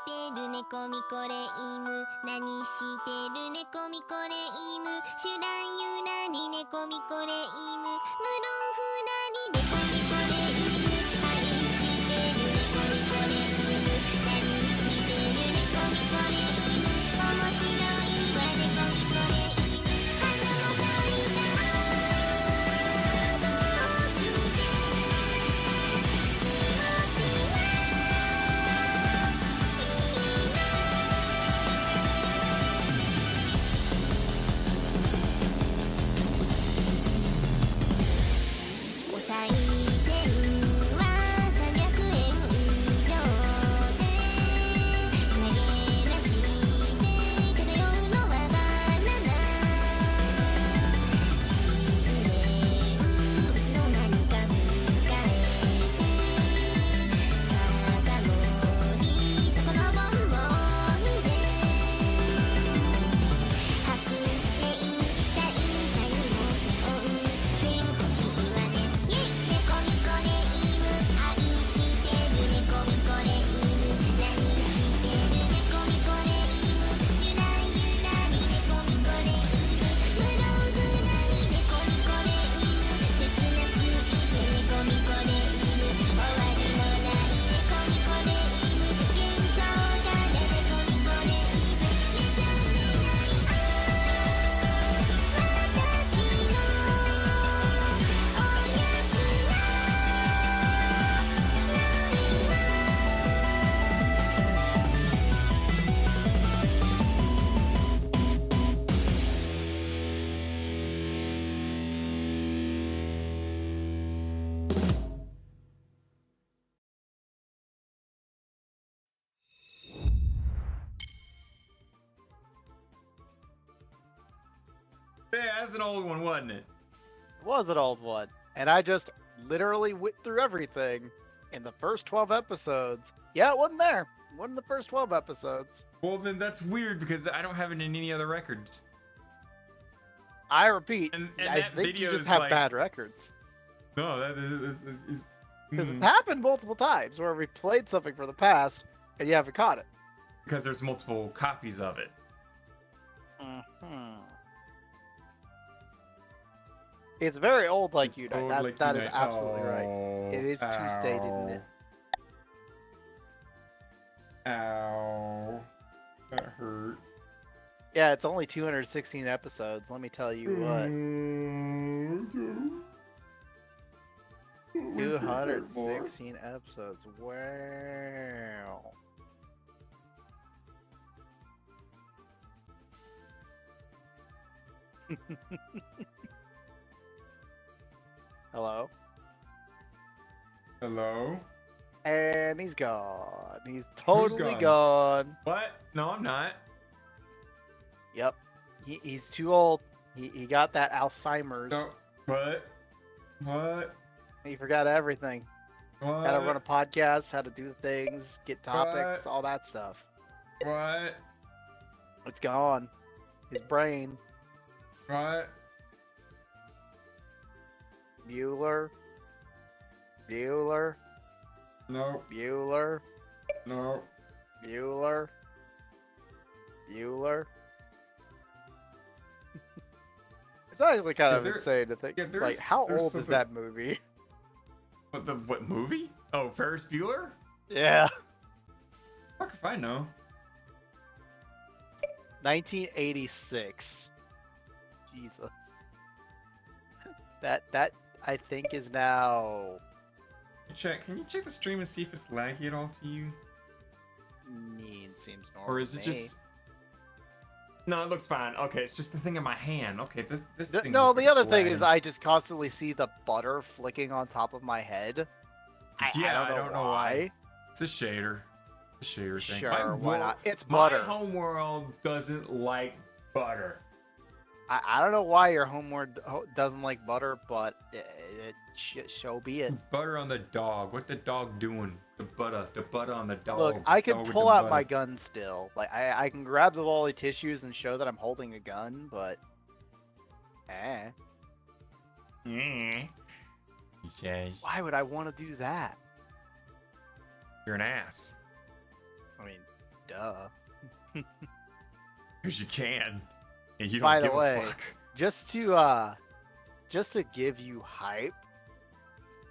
てる猫みこれ犬何してる猫みこれ犬シュランユラに猫みこれ犬ムロンフラに猫みこれ犬愛してる猫みこれ犬何してる猫みこれ犬面白いわ猫みこれ犬花も咲いたどうして気持ちがお賽銭は300円以上で投げ出して漂うのはバナナ失恋の何か吹かれて酒盛りそこのボンボンで白線大社にも背負う剣欲しいわねイェイ猫みこれ犬愛してる猫みこれ犬何してる猫みこれ犬シュランユラに猫みこれ犬ムロンフラに猫みこれ犬切なすぎて猫みこれ犬終わりもない猫みこれ犬幻想が猫みこれ犬目覚めない私のおやつなYeah, that's an old one, wasn't it? It was an old one. And I just literally went through everything in the first 12 episodes. Yeah, it wasn't there. It wasn't the first 12 episodes. Well, then that's weird because I don't have it in any other records. I repeat, And I that think you video just is have like- bad records. No, that is. Because it happened multiple times where we played something from the past and you haven't caught it. Because there's multiple copies of it. Mhm. It's very old like It's you know. old That, like that you is know. absolutely right. Oh, It is Tuesday, didn't it? Ow. That hurts. Yeah, it's only 216 episodes. Let me tell you what. 216 episodes. Wow. Hello? Hello? And he's gone. He's totally gone? gone. What? No, I'm not. Yep. He's too old. He got that Alzheimer's. No. What? What? He forgot everything. What? How to run a podcast, how to do things, get topics, all that stuff. What? It's gone. His brain. What? Bueller. Bueller. Nope. Bueller. Nope. Bueller. Bueller. It's actually kind Yeah, of there- insane to think. yeah, Like, there's- how there's old is something- that movie? What movie? Oh, Ferris Bueller? Yeah. Fuck if I know. 1986. Jesus. That I think is now Can you check the stream and see if it's laggy at all to you? seems normal. Or is to it me. just... No, it looks fine. Okay, it's just the thing in my hand. Okay, this thing No, looks the like other it's thing lagging. is I just constantly see the butter flicking on top of my head. I don't know why. It's a shader. The shader thing. Sure, why not? It's My butter. homeworld doesn't like butter. I don't know why your homeworld doesn't like butter, but so be it. Butter on the dog. What the dog doing? The butter on the dog. Look, I can Dog with pull the out my butter. gun still. Like I can grab the volley tissues and show that I'm holding a gun, but Yeah. Okay. why would I want to do that? You're an ass. I mean, Duh. Because you can. And you don't By the give way, a fuck. just to give you hype,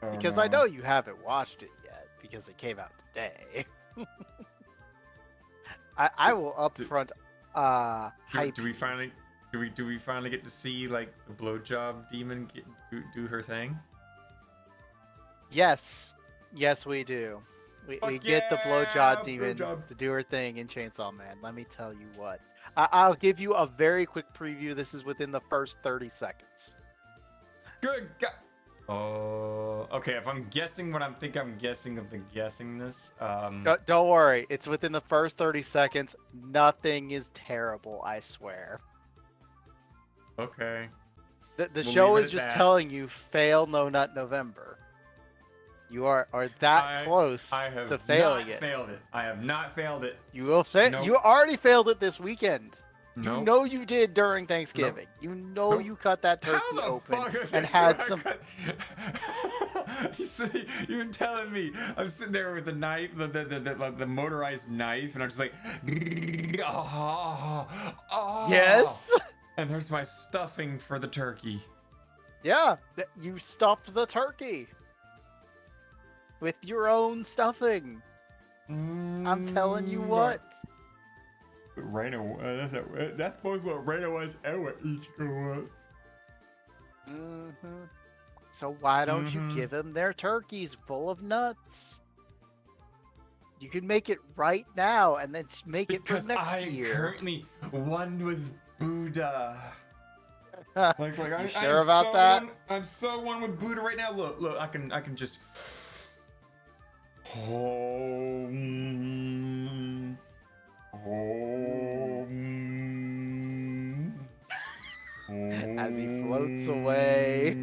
Oh, because no. I know you haven't watched it yet because it came out today. I will upfront hype. Do we finally get to see like the blowjob demon do her thing? Yes, we do. We Fuck get the yeah, blowjob demon blowjob. to do her thing in Chainsaw Man. Let me tell you what. I'll give you a very quick preview. This is within the first 30 seconds. Good God. Oh, okay. If I'm guessing what I'm guessing of the guessingness, Don't worry. It's within the first 30 seconds. Nothing is terrible, I swear. okay. The We'll show leave it is at just that. telling you, fail No Nut November. You are that close I have to failing not it. failed it. I have not failed it. You will fail. Nope. You already failed it this weekend. No. You know you did during Thanksgiving. You know Nope. you cut that turkey How the open fuck is and this had what I some. cut- You're telling me I'm sitting there with the knife, the motorized knife, and I'm just like, oh. Yes. And there's my stuffing for the turkey. Yeah, you stuffed the turkey with your own stuffing. I'm telling you what. Raina, that's both what Raina wants and what Ichiko wants. So why don't you give them their turkeys full of nuts? You can make it right now and then make it for Because next I'm year. currently one with Buddha. You sure about that? I'm so one with Buddha right now. Look, I can just. As he floats away.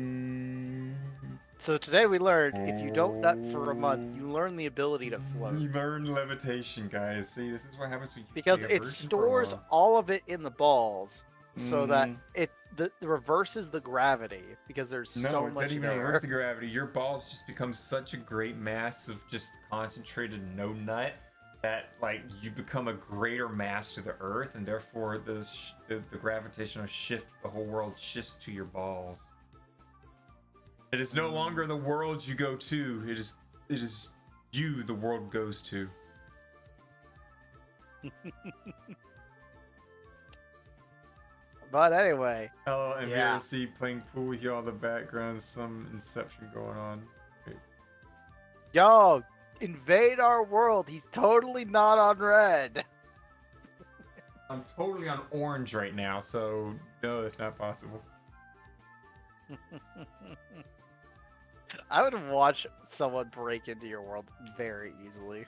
So today we learned if you don't nut for a month, you learn the ability to float. You learn levitation, guys. See, this is what happens when you Because play a it version for a stores month. all of it in the balls so that Mhm. it reverses the gravity because there's No, so it much doesn't even there. reverse the gravity. Your balls just become such a great mass of just concentrated no nut that like you become a greater mass to the earth, and therefore the gravitational shift, the whole world shifts to your balls. It is no longer the world you go to. It is you the world goes to. But anyway, Oh, and Yeah. VRC playing pool with you all in the background. Some Inception going on. Wait. yo, invade our world. He's totally not on red. I'm totally on orange right now, so no, that's not possible. I would watch someone break into your world very easily.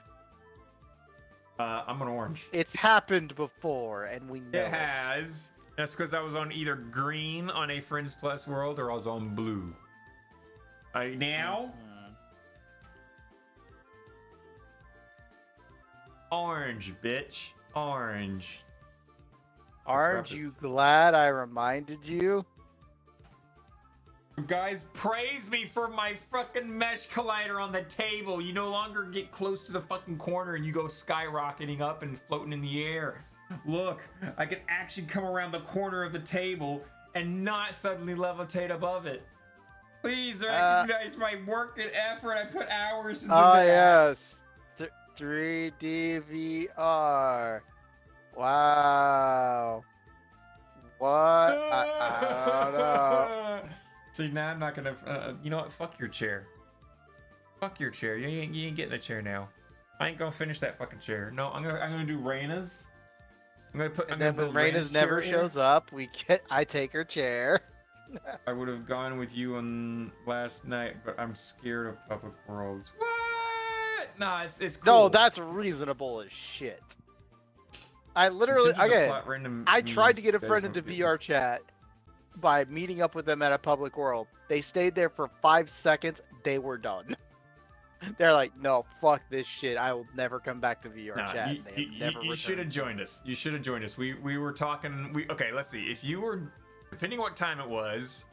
I'm on orange. It's happened before, and we know It has. That's because I was on either green on a Friends Plus world or I was on blue. Right now, orange, bitch. Orange. Aren't you glad I reminded you? You guys, praise me for my fucking mesh collider on the table. You no longer get close to the fucking corner and you go skyrocketing up and floating in the air. Look, I can actually come around the corner of the table and not suddenly levitate above it. Please recognize my work and effort. I put hours into Oh that. yes, 3D VR. Wow. What? I don't know. See, now I'm not gonna. You know what? Fuck your chair. Fuck your chair. You ain't getting a chair now. I ain't gonna finish that fucking chair. No, I'm gonna do Raina's. And then when Raina's never shows up, I take her chair. I would have gone with you on last night, but I'm scared of public worlds. What? Nah, it's cool. No, that's reasonable as shit. I literally, again, I tried to get a friend into VR chat by meeting up with them at a public world. They stayed there for 5 seconds. They were done. They're like, no, fuck this shit. I will never come back to VR chat. You should have joined us. You should have joined us. We were talking. Okay, let's see. If you were, depending on what time it was,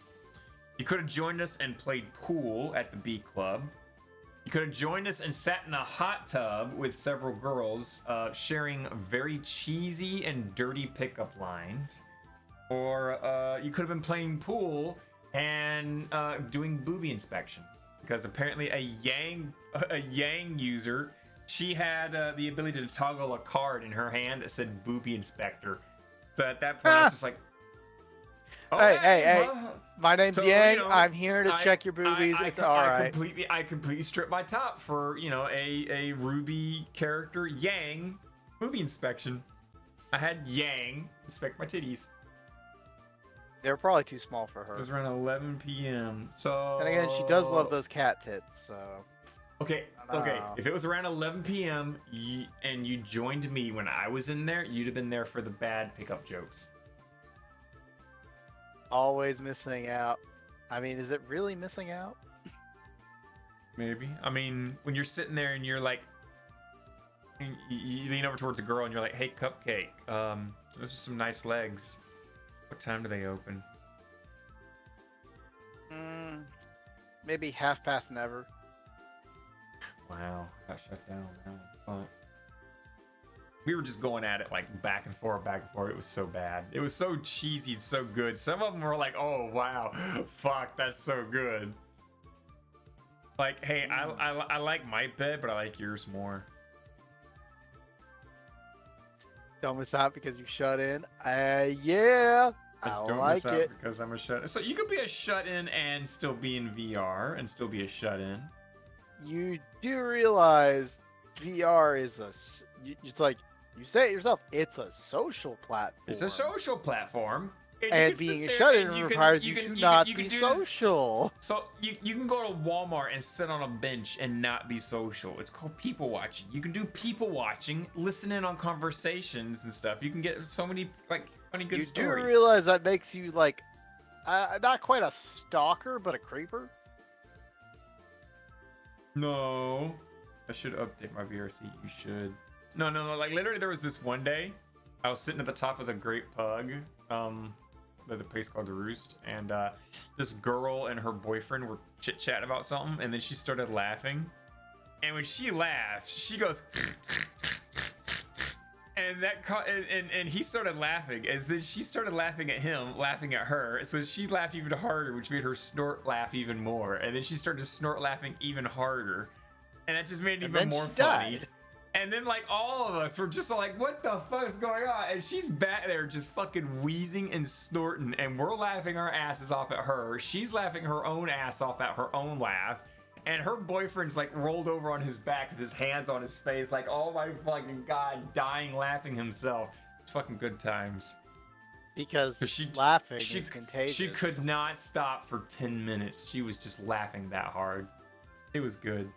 you could have joined us and played pool at the B Club. You could have joined us and sat in a hot tub with several girls, sharing very cheesy and dirty pickup lines. Or you could have been playing pool and doing booby inspection. Because apparently a Yang user, she had the ability to toggle a card in her hand that said booby inspector. So at that point, I was just like, oh, hey, my name's so, Yang. you know, I'm here to check your boobies. It's all right. I completely stripped my top for, you know, a Ruby character, Yang, booby inspection. I had Yang inspect my titties. They're probably too small for It her. was around 11 p.m. So. And again, she does love those cat tits, so. Okay. If it was around 11 p.m. and you joined me when I was in there, you'd have been there for the bad pickup jokes. Always missing out. I mean, is it really missing out? Maybe. I mean, when you're sitting there and you're like, you lean over towards a girl and you're like, hey, Cupcake, those are some nice legs. What time do they open? Maybe never. Wow, got shut down. But we were just going at it like back and forth. It was so bad. It was so cheesy, so good. Some of them were like, oh wow, fuck, that's so good. Like, hey, I like my bed, but I like yours more. Don't miss out because you shut in. Yeah, I don't like miss out it. because I'm a shut. So you could be a shut in and still be in VR and still be a shut in. You do realize VR is it's like you say it yourself. It's a social platform. It's a social platform. And being a shut-in requires you to not be social. So you can go to Walmart and sit on a bench and not be social. It's called people watching. You can do people watching, listen in on conversations and stuff. You can get so many like funny good stories. You do realize that makes you like not quite a stalker, but a creeper. No, I should update my VRC. You should. No. Like literally, there was this one day, I was sitting at the top of the Great Pug, the place called the Roost, and this girl and her boyfriend were chit-chatting about something, and then she started laughing, and when she laughed, she goes, and he started laughing, and then she started laughing at him, laughing at her, so she laughed even harder, which made her snort laugh even more, and then she started to snort laughing even harder, and that just made it even more funny. And then, like, all of us were just like, what the fuck is going on? And she's back there just fucking wheezing and snorting, and we're laughing our asses off at her. She's laughing her own ass off at her own laugh. And her boyfriend's, like, rolled over on his back with his hands on his face, like, oh my fucking god, dying laughing himself. It's fucking good times. Because laughing is contagious. She could not stop for 10 minutes. She was just laughing that hard. It was good.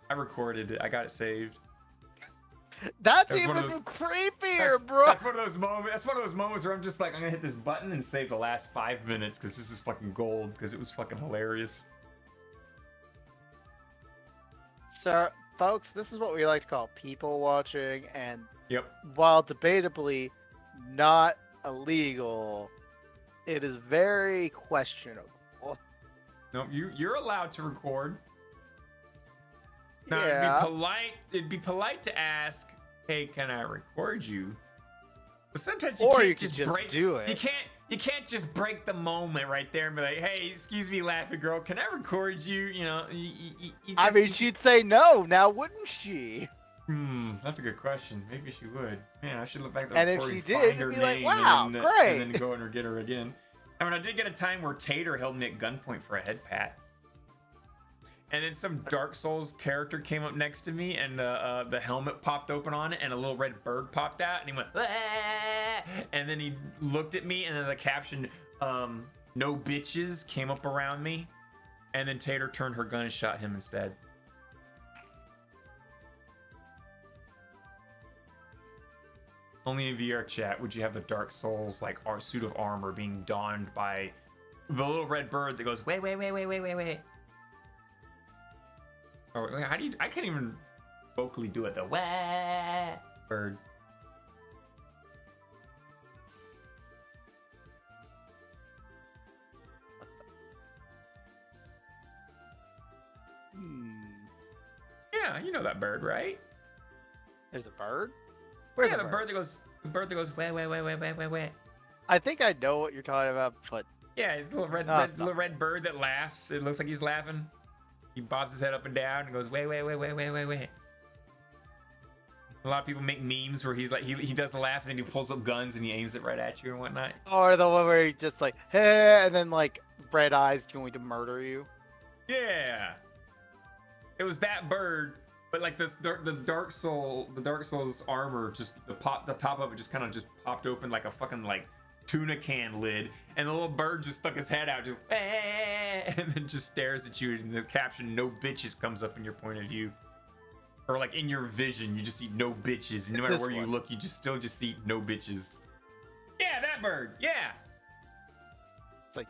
I recorded it. I got it saved. That's even creepier, bro. That's one of those moments. That's one of those moments where I'm just like, I'm gonna hit this button and save the last 5 minutes because this is fucking gold. Because it was fucking hilarious. So, folks, this is what we like to call people watching, and yep, while debatably not illegal, it is very questionable. No, you're allowed to record. Now, yeah. It'd be polite to ask, hey, can I record you? But sometimes you could just do it. You can't just break the moment right there and be like, hey, excuse me, laughing girl, can I record you? You know, I mean, she'd say no, now wouldn't she? That's a good question. Maybe she would. Man, I should look back at the and if she did, you'd be like, wow, great. And then go and get her again. I mean, I did get a time where Tater held me at gunpoint for a head pat. And then some Dark Souls character came up next to me, and the helmet popped open on it, and a little red bird popped out, and he went, "Aah!" And then he looked at me, and then the caption, "No bitches," came up around me, and then Tater turned her gun and shot him instead. Only in VR chat would you have the Dark Souls like our suit of armor being donned by the little red bird that goes, wait. Or how do you? I can't even vocally do it. The wah bird. Yeah, you know that bird, right? There's a bird? Where's yeah, the bird that goes wah wah wah wah wah wah wah. I think I know what you're talking about, but Yeah, it's a little little red bird that laughs. It looks like he's laughing. He bobs his head up and down and goes wah wah wah wah wah wah wah. A lot of people make memes where he's like he does the laugh and then he pulls up guns and he aims it right at you and whatnot. or the one where he just like, hey, and then like red eyes going to murder you. Yeah, it was that bird, but like this the Dark Soul's armor, just the top of it just kind of just popped open like a fucking like tuna can lid, and the little bird just stuck his head out, just and then just stares at you, and the caption "No bitches" comes up in your point of view, or like in your vision, you just see "No bitches." And no matter where you look, you still see "No bitches." Yeah, that bird. Yeah. It's like,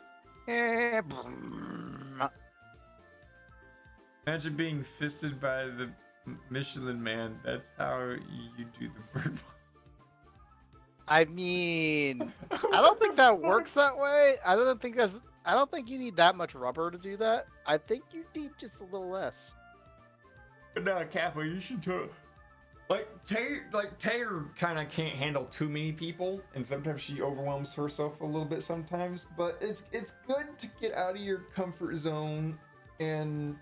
Imagine being fisted by the Michelin Man. That's how you do the bird. I mean, I don't think that works that way. I don't think you need that much rubber to do that. I think you need just a little less. But no, Kappa, you should Taylor kind of can't handle too many people, and sometimes she overwhelms herself a little bit sometimes. But it's good to get out of your comfort zone and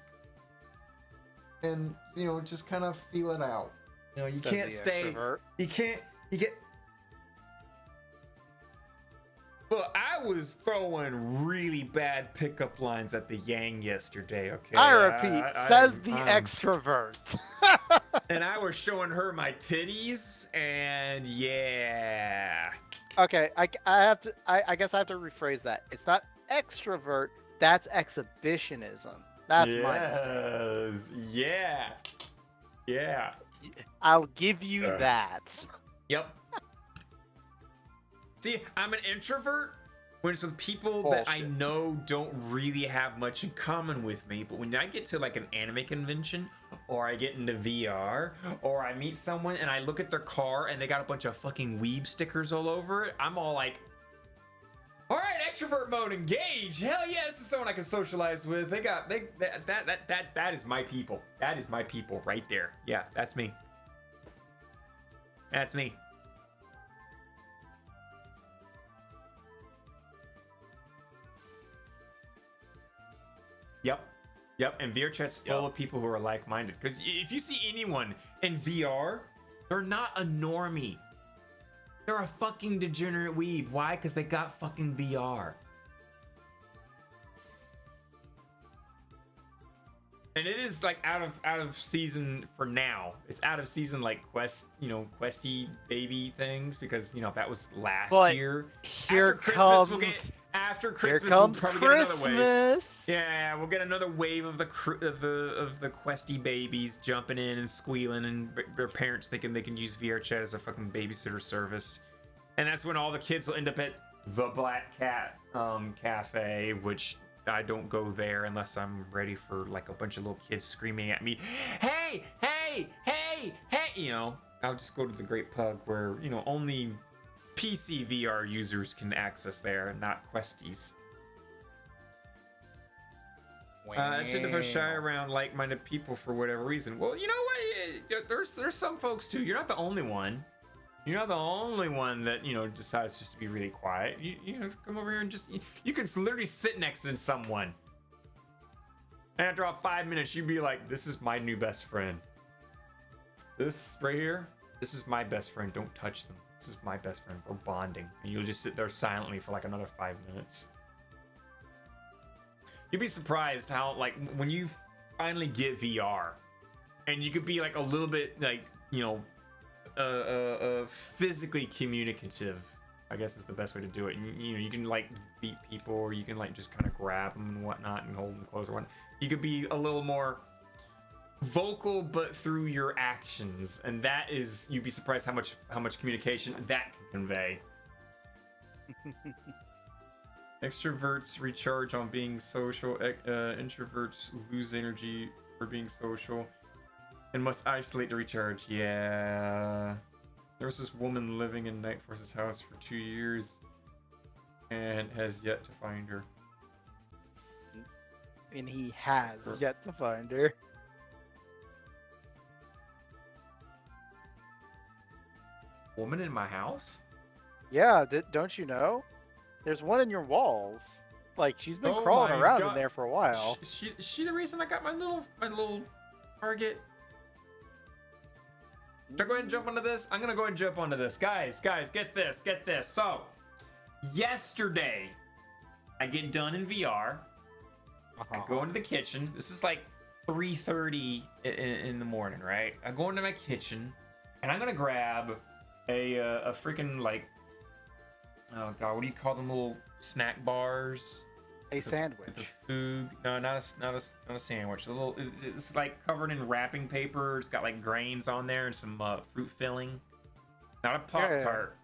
you know, just kind of feel it out. You know, you can't stay. Extrovert. You get. Look, I was throwing really bad pickup lines at the Yang yesterday, okay? I repeat, says the extrovert. And I was showing her my titties, and yeah. Okay, I guess I have to rephrase that. It's not extrovert, that's exhibitionism. That's my mistake. Yeah. Yeah. I'll give you that. Yep. See, I'm an introvert when it's with people Bullshit. that I know don't really have much in common with me. But when I get to like an anime convention, or I get into VR, or I meet someone and I look at their car and they got a bunch of fucking weeb stickers all over it, I'm all like, all right, extrovert mode, engage. Hell yeah, this is someone I can socialize with. That is my people. That is my people right there. Yeah, that's me. That's me. Yep, and VR chat's full of people who are like-minded. Because if you see anyone in VR, they're not a normie. They're a fucking degenerate weeb. Why? Because they got fucking VR. And it is like out of season for now. It's out of season like questy baby things, because that was last year. Here comes after Christmas. Here comes we'll Christmas. Yeah, we'll get another wave of the questy babies jumping in and squealing, and their parents thinking they can use VR chat as a fucking babysitter service. And that's when all the kids will end up at the Black Cat cafe, which I don't go there unless I'm ready for like a bunch of little kids screaming at me, hey, hey, hey, hey. I'll just go to the Great Pug, where only PC VR users can access there, and not questies. I tend to shy around like-minded people for whatever reason. Well, you know what? There's some folks too. You're not the only one. You're not the only one that decides just to be really quiet. You come over here and just you can literally sit next to someone, and after about 5 minutes, you'd be like, "This is my new best friend. This right here, this is my best friend. Don't touch them. This is my best friend. We're bonding." And you'll just sit there silently for like another 5 minutes. You'd be surprised how when you finally get VR, and you could be like a little bit physically communicative, I guess is the best way to do it. You can beat people, or you can just kind of grab them and whatnot and hold them close or whatnot. You could be a little more vocal, but through your actions, and that is, you'd be surprised how much communication that can convey. Extroverts recharge on being social. Introverts lose energy for being social and must isolate to recharge. Yeah. There was this woman living in Nightforce's house for 2 years and has yet to find her. And he has yet to find her. woman in my house? Yeah, don't you know? There's one in your walls. Like, she's been crawling around in there for a while. She the reason I got my little target? Should I go ahead and jump onto this? I'm gonna go ahead and jump onto this. Guys, get this. So, yesterday, I get done in VR. I go into the kitchen. This is like 3:30 in the morning, right? I go into my kitchen, and I'm gonna grab a freaking, like, oh god, what do you call them, little snack bars? A sandwich. The food? No, not a sandwich. A little. It's like covered in wrapping paper. It's got like grains on there and some fruit filling. Not a Pop-Tart.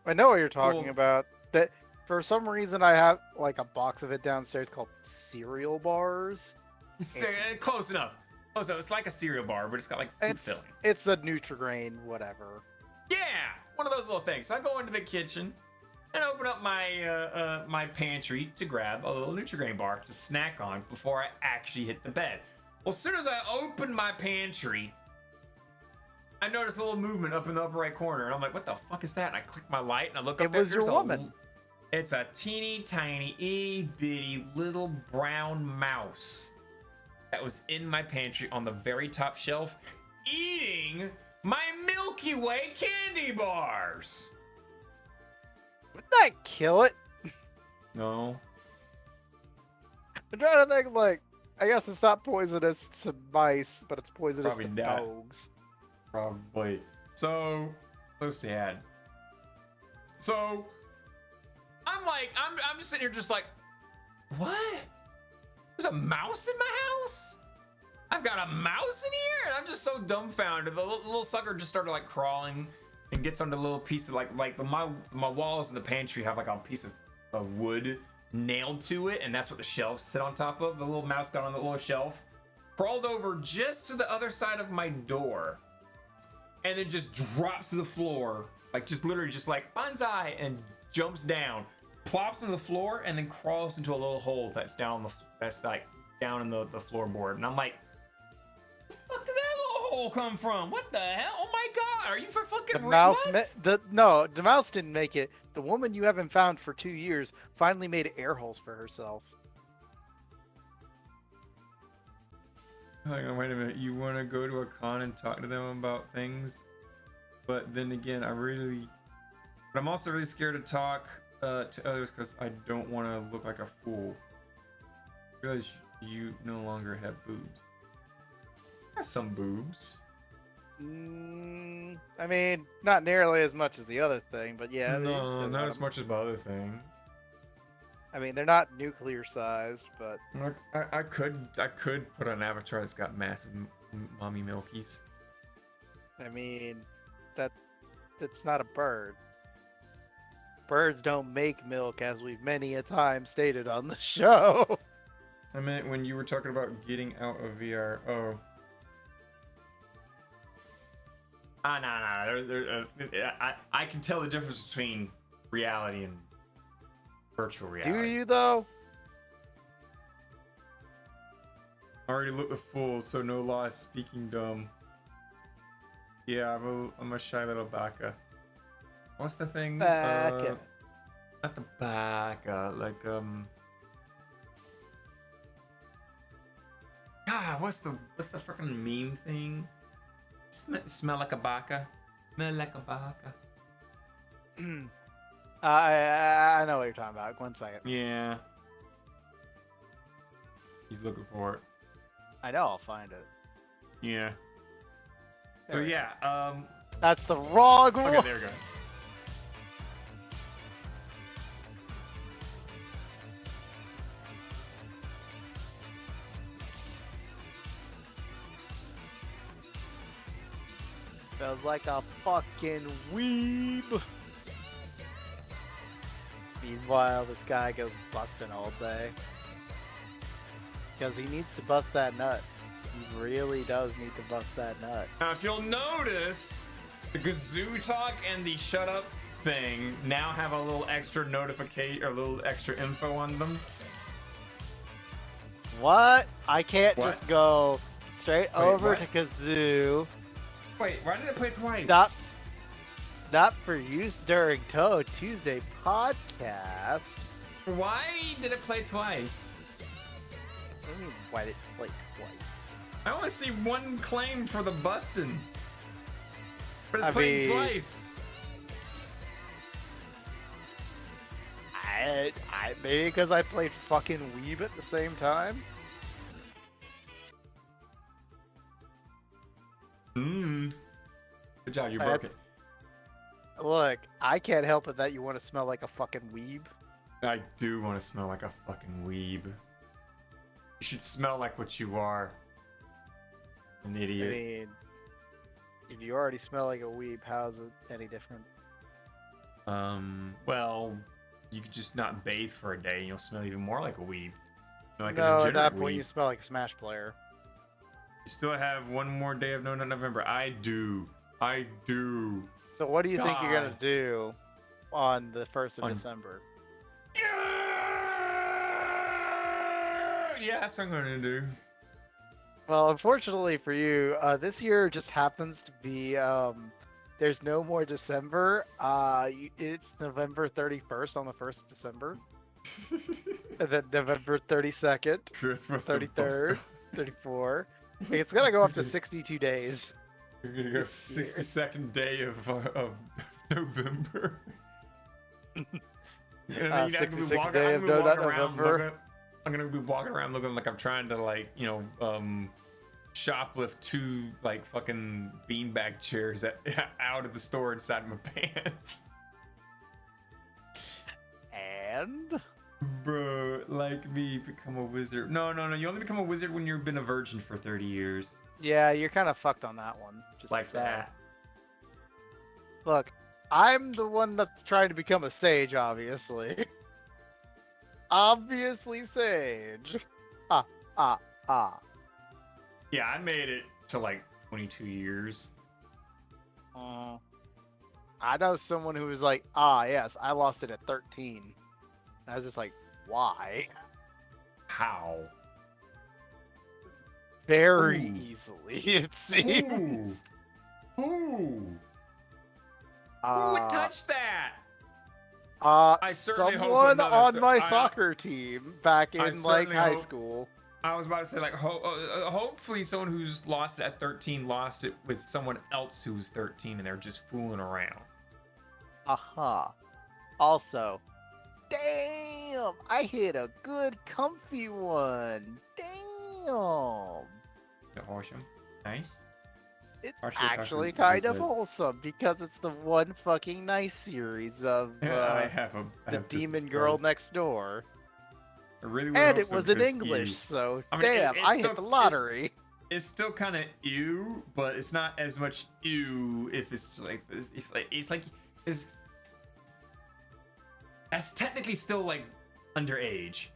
I know what you're talking about. That for some reason I have like a box of it downstairs called cereal bars. Close enough. It's like a cereal bar, but it's got like fruit filling. It's a Nutri-Grain, whatever. Yeah, one of those little things. So I go into the kitchen and open up my my pantry to grab a little Nutri-Grain bar to snack on before I actually hit the bed. Well, as soon as I open my pantry, I notice a little movement up in the upper right corner, and I'm like, what the fuck is that? And I click my light, and I look up. It was your woman. It's a teeny tiny, itty bitty little brown mouse that was in my pantry on the very top shelf, eating my Milky Way candy bars. Wouldn't that kill it? No. I'm trying to think, like, I guess it's not poisonous to mice, but it's poisonous to dogs. Probably. So sad. So, I'm like, I'm just sitting here just like, what? There's a mouse in my house? I've got a mouse in here? And I'm just so dumbfounded. The little sucker just started like crawling and gets on the little piece of like my walls in the pantry have like a piece of wood nailed to it, and that's what the shelves sit on top of. The little mouse got on the little shelf, crawled over just to the other side of my door, and then just drops to the floor, like just literally just like banzai, and jumps down, plops on the floor, and then crawls into a little hole that's down in the floorboard. And I'm like, where the fuck did that little hole come from? What the hell? Oh my god, are you for fucking real? The mouse didn't make it. The woman you haven't found for 2 years finally made air holes for herself. Hang on, wait a minute. You want to go to a con and talk to them about things, but then again, but I'm also really scared to talk to others because I don't want to look like a fool. I realize you no longer have boobs. I have some boobs. I mean, not nearly as much as the other thing, but yeah. No, not as much as my other thing. I mean, they're not nuclear sized, but I could put an avatar that's got massive mommy milkies. I mean, that's not a bird. Birds don't make milk, as we've many a time stated on the show. I meant when you were talking about getting out of VR. Oh. No. I can tell the difference between reality and virtual reality. Do you, though? I already looked the fool, so no loss. Speaking dumb. Yeah, I'm a shy little baka. What's the thing? Baka. Not the baka, like God, what's the freaking meme thing? Smell like a baka. Smell like a baka. I know what you're talking about. 1 second. Yeah. He's looking for it. I know, I'll find it. Yeah. So yeah, that's the wrong one. Okay, there we go. Smells like a fucking weeb. Meanwhile, this guy goes busting all day. Because he needs to bust that nut. He really does need to bust that nut. Now, if you'll notice, the Gazoo Talk and the Shut Up thing now have a little extra notification, or a little extra info on them. What? I can't just go straight over to Kazoo. Wait, why did it play twice? Stop. not for use during Touhou Tuesday podcast. Why did it play twice? What do you mean, why did it play twice? I only see one claim for the bustin'. But it's I playing mean, twice. Maybe because I played fucking Weeb at the same time? Good job, you broke it. Look, I can't help it that you want to smell like a fucking weeb. I do want to smell like a fucking weeb. You should smell like what you are. An idiot. I mean, if you already smell like a weeb, how's it any different? Well, you could just not bathe for a day and you'll smell even more like a weeb. Like No, a at that degenerate point weeb. you smell like a Smash player. You still have one more day of No Nut November. I do. I do. So what do you think you're gonna God. do on the 1st of On- December? Yeah, that's what I'm gonna do. Well, unfortunately for you, this year just happens to be there's no more December. It's November 31st on the 1st of December. And then November 32nd, Christmas. 33rd, 34. It's gonna go up to 62 days. You're gonna go this year. 62nd day of November. And then I'm gonna be 66th walking- day I'm of gonna be No Nut walking around November. looking- I'm gonna be walking around looking like I'm trying to, like, shoplift 2 like fucking beanbag chairs out of the store inside my pants. And Bro, like me, become a wizard. No. You only become a wizard when you've been a virgin for 30 years. yeah, you're kind of fucked on that one. Just Like to say. that. Look, I'm the one that's trying to become a sage, obviously. Obviously, sage. Yeah, I made it to like 22 years. I know someone who was like, yes, I lost it at 13. And I was just like, why? How? Very Ooh. easily, it seems. Who would touch that? I certainly hope Someone another on my I- soccer team back I in like certainly high hope- school. I was about to say, like, hopefully someone who's lost it at 13 lost it with someone else who's 13 and they're just fooling around. Also, damn, I hit a good comfy one. Damn. Awesome. Nice. It's Actually, actually Taco kind of says- wholesome because it's the one fucking nice series of I the have Demon this Girl close. Next Door. I really would And hope it so, was in because English, ew. so I mean, damn, it's I still- hit the lottery. It's still kind of ew, but it's not as much ew if it's just like this. It's that's technically still like underage.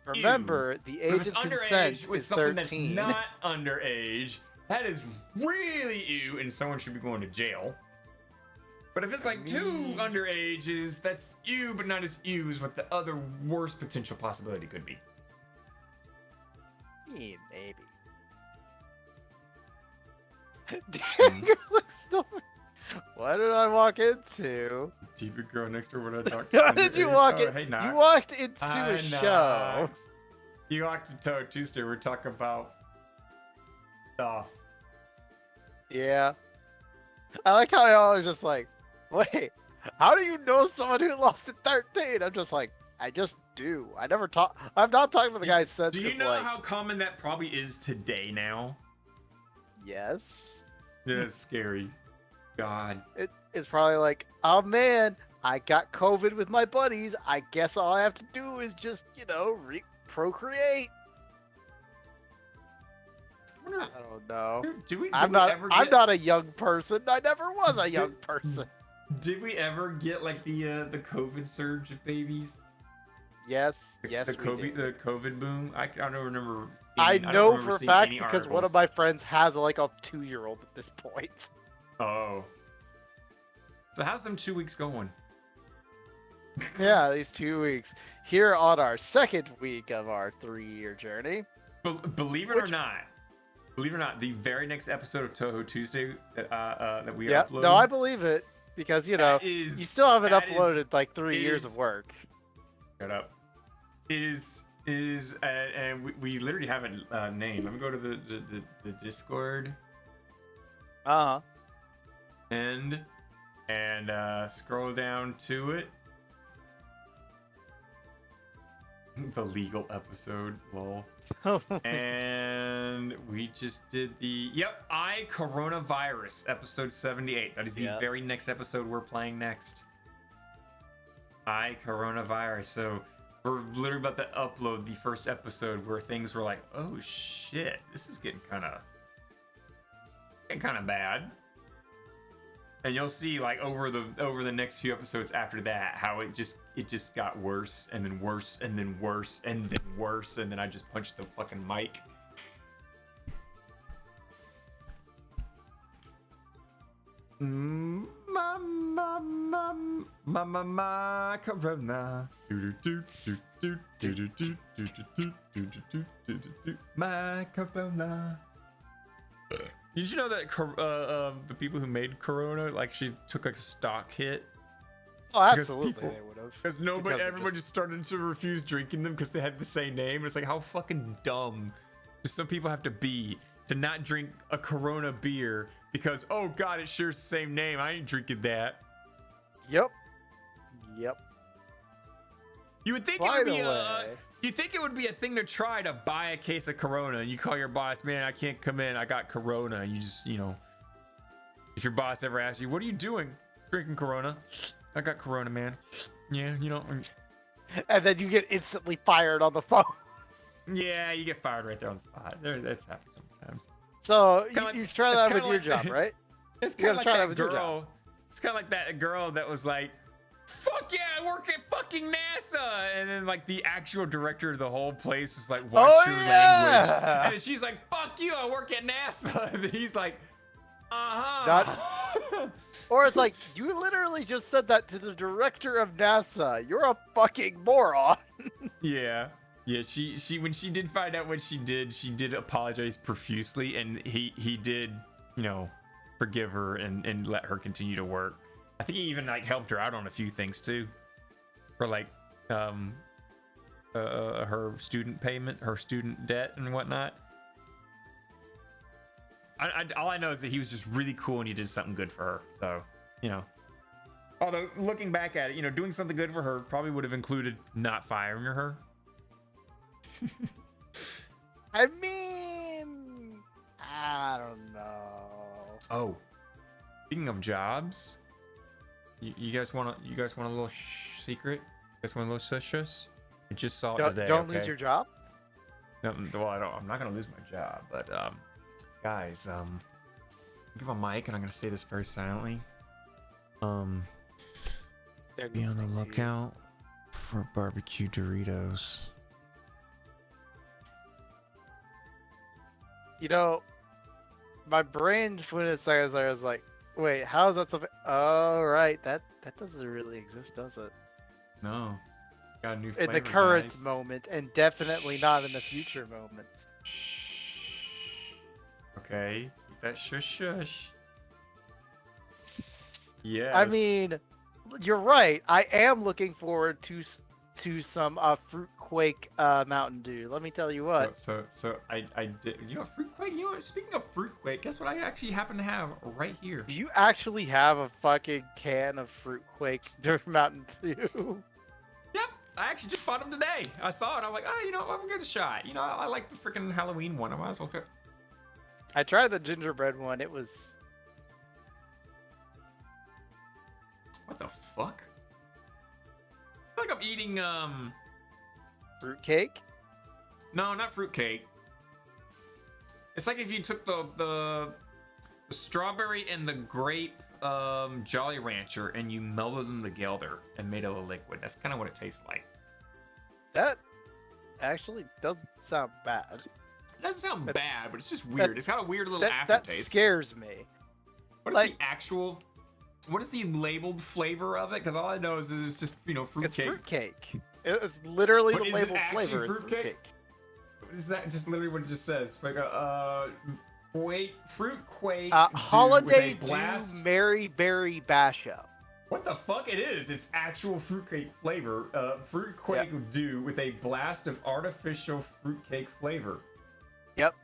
Remember, the But if age of it's consent underage with is something 13. that's not underage, that is really ew, and someone should be going to jail. But if it's like 2 underages, that's ew, but not as ew as what the other worst potential possibility could be. Yeah, maybe. Mm. What did I walk into? Demon Girl Next Door, what I talked How did you walk in? Hey, You Knox. walked into Hi, a show. Knox. You walked to Touhou Tuesday. We're talking about stuff. Yeah. I like how y'all are just like, wait, how do you know someone who lost at 13? I'm just like, I just do. I've not talked to the guy since. Do you it's know like, how common that probably is today now? yes. That's scary. God. It's probably like, oh man, I got COVID with my buddies. I guess all I have to do is just, procreate. I don't know. I'm not a young person. I never was a young person. Did we ever get like the COVID surge of babies? Yes, The we COVID, did. the COVID boom. I don't remember. I don't know remember for a seeing fact any because one of articles. my friends has like a 2-year-old at this point. Oh. So how's them 2 weeks going? Yeah, these 2 weeks. Here on our second week of our 3-year journey. Believe it or not, the very next episode of Touhou Tuesday that we Yeah, upload. no, I believe it. because you That know is- you still haven't that uploaded like 3 is- years of work. Shut up. And we literally have a name. Let me go to the Discord Uh huh. and scroll down to it. The legal episode, lol. And we just did the coronavirus episode 78. That is the very next episode we're playing next. Coronavirus. So we're literally about to upload the first episode where things were like, oh shit, this is getting kind of bad. And you'll see like over the next few episodes after that how it just got worse and then worse and then worse and then worse, and then I just punched the fucking mic. My corona. My corona. Did you know that the people who made Corona actually took a stock hit? Oh, absolutely, they would have. Because everyone just started to refuse drinking them because they had the same name. It's like, how fucking dumb do some people have to be to not drink a Corona beer because, oh god, it shares the same name. I ain't drinking that. Yep. You would think you'd think it would be a thing to try to buy a case of Corona, and you call your boss, man, I can't come in, I got Corona, and you just, you know, if your boss ever asks you, what are you doing? Drinking Corona. I got Corona, man. Yeah, you know. And then you get instantly fired on the phone. Yeah, you get fired right there on the spot. That's happened sometimes. So Like, you try that with your job, right? It's You kind gotta of like try that that with your girl. job. It's kind of like that girl that was like, fuck yeah, I work at fucking NASA. And then like the actual director of the whole place is like, watch your language. And she's like, fuck you, I work at NASA. And he's like, Or it's like, you literally just said that to the director of NASA. You're a fucking moron. Yeah. She when she did find out what she did apologize profusely, and he did, you know, forgive her and let her continue to work. I think he even like helped her out on a few things too, for like her student payment, her student debt and whatnot. All I know is that he was just really cool and he did something good for her. So, you know, although looking back at it, you know, doing something good for her probably would have included not firing her. I mean, I don't know. Oh, speaking of jobs, you guys want a little secret? You guys want a little shush? I just saw it today. Don't lose your job. No, well, I'm not gonna lose my job, but guys, give a mic, and I'm gonna say this very silently. Be on the lookout for barbecue Doritos. You know, my brain when it says I was like, wait, how is that something? Oh, right, that doesn't really exist, does it? No, got a new In flavor, the current guys. moment, and definitely not in the future moment. Okay, keep that shush. Yeah. I mean, you're right. I am looking forward to some Fruit Quake Mountain Dew. Let me tell you what. So I did. You know, Fruit Quake. You know, speaking of Fruit Quake, guess what? I actually happen to have right here. Do you actually have a fucking can of Fruit Quake Mountain Dew? Yep, I actually just bought them today. I saw it. I'm like, you know, I'm gonna give it a shot. You know, I like the freaking Halloween one. I might as well go. I tried the gingerbread one. It was. What the fuck? I feel like I'm eating Fruit cake? No, not fruit cake. It's like if you took the strawberry and the grape Jolly Rancher and you melded them together and made it a liquid. That's kind of what it tastes like. That actually doesn't sound bad. It doesn't sound bad, but it's just weird. It's got a weird little That aftertaste. scares me. What is the actual? What is the labeled flavor of it? Because all I know is it's just, you know, fruit It's cake. fruit cake. It's literally But the is it labeled actually flavor. fruit cake? Is that just literally what it just says? Like Fruit quake. Holiday with a blast. Dew Merry Berry Basho. What the fuck it is? It's actual fruitcake flavor. Fruitcake Dew with a blast of artificial fruitcake flavor. Yep.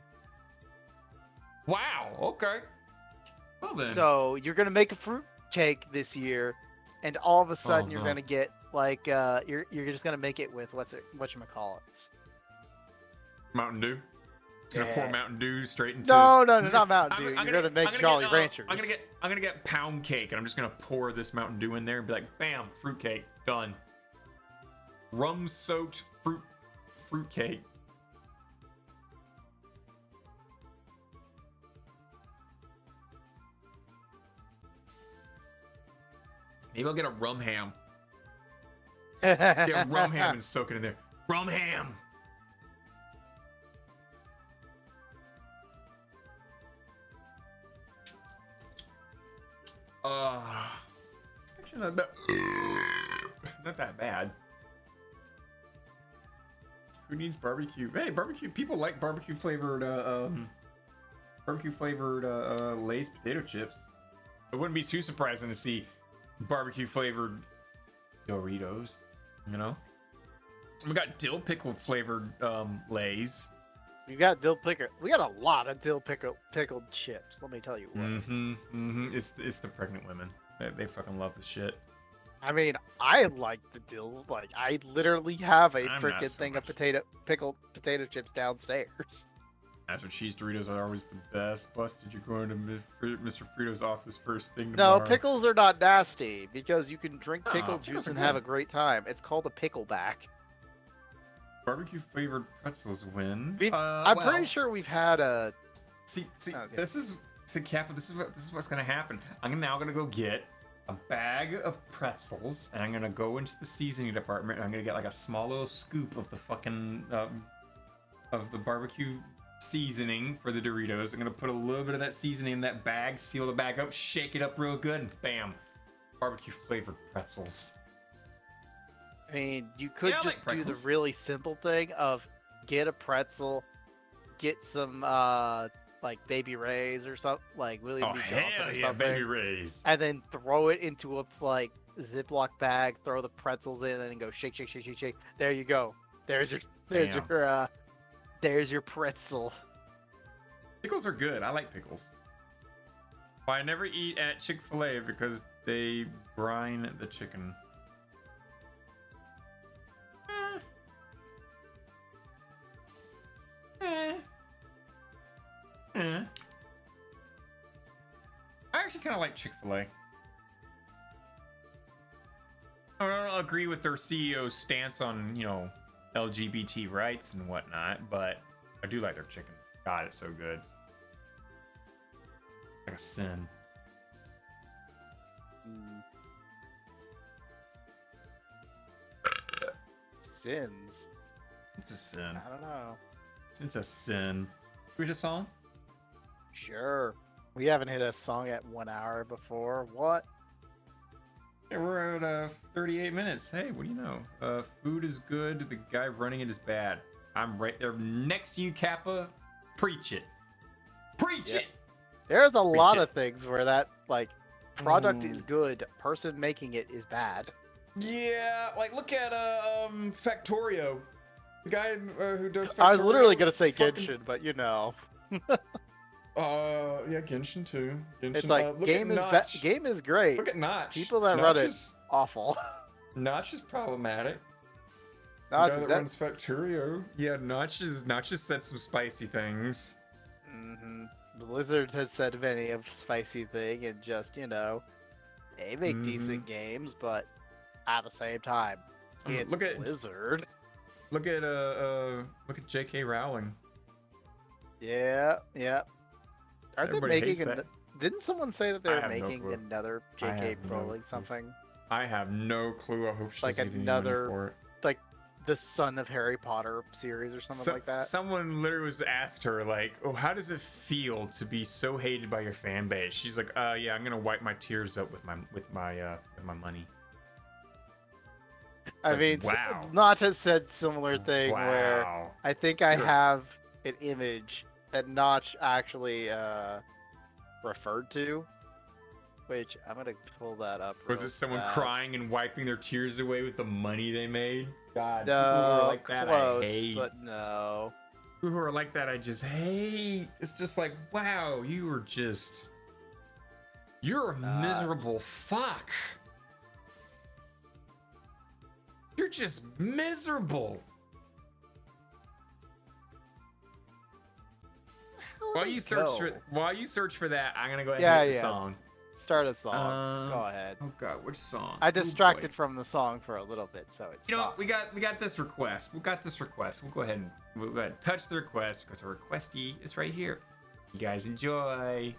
Wow. Okay. Well then. So you're gonna make a fruit cake this year, and all of a sudden you're gonna get like you're just gonna make it with whatchamacallits. Mountain Dew. Gonna pour Mountain Dew straight into. No, not Mountain Dew. You're gonna make Jolly Ranchers. I'm gonna get pound cake, and I'm just gonna pour this Mountain Dew in there and be like, bam, fruit cake, done. Rum-soaked fruit cake. Maybe I'll get a rum ham. Get a rum ham and soak it in there. Rum ham. Actually not that bad. Who needs barbecue? Hey, barbecue. People like barbecue flavored Lay's potato chips. It wouldn't be too surprising to see barbecue flavored Doritos. You know, we got dill pickle flavored Lay's. You got dill pickle. We got a lot of dill pickled chips. Let me tell you what. It's the pregnant women. They fucking love the shit. I mean, I like the dill. Like, I literally have a freaking thing of pickled potato chips downstairs. Nacho cheese Doritos are always the best. Busted, you're going to Mr. Frito's office first thing tomorrow. No, pickles are not nasty because you can drink pickle juice and have a great time. It's called a pickleback. Barbecue flavored pretzels win. I'm pretty sure we've had a. See, this is what's gonna happen. I'm now gonna go get a bag of pretzels, and I'm gonna go into the seasoning department, and I'm gonna get like a small little scoop of the fucking of the barbecue seasoning for the Doritos. I'm gonna put a little bit of that seasoning in that bag, seal the bag up, shake it up real good, and bam, barbecue flavored pretzels. I mean, you could just do the really simple thing of get a pretzel, get some like Baby Ray's or something, like William B. Johnson or something, Baby Ray's, and then throw it into a like Ziploc bag, throw the pretzels in, and then go shake, shake, shake, shake, shake. There you go. There's your pretzel. Pickles are good. I like pickles. But I never eat at Chick-fil-A because they brine the chicken. I actually kind of like Chick-fil-A. I don't agree with their CEO's stance on, you know, LGBT rights and whatnot, but I do like their chicken. God, it's so good. It's like a sin. Sins. It's a sin. I don't know. It's a sin. Can we hit a song? Sure. We haven't hit a song at 1 hour before. What? Yeah, we're at 38 minutes. Hey, what do you know? Food is good. The guy running it is bad. I'm right there next to you, Kappa. Preach it. Preach it. There's a lot of things where that like product is good, person making it is bad. Yeah, like look at Factorio. The guy who does Factorio. I was literally gonna say Genshin, but you know. Yeah, Genshin too. Genshin, it's like game is great. Look at Notch. People that run it awful. Notch is problematic. Notch the guy that runs Factorio. Yeah, Notch has said some spicy things. Blizzard has said many of spicy thing, and just they make decent games, but at the same time, it's Blizzard. Look at J.K. Rowling. Yeah. Aren't they making? Didn't someone say that they were making another J.K. Rowling something? I have no clue. I hope she's like another, like the Son of Harry Potter series or something like that. Someone literally was asked her like, "Oh, how does it feel to be so hated by your fan base?" She's like, yeah, I'm gonna wipe my tears up with my money." I mean, Notch has said similar thing where I think I have an image that Notch actually referred to. Which I'm gonna pull that up. Was it someone crying and wiping their tears away with the money they made? God, No, people who are like that, close, I hate. but no. People who are like that, I just hate. It's just like, wow, you're a miserable fuck. You're just miserable. While you search for that, I'm gonna go ahead and hit the song. Start a song. Go ahead. Oh god, which song? I distracted from the song for a little bit, so it's. You know what? We got this request. We'll go ahead and touch the request because our requestee is right here. You guys enjoy.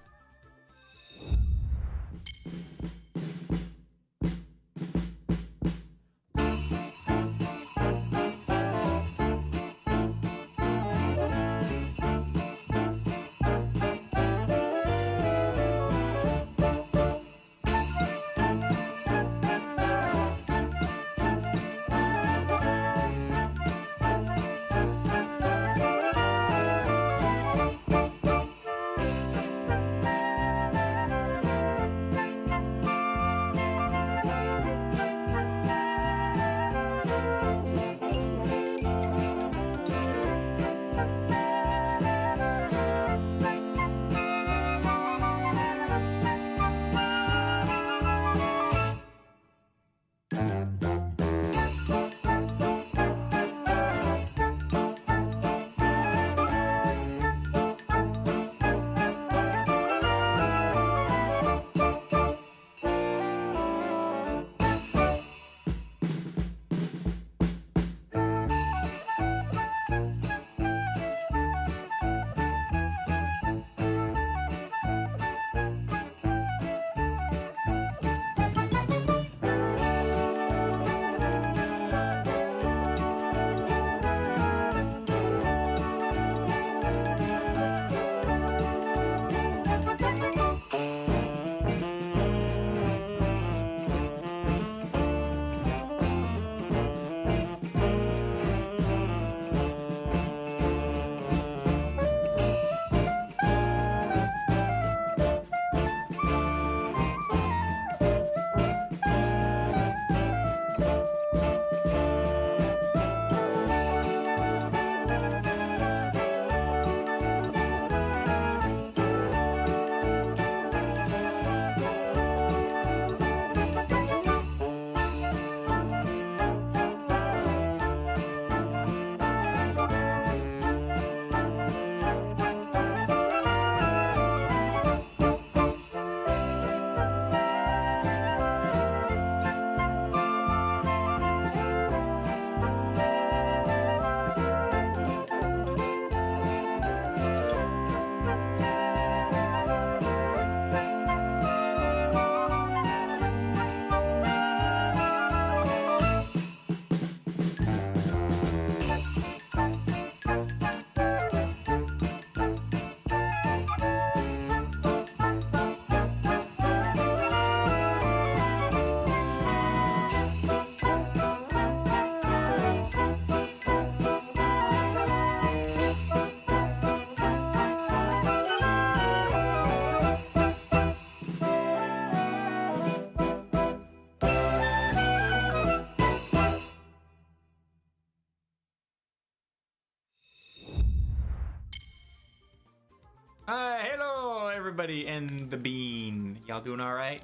Hello, everybody in the bean. Y'all doing all right?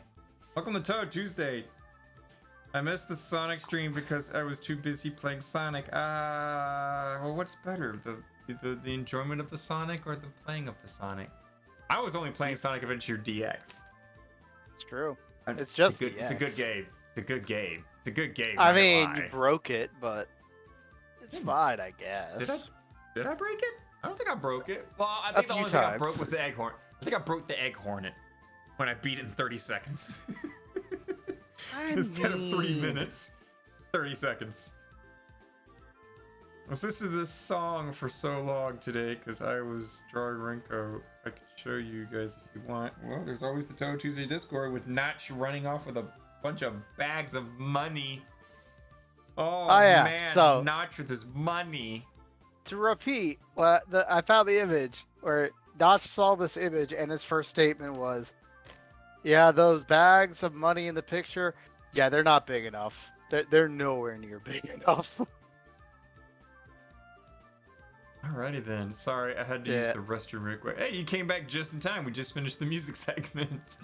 Welcome to Touhou Tuesday. I missed the Sonic stream because I was too busy playing Sonic. Well, what's better, the enjoyment of the Sonic or the playing of the Sonic? I was only playing Sonic Adventure DX. It's true. It's just it's a good game. It's a good game. It's a good game. I mean, you broke it, but it's fine, I guess. Did I break it? I don't think I broke it. Well, I think the only thing I broke was the egg horn. I think I broke the egg hornet when I beat it in 30 seconds. Instead of 3 minutes, 30 seconds. I was listening to this song for so long today because I was drawing Renko. I could show you guys if you want. Well, there's always the Touhou Tuesday Discord with Notch running off with a bunch of bags of money. Oh yeah, man, so Notch with his money. To repeat, I found the image. where Notch saw this image and his first statement was, "Yeah, those bags of money in the picture, yeah, they're not big enough. They're nowhere near big enough." Alrighty then. Sorry, I had to use the restroom real quick. Hey, you came back just in time. We just finished the music segment.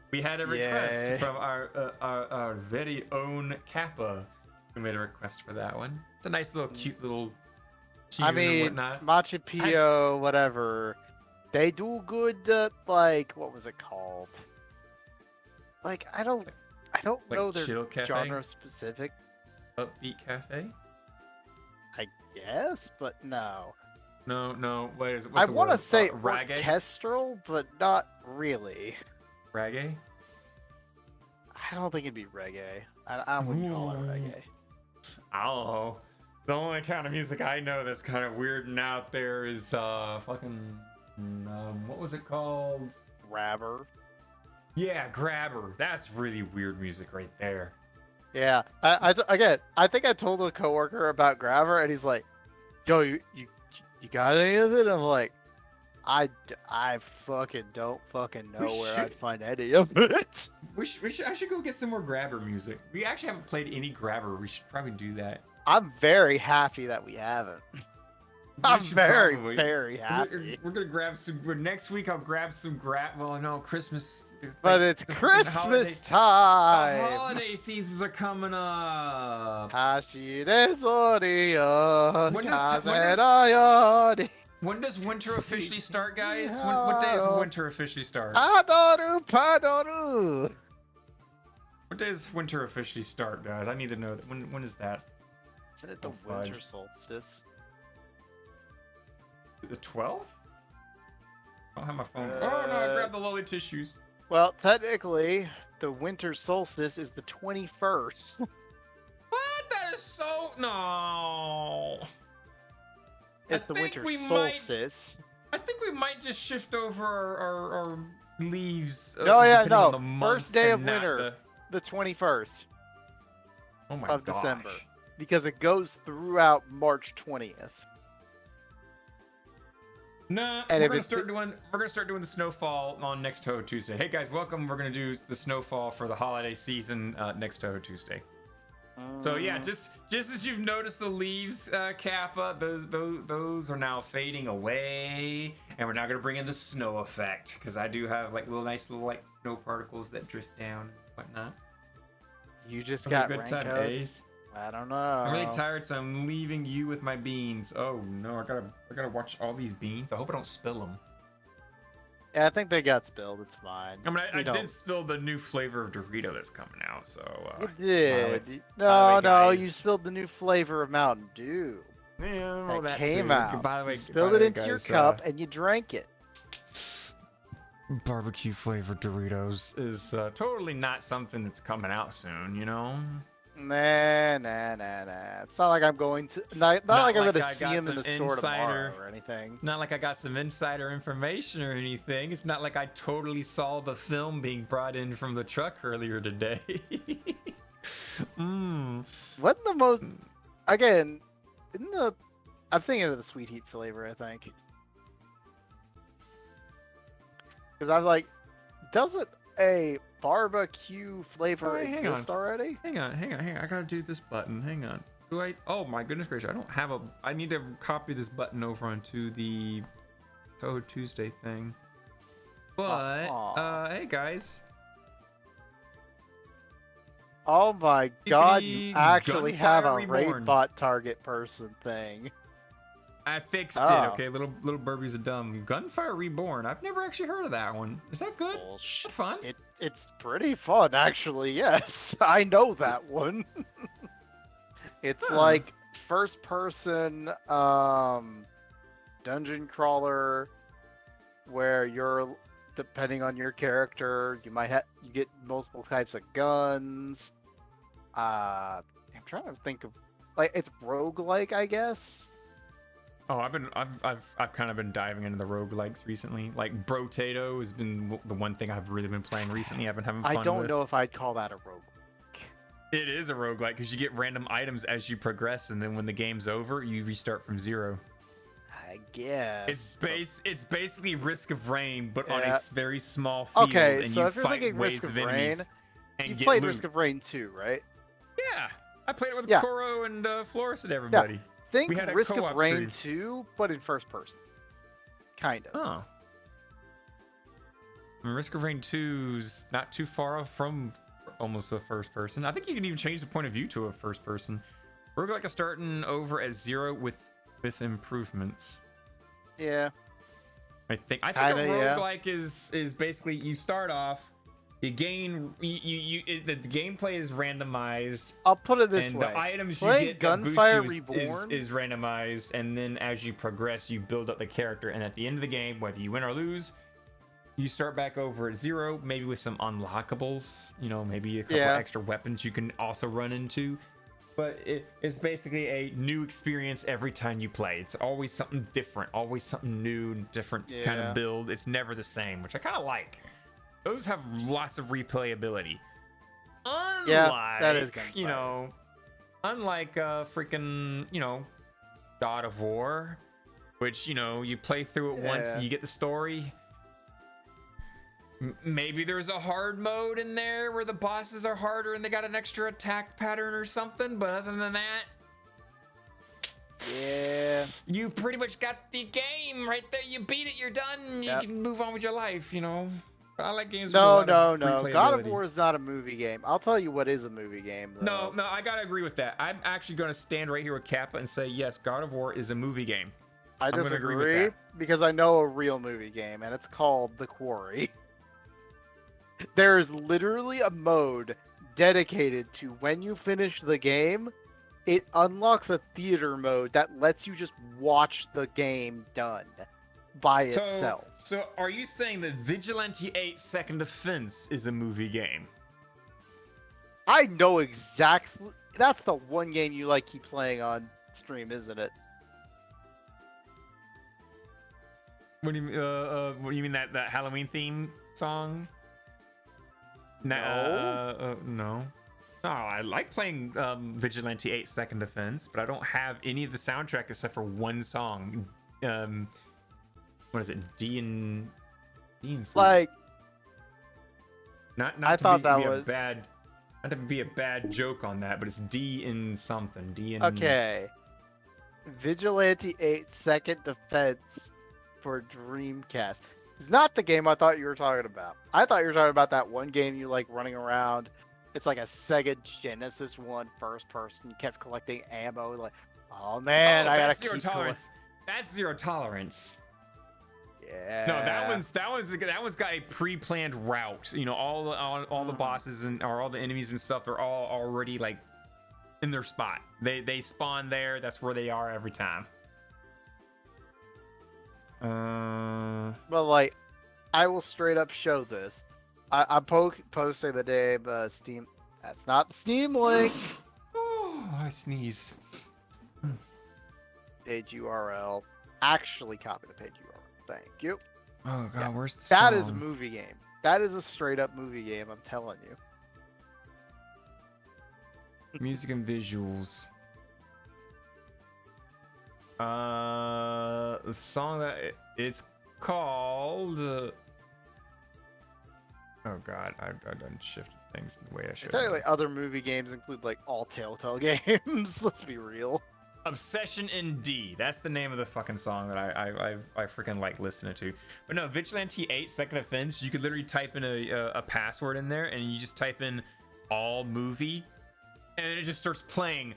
We had a request from our very own Kappa, who made a request for that one. It's a nice little, cute little tune and whatnot. Machu Picchu, whatever. They do good. Like, what was it called? Like, I don't know their genre specific. Upbeat Cafe. I guess, but no. No. Wait, what's I the want to word? say Reggae? orchestral, but not really. Reggae? I don't think it'd be reggae. I wouldn't call it reggae. I don't know. The only kind of music I know that's kind of weird and out there is fucking what was it called? Grabber. Yeah, Grabber. That's really weird music right there. Yeah. I think I told a coworker about Grabber, and he's like, "Yo, you got any of it?" I'm like, I fucking don't fucking know where I'd find any of it. I should go get some more Grabber music. We actually haven't played any Grabber. We should probably do that. I'm very happy that we haven't. I'm very, very happy. We're gonna grab some. Next week I'll grab some Well, no, Christmas. But it's Christmas time. The holiday seasons are coming up. When does winter officially start, guys? What day does winter officially start? Padoru. What day does winter officially start, guys? I need to know that. When is that? Isn't it the winter solstice? The 12th? I don't have my phone. Oh no, I grabbed the lolly tissues. Well, technically, the winter solstice is the 21st. What? That is so... No. It's the winter solstice. I think we might just shift over our leaves. No. First day of winter, the 21st of December. Because it goes throughout March 20th. Nah, we're gonna start doing the snowfall on next Touhou Tuesday. Hey guys, welcome. We're gonna do the snowfall for the holiday season next Touhou Tuesday. So yeah, just as you've noticed the leaves, Kappa, those are now fading away, and we're now gonna bring in the snow effect because I do have like nice little snow particles that drift down and whatnot. You just got raincoat. I don't know. I'm really tired, so I'm leaving you with my beans. Oh no, I gotta watch all these beans. I hope I don't spill them. Yeah, I think they got spilled. It's fine. I mean, I did spill the new flavor of Dorito that's coming out, so... You did. No, you spilled the new flavor of Mountain Dew. Yeah, that came out. You spilled it into your cup and you drank it. Barbecue flavored Doritos is totally not something that's coming out soon, you know? Nah. It's not like I'm going to. Not like I'm going to see him in the store tomorrow or anything. Not like I got some insider information or anything. It's not like I totally saw the film being brought in from the truck earlier today. What the most? Again, I'm thinking of the sweet heat flavor. I think because I'm like, doesn't a barbecue flavor exist already? Hang on. I gotta do this button. Hang on. Do I? Oh my goodness gracious! I don't have a. I need to copy this button over onto the Touhou Tuesday thing. But hey guys. Oh my God! You actually have a raid bot target person thing. I fixed it. Okay, little Burbies are dumb. Gunfire Reborn. I've never actually heard of that one. Is that good? Is that fun? It's pretty fun, actually. Yes, I know that one. It's like first person dungeon crawler where you're depending on your character, you get multiple types of guns. I'm trying to think of it's roguelike, I guess. Oh, I've kind of been diving into the roguelikes recently. Like Brotato has been the one thing I've really been playing recently. I've been having fun with. I don't know if I'd call that a roguelike. It is a roguelike because you get random items as you progress, and then when the game's over, you restart from zero. I guess. It's basically Risk of Rain, but on a very small field. Okay, and so you if you're fight thinking waves Risk of enemies Rain, and you get played loot. Risk of Rain 2, right? Yeah, I played it with Yeah. Koro and Flores and everybody. Think We had a Risk of co-op Rain stream. 2, but in first person. Kind of. Oh. Risk of Rain 2's not too far off from almost a first person. I think you can even change the point of view to a first person. Roguelike is starting over at 0 with improvements. Yeah. I think a Kinda, yeah. roguelike is basically you start off, you gain the gameplay is randomized. I'll put it this and way. the items Playing you get that boost Gunfire you Reborn is randomized, and then as you progress, you build up the character, and at the end of the game, whether you win or lose, you start back over at 0, maybe with some unlockables. You know, maybe a couple extra weapons you can also run into. But it's basically a new experience every time you play. It's always something different, always something new, different kind of build. It's never the same, which I kind of like. Those have lots of replayability. Unlike, that is Gunfire. you know, unlike freaking, you know, God of War, which, you know, you play through it once and you get the story. Maybe there's a hard mode in there where the bosses are harder and they got an extra attack pattern or something, but other than that, you pretty much got the game right there. You beat it, you're done. You can move on with your life, you know. I like games with a lot of replayability. God of War is not a movie game. I'll tell you what is a movie game, though. No, I gotta agree with that. I'm actually gonna stand right here with Kappa and say, yes, God of War is a movie game. I disagree because I know a real movie game, and it's called The Quarry. There is literally a mode dedicated to when you finish the game, it unlocks a theater mode that lets you just watch the game done by itself. So are you saying that Vigilante 8 Second Offense is a movie game? I know exactly. That's the one game you like keep playing on stream, isn't it? What do you mean that Halloween theme song? No. No, I like playing Vigilante 8 Second Offense, but I don't have any of the soundtrack except for one song. What is it? D and C? Like, not I thought that was bad. Not to be a bad joke on that, but it's D in something. D in. Okay. Vigilante 8 Second Defense for Dreamcast. It's not the game I thought you were talking about. I thought you were talking about that one game you like running around. It's like a Sega Genesis one, first person. You kept collecting ammo. Like, oh man, I gotta keep tolerance. That's Zero Tolerance. Yeah. No, that one's got a pre-planned route. You know, all the bosses and or all the enemies and stuff. They're all already like in their spot. They spawn there. That's where they are every time. Well, like, I will straight up show this. I'm posting the name Steam. That's not the Steam link. Oh, I sneezed. Page URL. Actually, copy the page URL. Thank you. Oh god, where's the That song? is a movie game. That is a straight up movie game. I'm telling you. Music and visuals. The song that it's called. Oh god, I've done shifted things the way I should. Technically, other movie games include like all Telltale games. Let's be real. Obsession in D. That's the name of the fucking song that I freaking like listening to. But no, Vigilante 8 Second Offense. You could literally type in a password in there, and you just type in all movie, and it just starts playing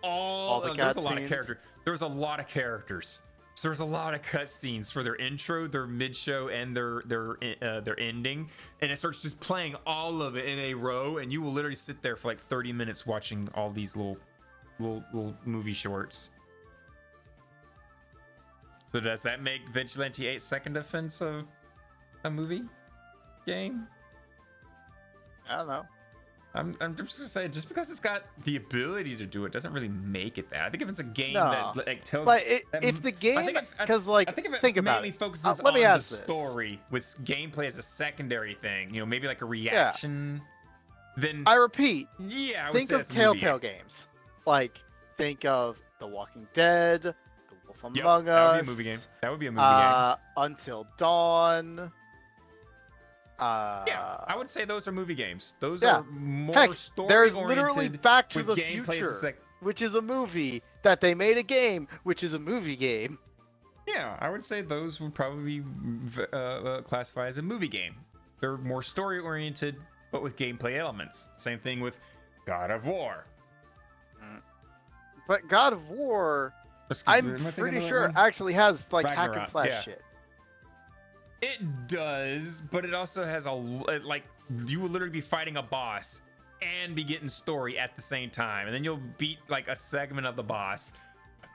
all the there's a lot of characters. There's a lot of characters. So there's a lot of cutscenes for their intro, their mid-show, and their ending, and it starts just playing all of it in a row, and you will literally sit there for like 30 minutes watching all these little movie shorts. So does that make Vigilante 8 Second Offense a movie game? I don't know. I'm just gonna say, just because it's got the ability to do it doesn't really make it that. I think if it's a game that like tells, but if the game, because like, I think if it think about mainly it. focuses Let me on the ask this. story with gameplay as a secondary thing, you know, maybe like a reaction. Then I repeat, I would think say of that's a movie Telltale games. Like, think of The Walking Dead, The Wolf Among that would Us. be a movie game. That would be a movie game. Until Dawn. Yeah, I would say those are movie games. Those Yeah. are more Heck, story there's oriented. literally Back to with the gameplay Future, which is a movie that they made a game, which is a movie game. Yeah, I would say those would probably classify as a movie game. They're more story oriented, but with gameplay elements. Same thing with God of War. But God of War, I'm pretty sure actually has like hack and slash shit. It does, but it also has like you will literally be fighting a boss and be getting story at the same time, and then you'll beat like a segment of the boss.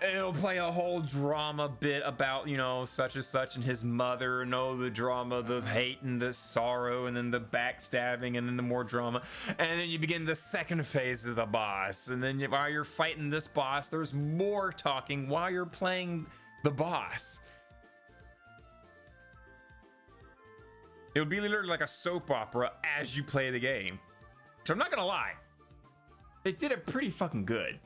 It'll play a whole drama bit about, you know, such and such and his mother, and the drama, the hate and the sorrow, and then the backstabbing, and then the more drama. And then you begin the second phase of the boss. And then while you're fighting this boss, there's more talking while you're playing the boss. It'll be literally like a soap opera as you play the game. So I'm not gonna lie, they did it pretty fucking good.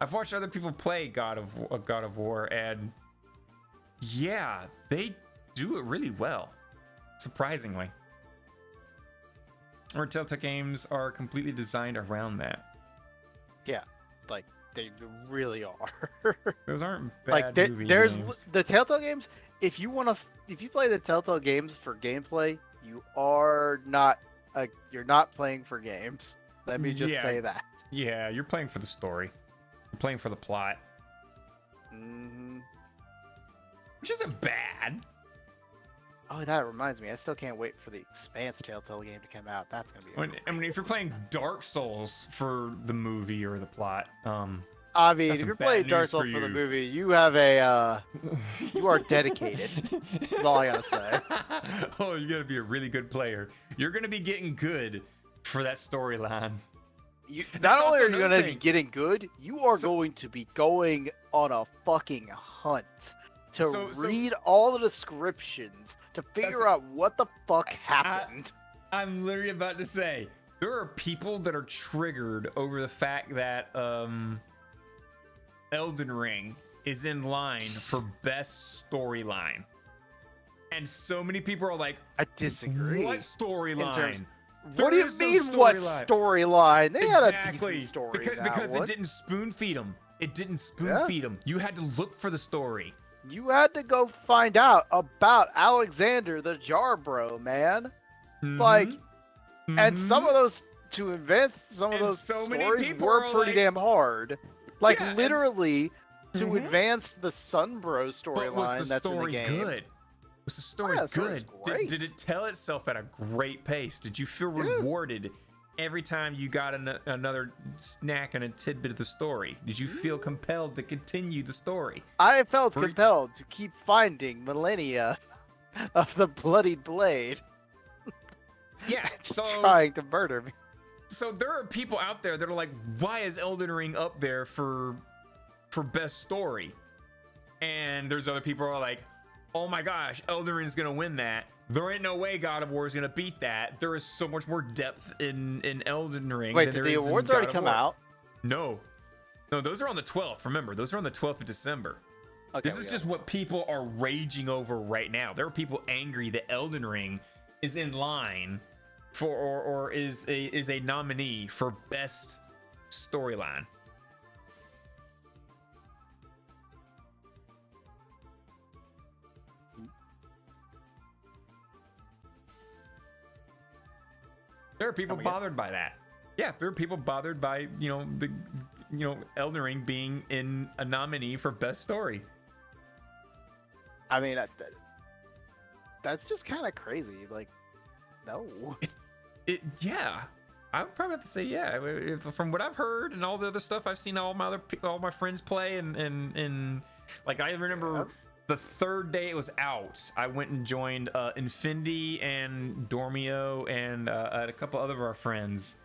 I've watched other people play God of War, and yeah, they do it really well, surprisingly. Or Telltale games are completely designed around that. Yeah, like they really are. Those aren't bad like there's games. The Telltale games. If you play the Telltale games for gameplay, you're not playing for games. Let me just say that. Yeah, you're playing for the story. You're playing for the plot. Which isn't bad. Oh, that reminds me. I still can't wait for the Expanse Telltale game to come out. That's gonna be. I mean, if you're playing Dark Souls for the movie or the plot, I mean, if you're playing Dark Souls for the movie, you have you are dedicated. That's all I gotta say. Oh, you gotta be a really good player. You're gonna be getting good for that storyline. Not only are you going to be getting good, you are going to be going on a fucking hunt to read all the descriptions to figure out what the fuck happened. I'm literally about to say, there are people that are triggered over the fact that Elden Ring is in line for best storyline. And so many people are like, I disagree. What storyline? What do you mean, what storyline? They had a decent story. Because it didn't spoon feed them. It didn't spoon feed them. You had to look for the story. You had to go find out about Alexander the Jarbro, man. And some of those, to advance some of those stories were pretty damn hard. Like, literally, to advance the Sunbro storyline that's in the game. Good? Was the story good? Did it tell itself at a great pace? Did you feel rewarded every time you got another snack and a tidbit of the story? Did you feel compelled to continue the story? I felt compelled to keep finding millennia of the bloodied blade. Yeah, just trying to murder me. So there are people out there that are like, why is Elden Ring up there for best story? And there's other people who are like, oh my gosh, Elden Ring's gonna win that. There ain't no way God of War is gonna beat that. There is so much more depth in Elden Ring. Wait, did the awards already come out? No, those are on the 12th. Remember, those are on the 12th of December. Okay, this is just what people are raging over right now. There are people angry that Elden Ring is in line for or is a nominee for best storyline. There are people bothered by that. Yeah, there are people bothered by, Elden Ring being in a nominee for best story. I mean, that's just kind of crazy. Like, no. Yeah. I would probably have to say yeah. From what I've heard and all the other stuff I've seen all my friends play and like I remember the third day it was out, I went and joined Infinity and Dormio and a couple other of our friends,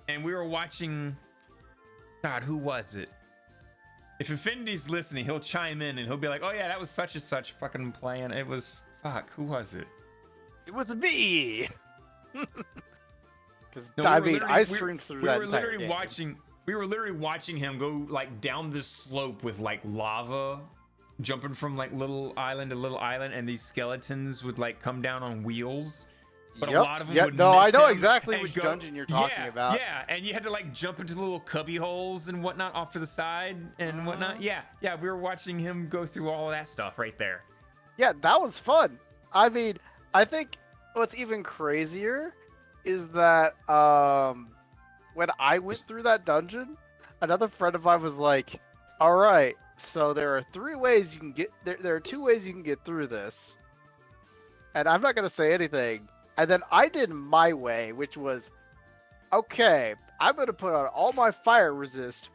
and we were watching. God, who was it? If Infinity's listening, he'll chime in and he'll be like, "Oh yeah, that was such and such fucking playing." It was who was it? It was me. Because I streamed through that entire game. We were literally watching him go like down this slope with like lava jumping from like little island to little island, and these skeletons would like come down on wheels. But a lot of them would no, I miss know him exactly and which go- dungeon you're talking yeah, about. Yeah, and you had to like jump into the little cubby holes and whatnot off to the side and whatnot. Yeah, we were watching him go through all of that stuff right there. Yeah, that was fun. I mean, I think what's even crazier is that when I went through that dungeon, another friend of mine was like, "All right, so there are 3 ways you can get there are 2 ways you can get through this." And I'm not going to say anything. And then I did my way, which was, okay, I'm going to put on all my fire resist.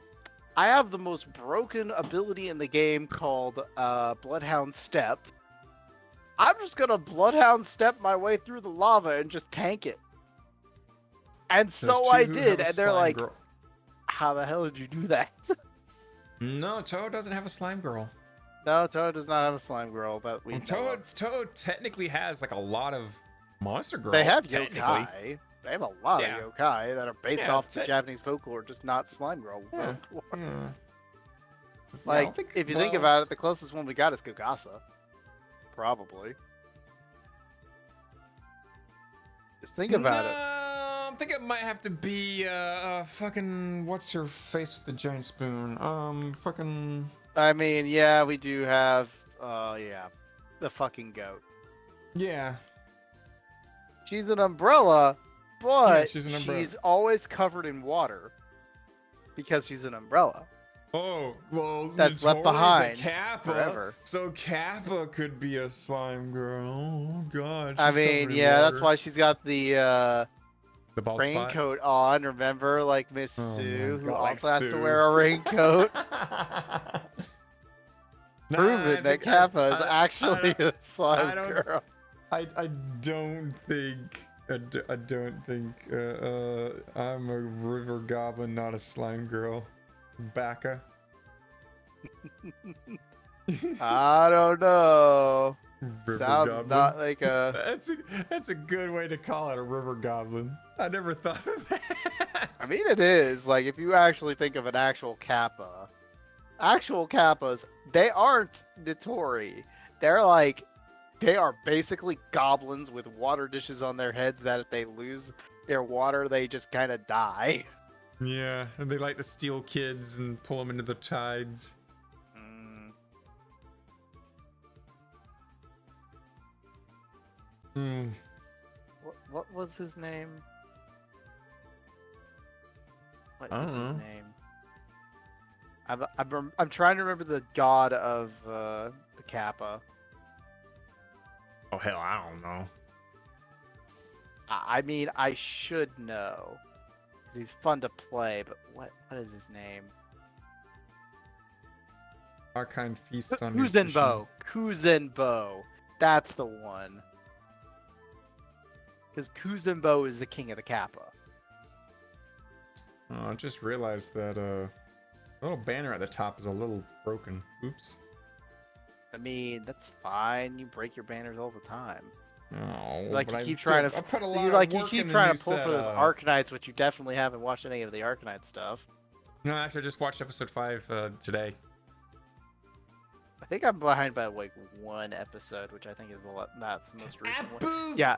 I have the most broken ability in the game called Bloodhound Step. I'm just going to Bloodhound Step my way through the lava and just tank it. And so I did. And they're like, how the hell did you do that? No, Touhou doesn't have a slime girl. No, Touhou does not have a slime girl that we know of. Touhou technically has like a lot of monster girls. They have technically. yokai. They have a lot of yokai that are based off the Japanese folklore, just not slime girl folklore. Yeah. Like, if you think about it, the closest one we got is Gogasa. Probably. Just think about it. I think it might have to be fucking what's her face with the giant spoon? Fucking. I mean, yeah, we do have the fucking goat. Yeah. She's an umbrella, but yeah, she's always covered in water because she's an umbrella. Oh, well, that's left behind Kappa, forever. So Kappa could be a slime girl. Oh god. I mean, yeah, that's why she's got the bald raincoat spot. on. Remember, like Miss Sue, who like also has to Sue. wear a raincoat. Proven that Kappa is actually a slime girl. I don't think I'm a river goblin, not a slime girl. Bacca. I don't know. River Sounds goblin. not like a. That's a good way to call it, a river goblin. I never thought of that. I mean, it is like if you actually think of an actual Kappa. Actual Kappas, they aren't Nitori. They are basically goblins with water dishes on their heads that if they lose their water, they just kind of die. Yeah, and they like to steal kids and pull them into the tides. What was his name? What is his name? I'm trying to remember the god of the Kappa. Oh hell, I don't know. I mean, I should know. 'Cause he's fun to play, but what is his name? Archine feasts on Kuzenbo. Kuzenbo. That's the one. Because Kuzenbo is the king of the Kappa. Oh, I just realized that the little banner at the top is a little broken. Oops. I mean, that's fine. You break your banners all the time. Oh, like you keep trying to, you keep trying to pull for those Arknights, which you definitely haven't watched any of the Arknight stuff. No, actually, I just watched episode 5 today. I think I'm behind by like 1 episode, which I think is that's the most recent one. Yeah,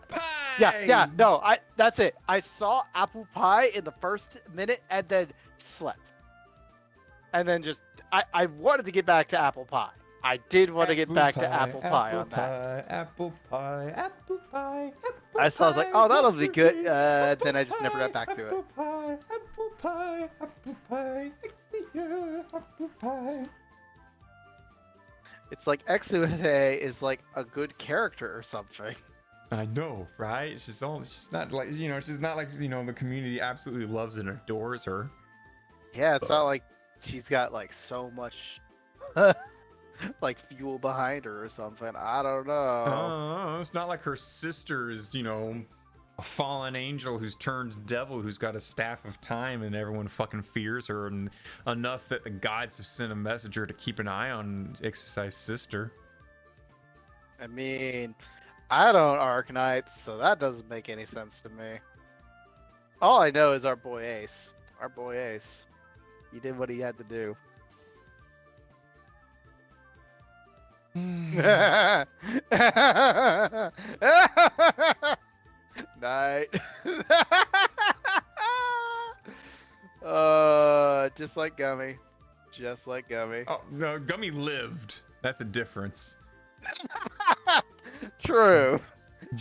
yeah. No, that's it. I saw apple pie in the first minute and then slept, and then just I wanted to get back to apple pie. I did want to get back to apple pie on that. Apple pie, apple pie, apple I saw, I was like, oh, that'll be good. Then I just never got back to it. Apple pie, apple pie, apple pie, apple pie. It's like Exude is like a good character or something. I know, right? She's not like, she's not like, the community absolutely loves and adores her. Yeah, it's not like she's got like so much like fuel behind her or something. I don't know. It's not like her sister is, a fallen angel who's turned devil, who's got a staff of time and everyone fucking fears her and enough that the gods have sent a messenger to keep an eye on Exercise sister. I mean, I don't Arknights, so that doesn't make any sense to me. All I know is our boy Ace. Our boy Ace. He did what he had to do. Night. Just like Gummy. Just like Gummy. Oh no, Gummy lived. That's the difference. True.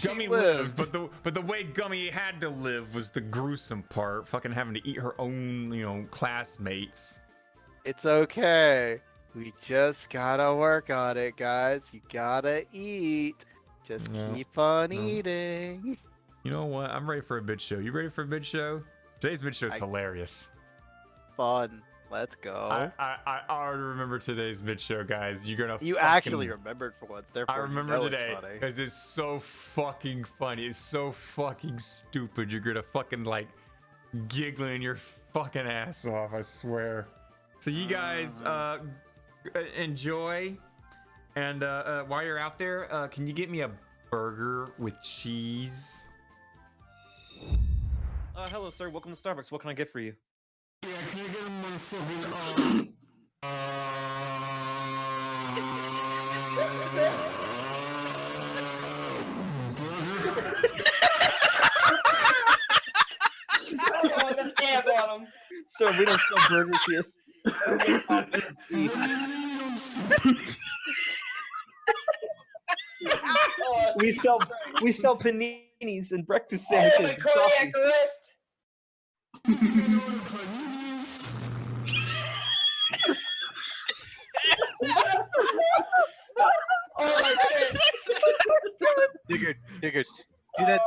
Gummy lived, but the way Gummy had to live was the gruesome part. Fucking having to eat her own, you know, classmates. It's okay. We just gotta work on it, guys. You gotta eat. Just keep on eating. You know what? I'm ready for a bid show. You ready for a bid show? Today's bid show is hilarious. Fun. Let's go. I already remember today's bid show, guys. You're gonna. You actually remembered for once. Therefore, I remember today it's because it's so fucking funny. It's so fucking stupid. You're gonna fucking like giggling your fucking ass off. I swear. So you guys enjoy, and while you're out there, can you get me a burger with cheese? Hello, sir. Welcome to Starbucks. What can I get for you? Yeah, can you get him motherfucking Sir, we don't sell burgers here. we sell paninis and breakfast sandwiches. And coffee. Oh my god! Diggers. Do that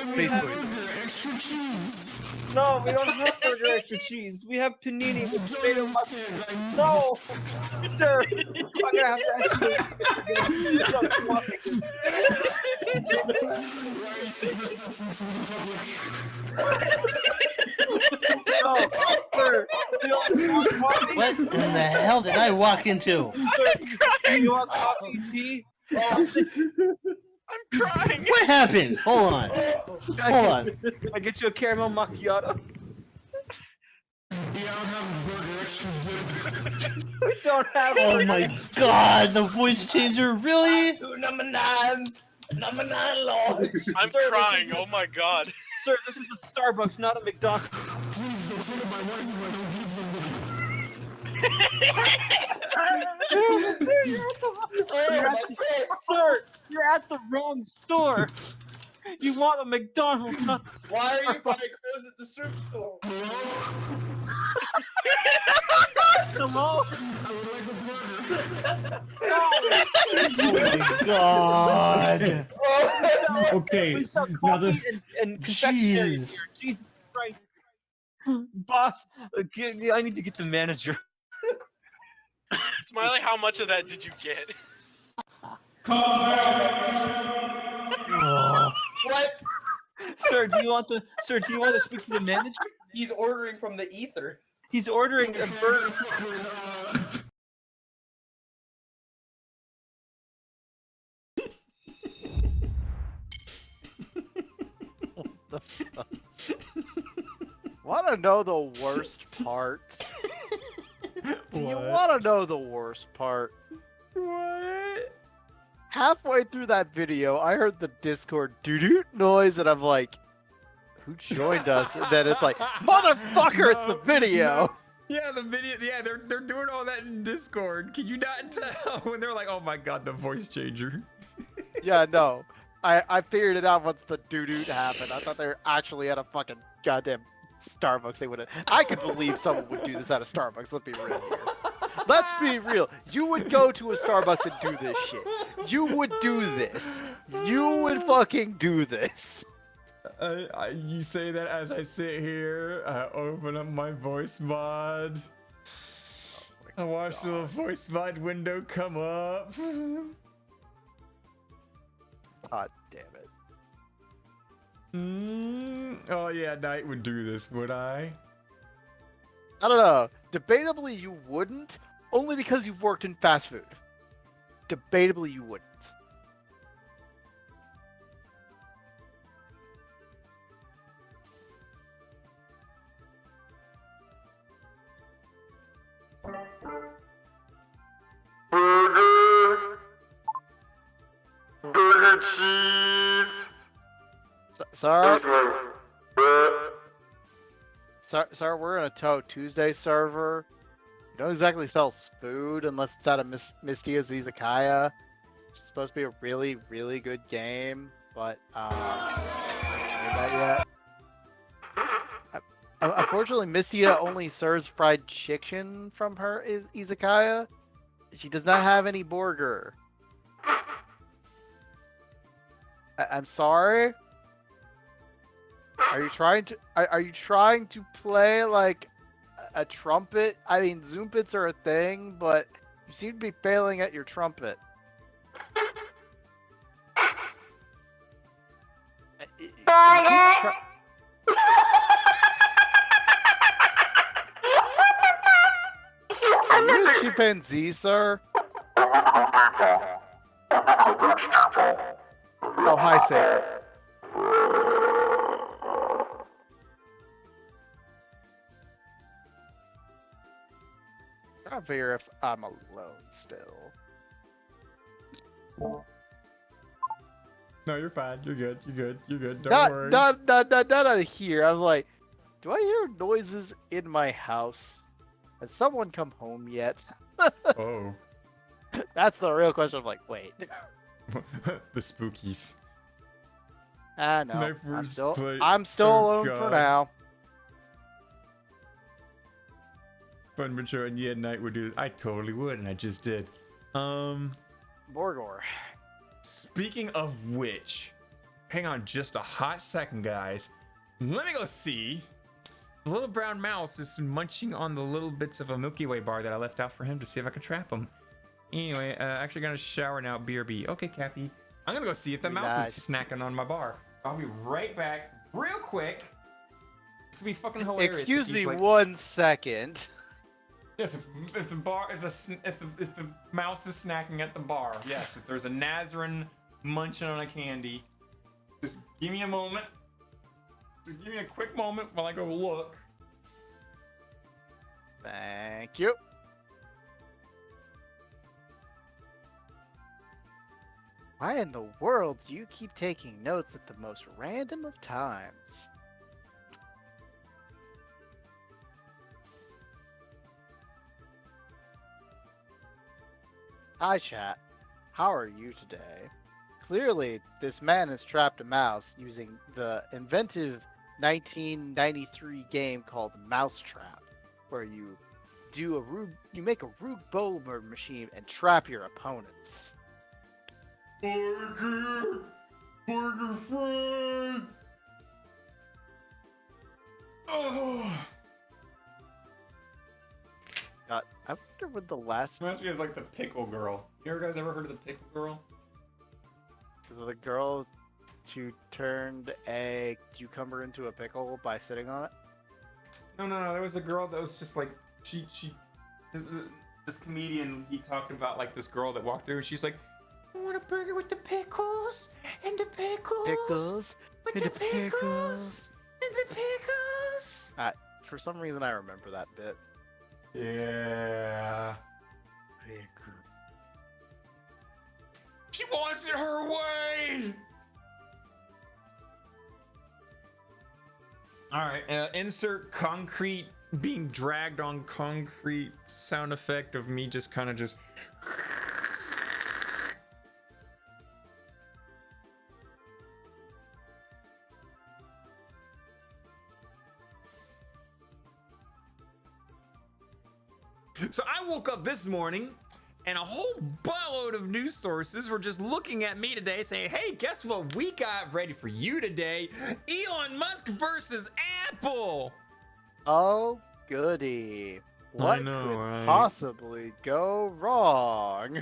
space voice. No, we don't have burger extra cheese. We have panini with tomato mustard. No, sir, I'm gonna have to ask you. No, sir, you don't want coffee? What in the hell did I walk into? Sir, you want coffee, tea? I'm crying! What happened? Hold on. Hold on. Can I get you a caramel macchiato? Yeah, I don't have a burger extra dip. We don't have Oh my god, the voice changer, really? Two number 9s! Number 9 lords! I'm crying, oh my god. Sir, this is a Starbucks, not a McDonald's. Please don't tell my wife if I don't give them the... Sir, you're at the wrong store. You want a McDonald's, not the Starbucks. Why are you buying clothes at the soup store? Hello? I would like a burger. Oh my god. Okay, We sell now the coffee and confectionery Jeez. here. Jesus Christ. Boss, I need to get the manager. Smiley, how much of that did you get? What? Sir, do you want to speak to the manager? He's ordering from the ether. He's ordering a burger. Want to know the worst part? Do you want to know the worst part? What? Halfway through that video, I heard the Discord doo-doo noise, and I'm like, who joined us? And then it's like, motherfucker, it's the video! Yeah, the video. Yeah, they're doing all that in Discord. Can you not tell when they're like, "Oh my god, the voice changer"? Yeah, no. I figured it out once the doo-doo happened. I thought they were actually at a fucking goddamn Starbucks. They would have. I could believe someone would do this at a Starbucks. Let's be real here. Let's be real. You would go to a Starbucks and do this shit. You would do this. You would fucking do this. You say that as I sit here, open up my voice mod. I watch the little voice mod window come up. God damn it. Oh yeah, Knight would do this, would I? I don't know. Debatably, you wouldn't, only because you've worked in fast food. Debatably, you wouldn't. cheese. Sir, we're in a Touhou Tuesday server. We don't exactly sell food unless it's out of Mistia's Izakaya, which is supposed to be a really, really good game, but I haven't played that yet. Unfortunately, Mistia only serves fried chicken from her Izakaya. She does not have any burger. I'm sorry. Are you trying to play like a trumpet? I mean, Zoompets are a thing, but you seem to be failing at your trumpet. Are you a chimpanzee, sir? Oh, hi, Satan. I figure if I'm alone still. No, you're fine. You're good. You're good. Don't worry. Not out of here. I'm like, do I hear noises in my house? Has someone come home yet? Oh. That's the real question. I'm like, wait. The spookies. No. I'm still alone for now. Fun, mature, and yeah, night would do. I totally would, and I just did. Borgor. Speaking of which, hang on just a hot second, guys. Let me go see. The little brown mouse is munching on the little bits of a Milky Way bar that I left out for him to see if I can trap him. Anyway, actually gonna shower now. BRB. Okay, Cappy. I'm gonna go see if the mouse is snacking on my bar. I'll be right back, real quick. This will be fucking hilarious. Excuse me, 1 second. Yes, if the mouse is snacking at the bar, yes. If there's a Nazarene munching on a candy, just give me a moment. Just give me a quick moment while I go look. Thank you. Why in the world do you keep taking notes at the most random of times? Hi, chat. How are you today? Clearly, this man has trapped a mouse using the inventive 1993 game called Mousetrap, where you make a Rube Goldberg machine and trap your opponents. Burger friend. Oh. God, I wonder when the last. Reminds me of like the pickle girl. You guys ever heard of the pickle girl? Is it the girl who turned a cucumber into a pickle by sitting on it? No. There was a girl that was just like this comedian. He talked about like this girl that walked through, and she's like, "I want a burger with the pickles and the pickles, Pickles with and the the pickles and the pickles." For some reason, I remember that bit. Yeah. She wants it her way. All right. Insert concrete being dragged on concrete sound effect of me just kind of just. So I woke up this morning and a whole boatload of news sources were just looking at me today saying, hey, guess what we got ready for you today? Elon Musk versus Apple. Oh, goody. What could possibly go wrong?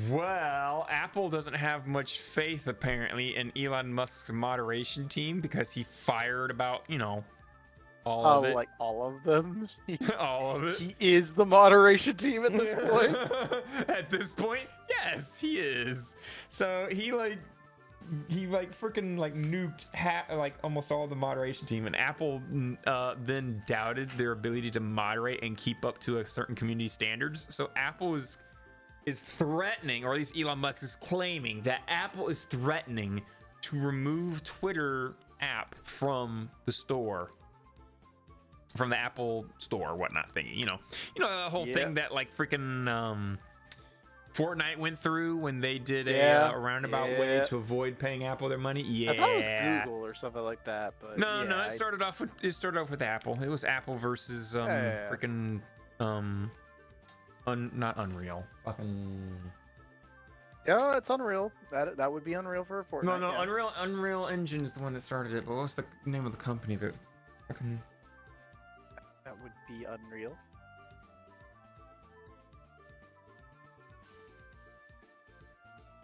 Well, Apple doesn't have much faith, apparently, in Elon Musk's moderation team because he fired about, all of it. Like all of them? All of it. He is the moderation team at this point? At this point, yes, he is. So he freaking nuked almost all the moderation team, and Apple then doubted their ability to moderate and keep up to a certain community standards. So Apple is is threatening, or at least Elon Musk is claiming that Apple is threatening to remove Twitter app from the store, from the Apple store, whatnot thingy. You know the whole thing that like freaking Fortnite went through when they did a roundabout way to avoid paying Apple their money. Yeah, I thought it was Google or something like that, but no, it started off with Apple. It was Apple versus freaking not Unreal. Fucking. Yeah, it's Unreal. That would be Unreal for a Fortnite. No, yes. Unreal Engine is the one that started it. But what's the name of the company that fucking? That would be Unreal.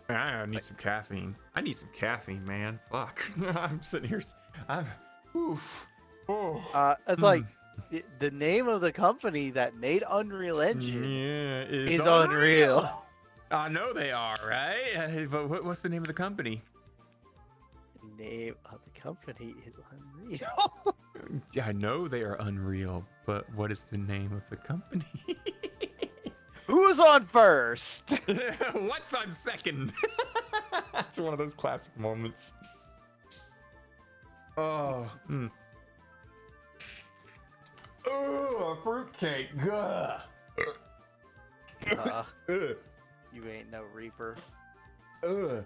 I need some caffeine. I need some caffeine, man. Fuck. I'm sitting here. It's like the name of the company that made Unreal Engine is Unreal. I know they are, right? But what's the name of the company? The name of the company is Unreal. I know they are Unreal, but what is the name of the company? Who's on first? What's on second? It's one of those classic moments. Oh. Oh, a fruitcake. Ugh. You ain't no Reaper. Ugh.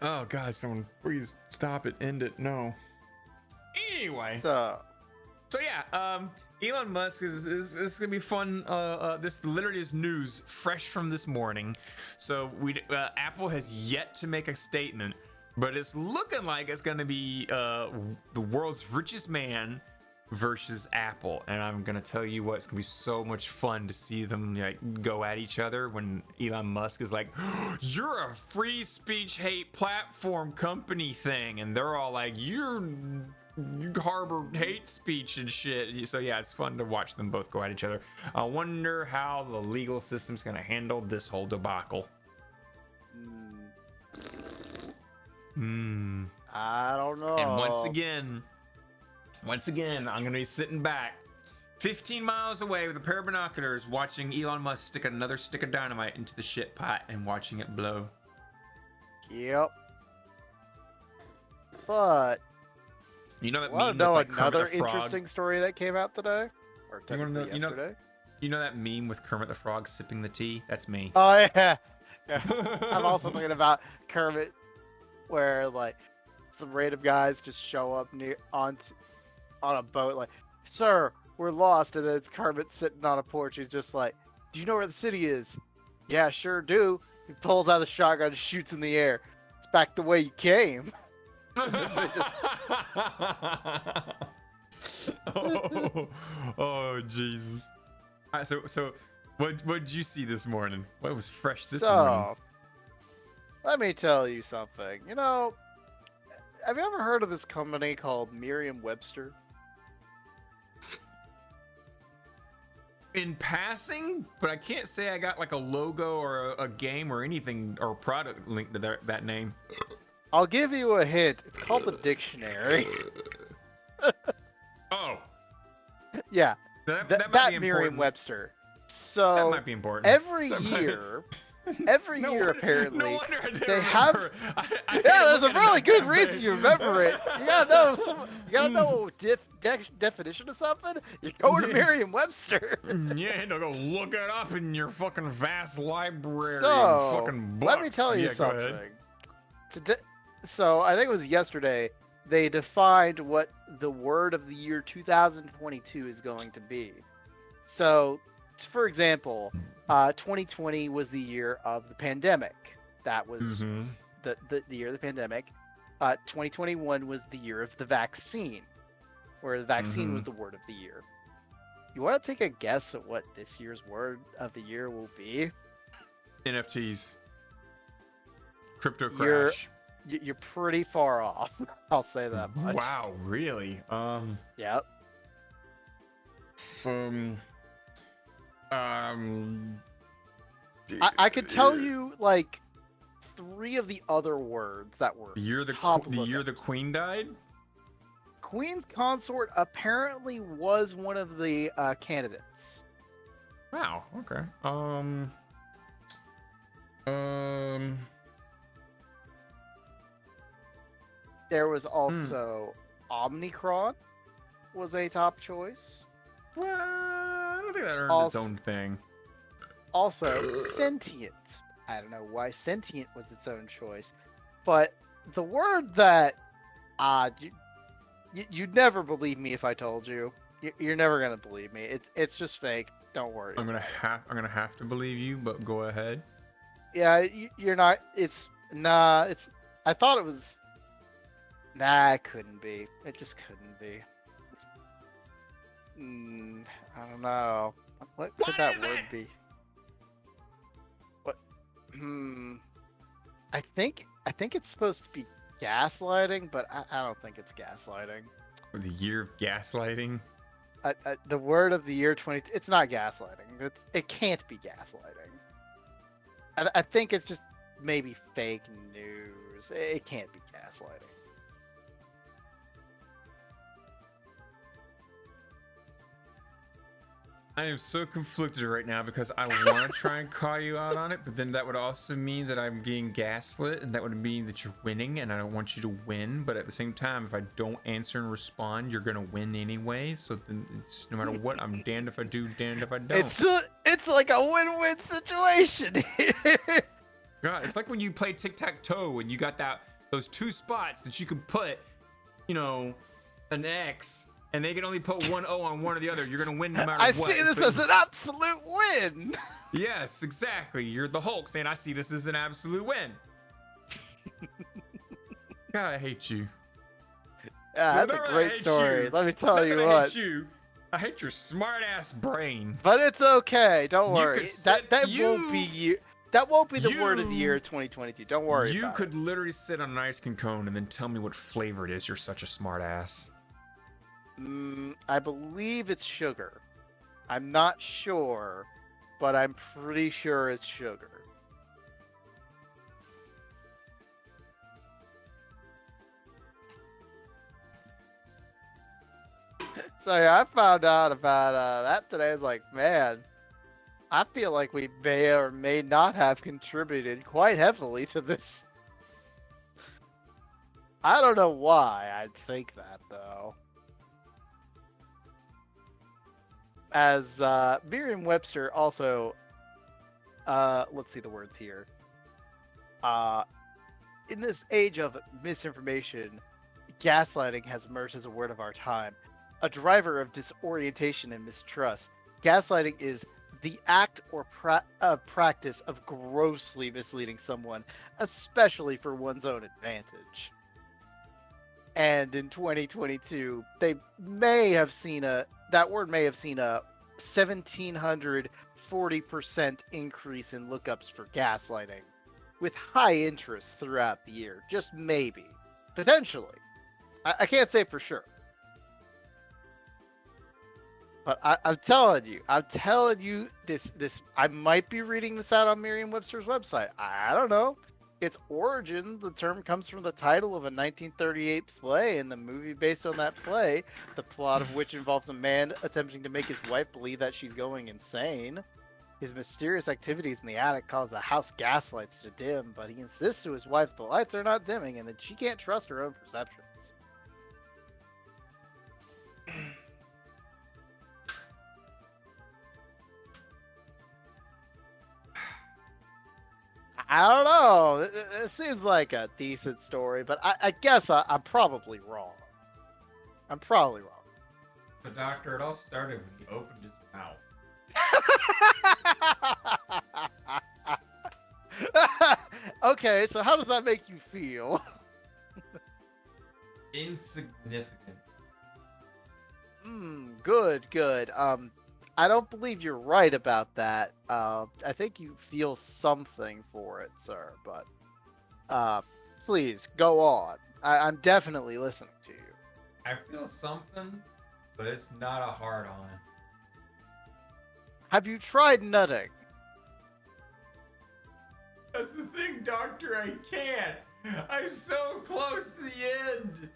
Oh God, someone please stop it, end it. No. Anyway. So yeah, Elon Musk is gonna be fun. This literally is news fresh from this morning. So Apple has yet to make a statement, but it's looking like it's gonna be the world's richest man versus Apple, and I'm gonna tell you what, it's gonna be so much fun to see them like go at each other when Elon Musk is like, "You're a free speech hate platform company thing," and they're all like, "You harbor hate speech and shit." So yeah, it's fun to watch them both go at each other. I wonder how the legal system's gonna handle this whole debacle. I don't know. And once again, I'm gonna be sitting back 15 miles away with a pair of binoculars watching Elon Musk stick another stick of dynamite into the shit pot and watching it blow. Yep. But you know that want to meme know with, like, another Kermit the Frog? interesting story that came out today? Or You wanna know- yesterday? You know that meme with Kermit the Frog sipping the tea? That's me. Oh yeah. I'm also thinking about Kermit, where like some random guys just show up on a boat, like, "Sir, we're lost," and then it's Kermit sitting on a porch. He's just like, "Do you know where the city is?" "Yeah, sure do." He pulls out the shotgun and shoots in the air. "It's back the way you came." Oh, Jesus. So what did you see this morning? What was fresh this morning? Let me tell you something. You know, have you ever heard of this company called Merriam-Webster? In passing, but I can't say I got like a logo or a game or anything or product linked to that name. I'll give you a hint. It's called the dictionary. Oh. Yeah. That might that be important. Merriam-Webster. So That might be important. every year, apparently, no wonder I didn't they have. remember. I Yeah, there's a look at really that good campaign. reason you remember it. You gotta know definition of something. You go to Merriam-Webster. Yeah, no, go look it up in your fucking vast library So of fucking books. let me tell you Yeah, go ahead. something. So I think it was yesterday. They defined what the word of the year 2022 is going to be. So, for example, 2020 was the year of the pandemic. That was the year of the pandemic. 2021 was the year of the vaccine, where the vaccine was the word of the year. You want to take a guess at what this year's word of the year will be? NFTs. Crypto You're- crash. You're pretty far off. I'll say that much. Wow, really? Yep. I could tell you like 3 of the other words that were The year the top the queen died? Queen's consort apparently was one of the candidates. Wow, okay. There was also Omnicron was a top choice. Well, I don't think that earned its own thing. Also, Sentient. I don't know why Sentient was its own choice, but the word that you'd never believe me if I told you. You're never gonna believe me. It's just fake. Don't worry. I'm gonna have to believe you, but go ahead. Yeah, you're not. It's nah. It's. I thought it was. Nah, it couldn't be. It just couldn't be. I don't know. What could that word be? What? I think it's supposed to be gaslighting, but I don't think it's gaslighting. The year of gaslighting. The word of the year 20. It's not gaslighting. It can't be gaslighting. I think it's just maybe fake news. It can't be gaslighting. I am so conflicted right now because I want to try and call you out on it, but then that would also mean that I'm getting gaslit, and that would mean that you're winning, and I don't want you to win. But at the same time, if I don't answer and respond, you're gonna win anyway. So then, it's just, no matter what, I'm damned if I do, damned if I don't. It's like a win-win situation here. God, it's like when you play tic-tac-toe and you got those two spots that you could put, an X. And they can only put one O on one or the other. You're gonna win no matter what. I see this as an absolute win. Yes, exactly. You're the Hulk saying, I see this as an absolute win. God, I hate you. Yeah, that's a great story. Let me tell you what. I hate you. I hate your smart-ass brain. But it's okay. Don't worry. That won't be you. That won't be the word of the year 2022. Don't worry about it. You could literally sit on an ice cream cone and then tell me what flavor it is. You're such a smart-ass. I believe it's sugar. I'm not sure, but I'm pretty sure it's sugar. So yeah, I found out about that today. I was like, man, I feel like we may or may not have contributed quite heavily to this. I don't know why I'd think that, though. As Merriam-Webster also, let's see the words here. In this age of misinformation, gaslighting has emerged as a word of our time. A driver of disorientation and mistrust. Gaslighting is the act or practice of grossly misleading someone, especially for one's own advantage. And in 2022, that word may have seen a 1,740% increase in lookups for gaslighting, with high interest throughout the year. Just maybe. Potentially. I can't say for sure. But I'm telling you, this, I might be reading this out on Merriam-Webster's website. I don't know. Its origin, the term comes from the title of a 1938 play and the movie based on that play, the plot of which involves a man attempting to make his wife believe that she's going insane. His mysterious activities in the attic cause the house gas lights to dim, but he insists to his wife the lights are not dimming and that she can't trust her own perceptions. I don't know. It seems like a decent story, but I guess I'm probably wrong. I'm probably wrong. The doctor, it all started when he opened his mouth. Okay, so how does that make you feel? Insignificant. Good. I don't believe you're right about that. I think you feel something for it, sir, but please go on. I'm definitely listening to you. I feel something, but it's not a hard-on. Have you tried nutting? That's the thing, Doctor, I can't. I'm so close to the end.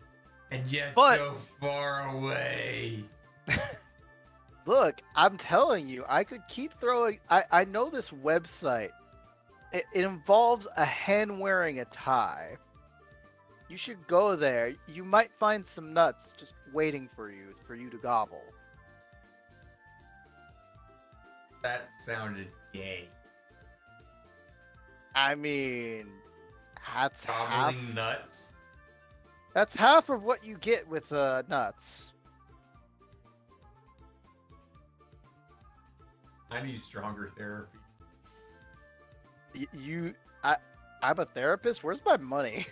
And yet so far away. Look, I'm telling you, I could keep throwing... I know this website It involves a hen wearing a tie. You should go there. You might find some nuts just waiting for you to gobble. That sounded gay. I mean, that's Gobbling nuts. That's half of what you get with nuts. I need stronger therapy. I'm a therapist. Where's my money?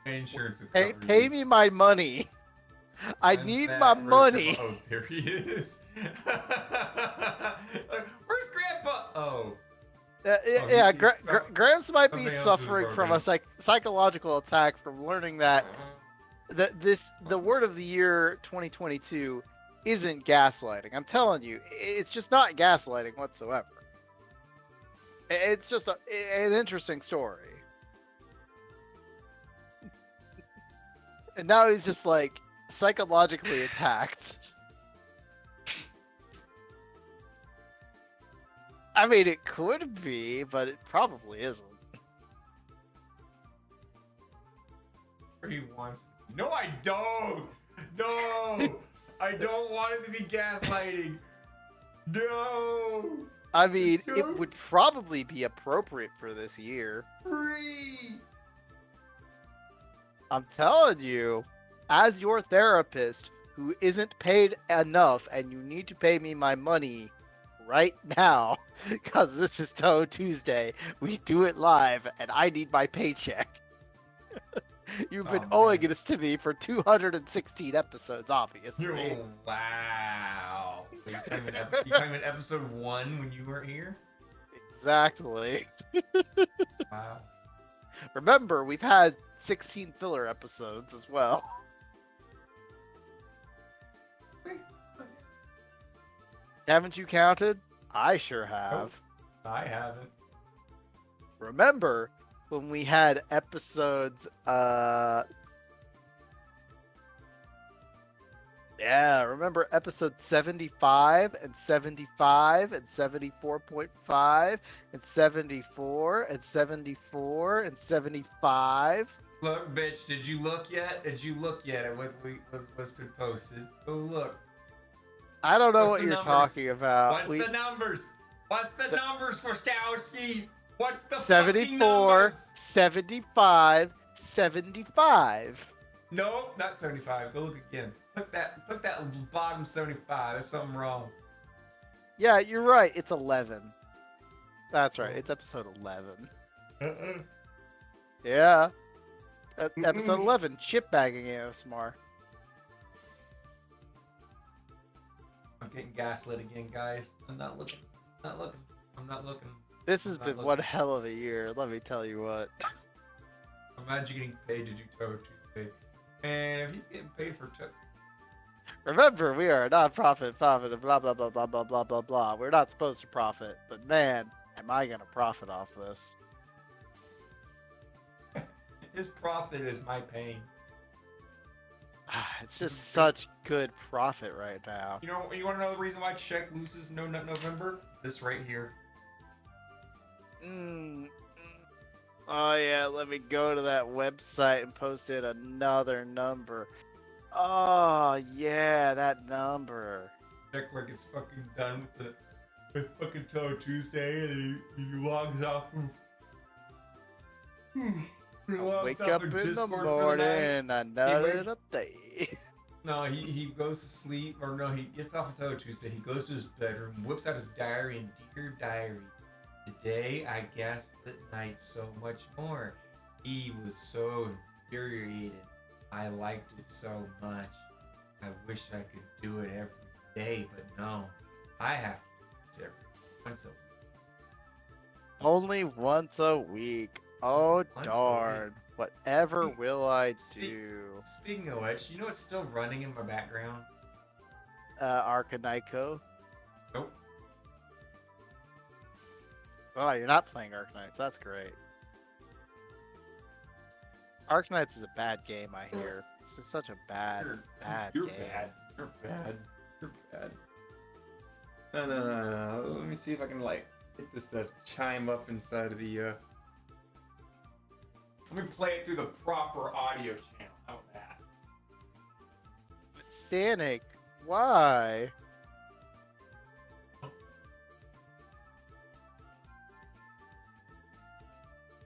Insurance. Pay me my money. I need my money. Oh, there he is. Where's Grandpa? Oh. Yeah, Gramps might be suffering from a psychological attack from learning that the word of the year 2022 isn't gaslighting. I'm telling you, it's just not gaslighting whatsoever. It's just an interesting story. And now he's just like psychologically attacked. I mean, it could be, but it probably isn't. He wants. No, I don't. No, I don't want it to be gaslighting. No. I mean, it would probably be appropriate for this year. Free. I'm telling you, as your therapist who isn't paid enough, and you need to pay me my money right now, because this is Touhou Tuesday. We do it live, and I need my paycheck. You've been owing this to me for 216 episodes, obviously. Oh, wow. You came in episode 1 when you weren't here? Exactly. Wow. Remember, we've had 16 filler episodes as well. Haven't you counted? I sure have. Nope, I haven't. Remember when we had episodes, yeah, remember episode 75 and 75 and 74.5 and 74 and 74 and 75? Look, bitch, did you look yet? Did you look yet at what's been posted? Go look. I don't know What's what the you're numbers? talking about. What's the numbers? What's the numbers for Skowski? What's the 74, fucking numbers? 75, 75. No, not 75. Go look again. Click that bottom 75. There's something wrong. Yeah, you're right. It's 11. That's right. It's episode 11. Yeah. Episode 11, chip bagging ASMR. I'm getting gaslit again, guys. I'm not looking. I'm not looking. This has been one hell of a year, let me tell you what. Imagine getting paid to do Touhou Tuesday. And if he's getting paid for Remember, we are a non-profit, blah, blah, blah, blah, blah, blah, blah, blah, blah. We're not supposed to profit, but man, am I gonna profit off this. his profit is my pain. It's just such good profit right now. You know, you want to know the reason why Check loses No Nut November? This right here. Oh yeah, let me go to that website and post in another number. Oh yeah, that number. Check like it's fucking done with fucking Touhou Tuesday, and he logs off. Wake up in the morning, another day. No, he goes to sleep, or no, he gets off of Touhou Tuesday. He goes to his bedroom, whips out his diary, and dear diary, today I gasped at night so much more. He was so infuriated. I liked it so much. I wish I could do it every day, but no, I have to do this once a week. Only once a week. Oh Once a darn. week. Whatever will I do? Speaking of which, you know what's still running in my background? Arcanito. Nope. Oh, you're not playing Arknights. That's great. Arknights is a bad game, I hear. It's just such a bad You're game. bad. You're bad. You're bad. No. Let me see if I can like Get this to chime up inside of the. Let me play it through the proper audio channel. How about that? Sanic, why?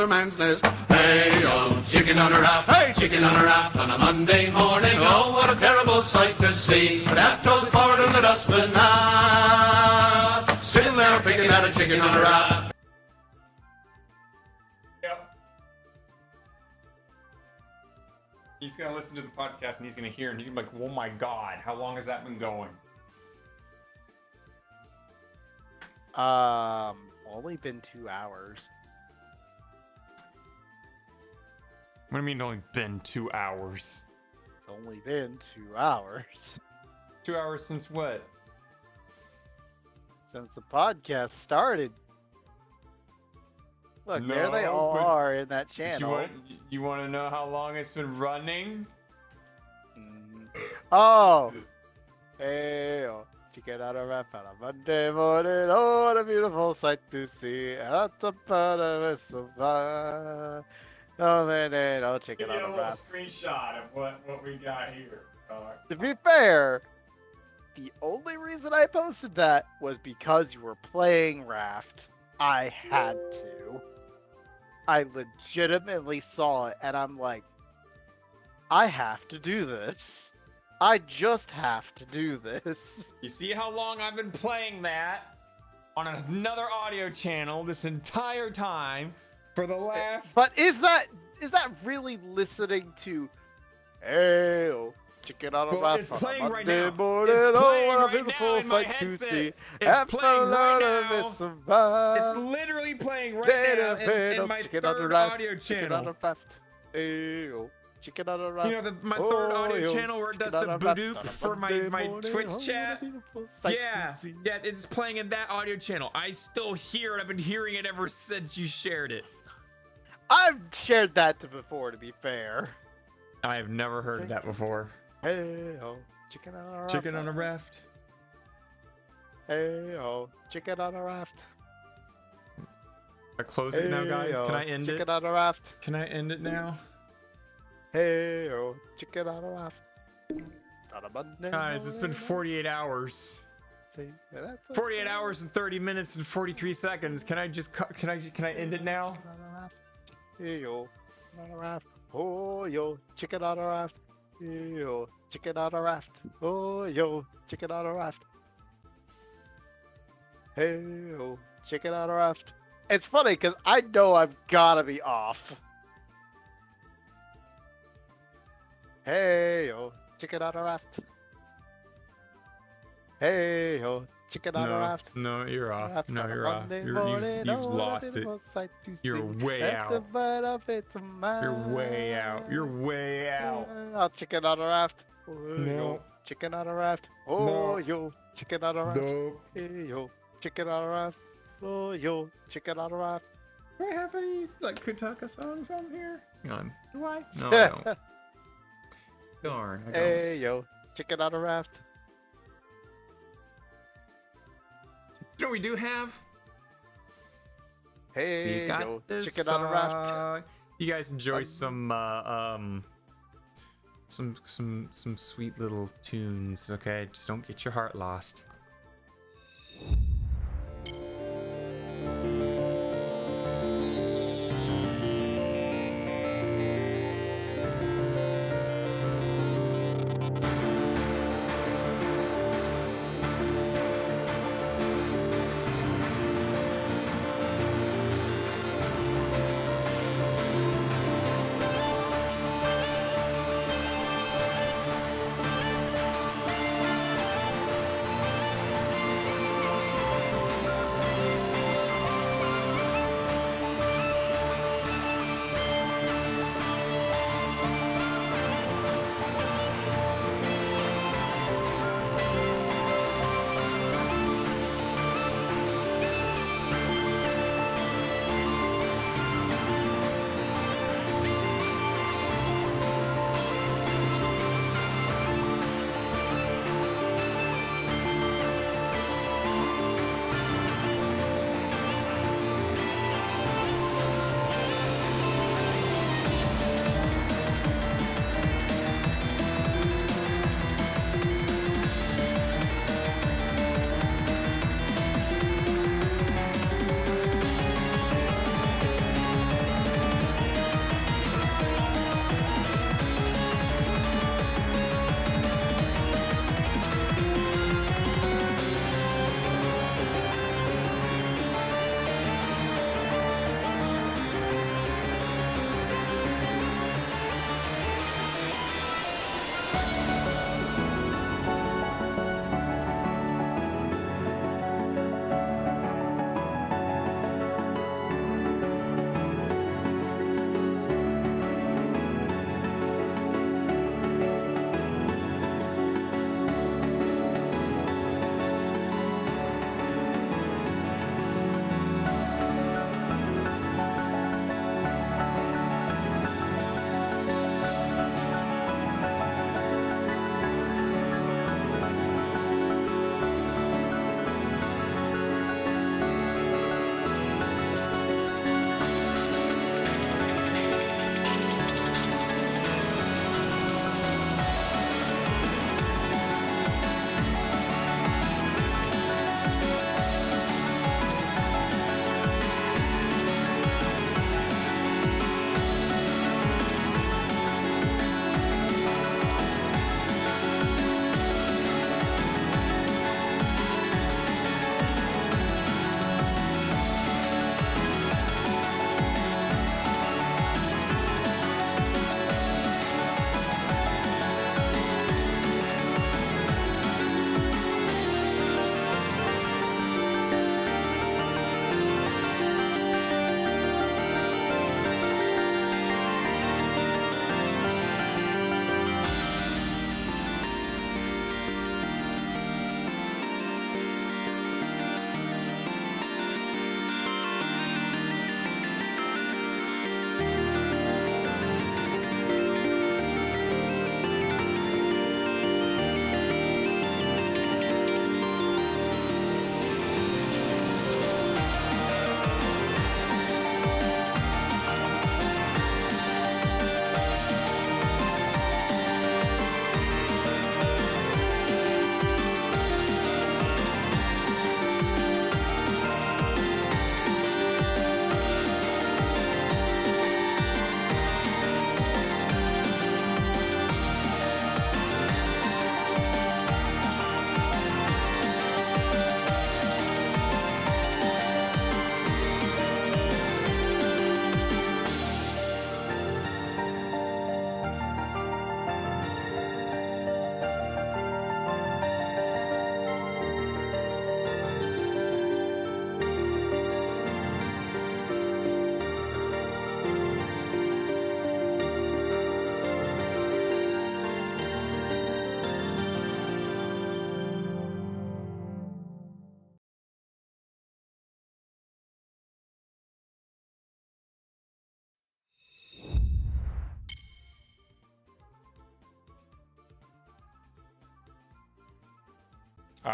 Man's nest. Hey, oh, chicken on a wrap. Hey, chicken on a wrap on a Monday morning. Oh, what a terrible sight to see. That toes forward in the dustbin now. Sitting there picking at a chicken on a wrap. Yep. He's gonna listen to the podcast and he's gonna hear and he's gonna be like, oh my god, how long has that been going? Only been 2 hours. What do you mean only been 2 hours? It's only been 2 hours. 2 hours since what? Since the podcast started. Look, there they No, all but- are in that channel. You want to know how long it's been running? Oh! Hey, oh, chicken on a wrap on a Monday morning. Oh, what a beautiful sight to see. At the bottom of some fun. Oh, man, no chicken Give on you a a little wrap. screenshot of what we got here. To be fair, the only reason I posted that was because you were playing Raft. I had to. I legitimately saw it, and I'm like, I have to do this. I just have to do this. You see how long I've been playing that on another audio channel this entire time for the last. But is that really listening to Hey, oh, chicken on a Well, wrap it's on a playing right Monday now. morning. It's Oh, playing what a right beautiful now in my sight to headset. see. It's After playing right a now. miss of fun. It's literally playing right now in my Chicken on a third raft, audio chicken on channel. a raft. Hey, oh, chicken on a raft. You know, my third audio Oh, channel where it does chicken the on a raft badoop on a for my Monday morning. Twitch Oh, what a chat. beautiful sight to Yeah, see. yeah, it's playing in that audio channel. I still hear it. I've been hearing it ever since you shared it. I've shared that before, to be fair. I have never heard of that before. Hey, oh, chicken on a raft. Chicken on a raft. Hey, oh, chicken on a raft. I close it now, guys. Can I end chicken it? on a raft. Can I end it now? Hey, oh, chicken on a raft. On a Monday Guys, it's been morning. 48 hours. See, that's 48 hours and 30 minutes and 43 seconds. Can I just can I end it now? Chicken on a raft. Hey, yo, chicken on a raft. Oh, yo, chicken on a raft. Hey, yo, chicken on a raft. Oh, yo, chicken on a raft. Hey, yo, chicken on a raft. It's funny because I know I've gotta be off. Hey, yo, chicken on a raft. Hey, yo, chicken on a raft. No, you're off. Raft No, on a you're off. Monday You've morning. Oh, what a lost it. beautiful sight to You're see. way At the out. bottom of it's mine. You're way out. You're way out. Oh, chicken on a raft. Oh, No. yo, chicken on a raft. Oh, No. yo, chicken on a raft. Nope. Hey, yo, chicken on a raft. Oh, yo, chicken on a raft. Do I have any like Kutaka songs on here? Hang on. Do I? No, I don't. Darn. I don't. Hey, yo, chicken on a raft. You know what we do have? Hey, We got yo, this chicken on a raft. song. You guys enjoy some sweet little tunes, okay? Just don't get your heart lost.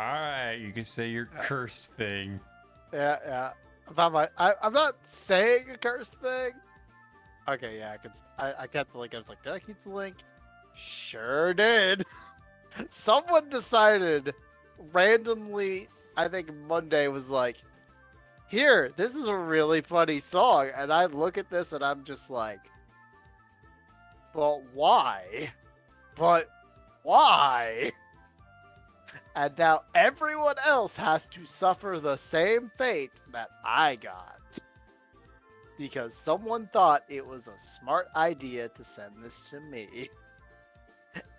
right, you can say your cursed thing. Yeah. I'm not saying a curse thing. Okay, yeah, I kept the link. I was like, did I keep the link? Sure did. Someone decided randomly, I think Monday was like, here, this is a really funny song. And I look at this and I'm just like, but why? But why? And now everyone else has to suffer the same fate that I got. Because someone thought it was a smart idea to send this to me.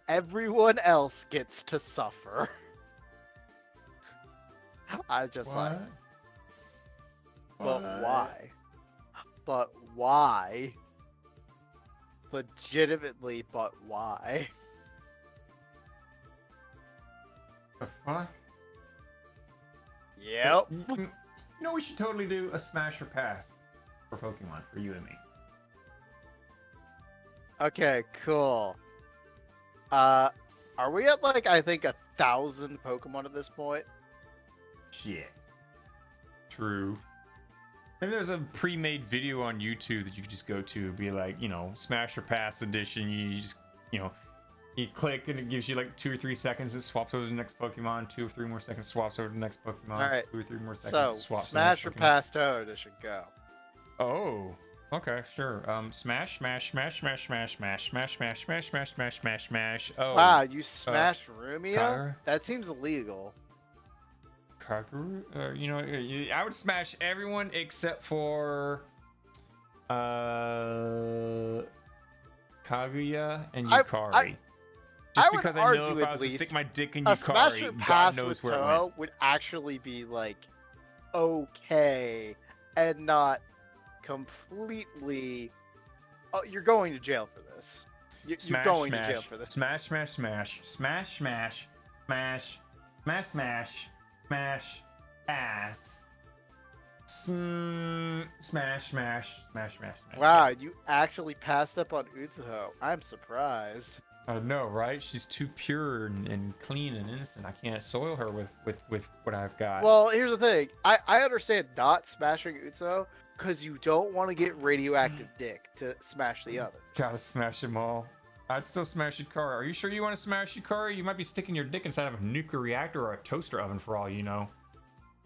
Everyone else gets to suffer. I was just like, but why? But why? Legitimately, but why? The fuck? Yep. You know, we should totally do a smash or pass for Pokemon for you and me. Okay, cool. Are we at like, I think 1,000 Pokemon at this point? Shit. True. Maybe there's a pre-made video on YouTube that you could just go to, be like, you know, Smash or Pass edition. You just, you know, you click and it gives you like 2 or 3 seconds. It swaps over to the next Pokemon. 2 or 3 more seconds, swaps over to the next Pokemon. All right. 2 or 3 more seconds, So, swaps Smash to or the next Pokemon. Pass Toad, it should go. Oh, okay, sure. Smash, smash, smash, smash, smash, smash, smash, smash, smash, smash, smash, smash, smash. Oh. Wow, you smashed Rumia? Kyra? That seems illegal. Kaguru? You know, I would smash everyone except for Kaguya and Yukari. Just because I know if I was to stick my dick in a Smash or Yukari, God Pass knows with where it Touhou went. would actually be like okay and not completely. Oh, you're going to jail for this. You're Smash, going smash, to jail for this. Smash, smash, smash, smash, smash, smash, smash, smash, smash, ass. Smash, smash, smash, smash, smash. Wow, you actually passed up on Utsuho. I'm surprised. I know, right? She's too pure and clean and innocent. I can't soil her with what I've got. Well, here's the thing. I understand not smashing Utsuho because you don't want to get radioactive dick to smash the others. Gotta smash them all. I'd still smash Yukari. Are you sure you want to smash Yukari? You might be sticking your dick inside of a nuclear reactor or a toaster oven for all you know.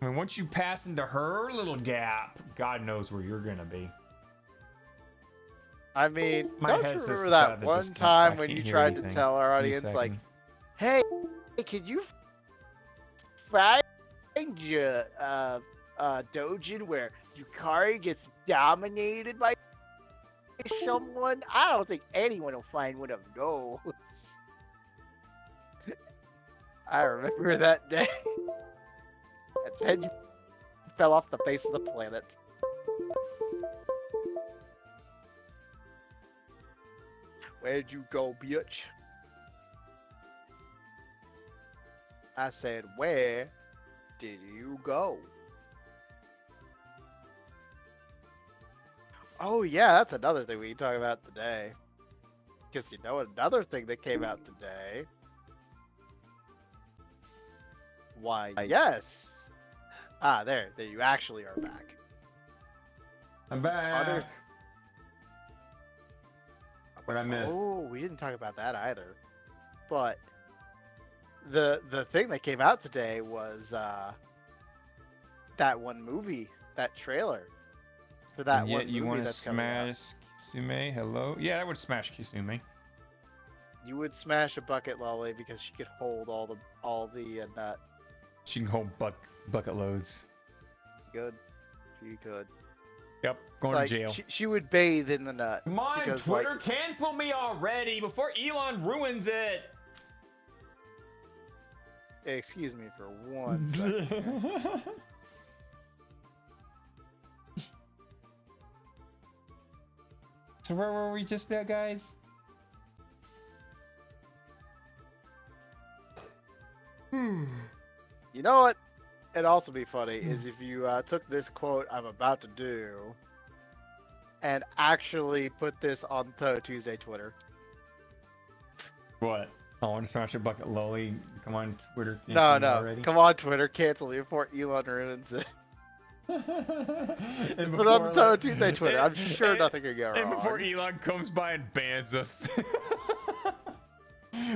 I mean, once you pass into her little gap, God knows where you're gonna be. I mean, My don't you headset's remember decided that to one disconnect. time I when can't you hear tried to anything. tell our Give me a audience, like, second. hey, could you find Dojin where Yukari gets dominated by someone? I don't think anyone will find one of those. I remember that day. And then you fell off the face of the planet. Where'd you go, bitch? I said, where did you go? Oh yeah, that's another thing we can talk about today. Because you know another thing that came out today? Why, yes! Ah, there you actually are back. I'm back. Other- What I missed? Oh, we didn't talk about that either. But the thing that came out today was that one movie, that trailer for that And one yet you movie want to that's coming out. smash Kisume? Hello? Yeah, I would smash Kisume. You would smash a bucket lolly because she could hold all the nut. She can hold bucket loads. Good, she could. Yep, going Like to jail. she would bathe in the nut. Come on, because, Twitter, like, cancel me already before Elon ruins it. excuse me for 1 second. So where were we just now, guys? You know what? It'd also be funny is if you took this quote I'm about to do and actually put this on Touhou Tuesday Twitter. What? I want to smash a bucket lolly. Come on, Twitter. No, cancel me no. already. Come on, Twitter, cancel me before Elon ruins it. And Put it on the before, Touhou Tuesday Twitter. I'm sure nothing could go wrong. And before Elon comes by and bans us.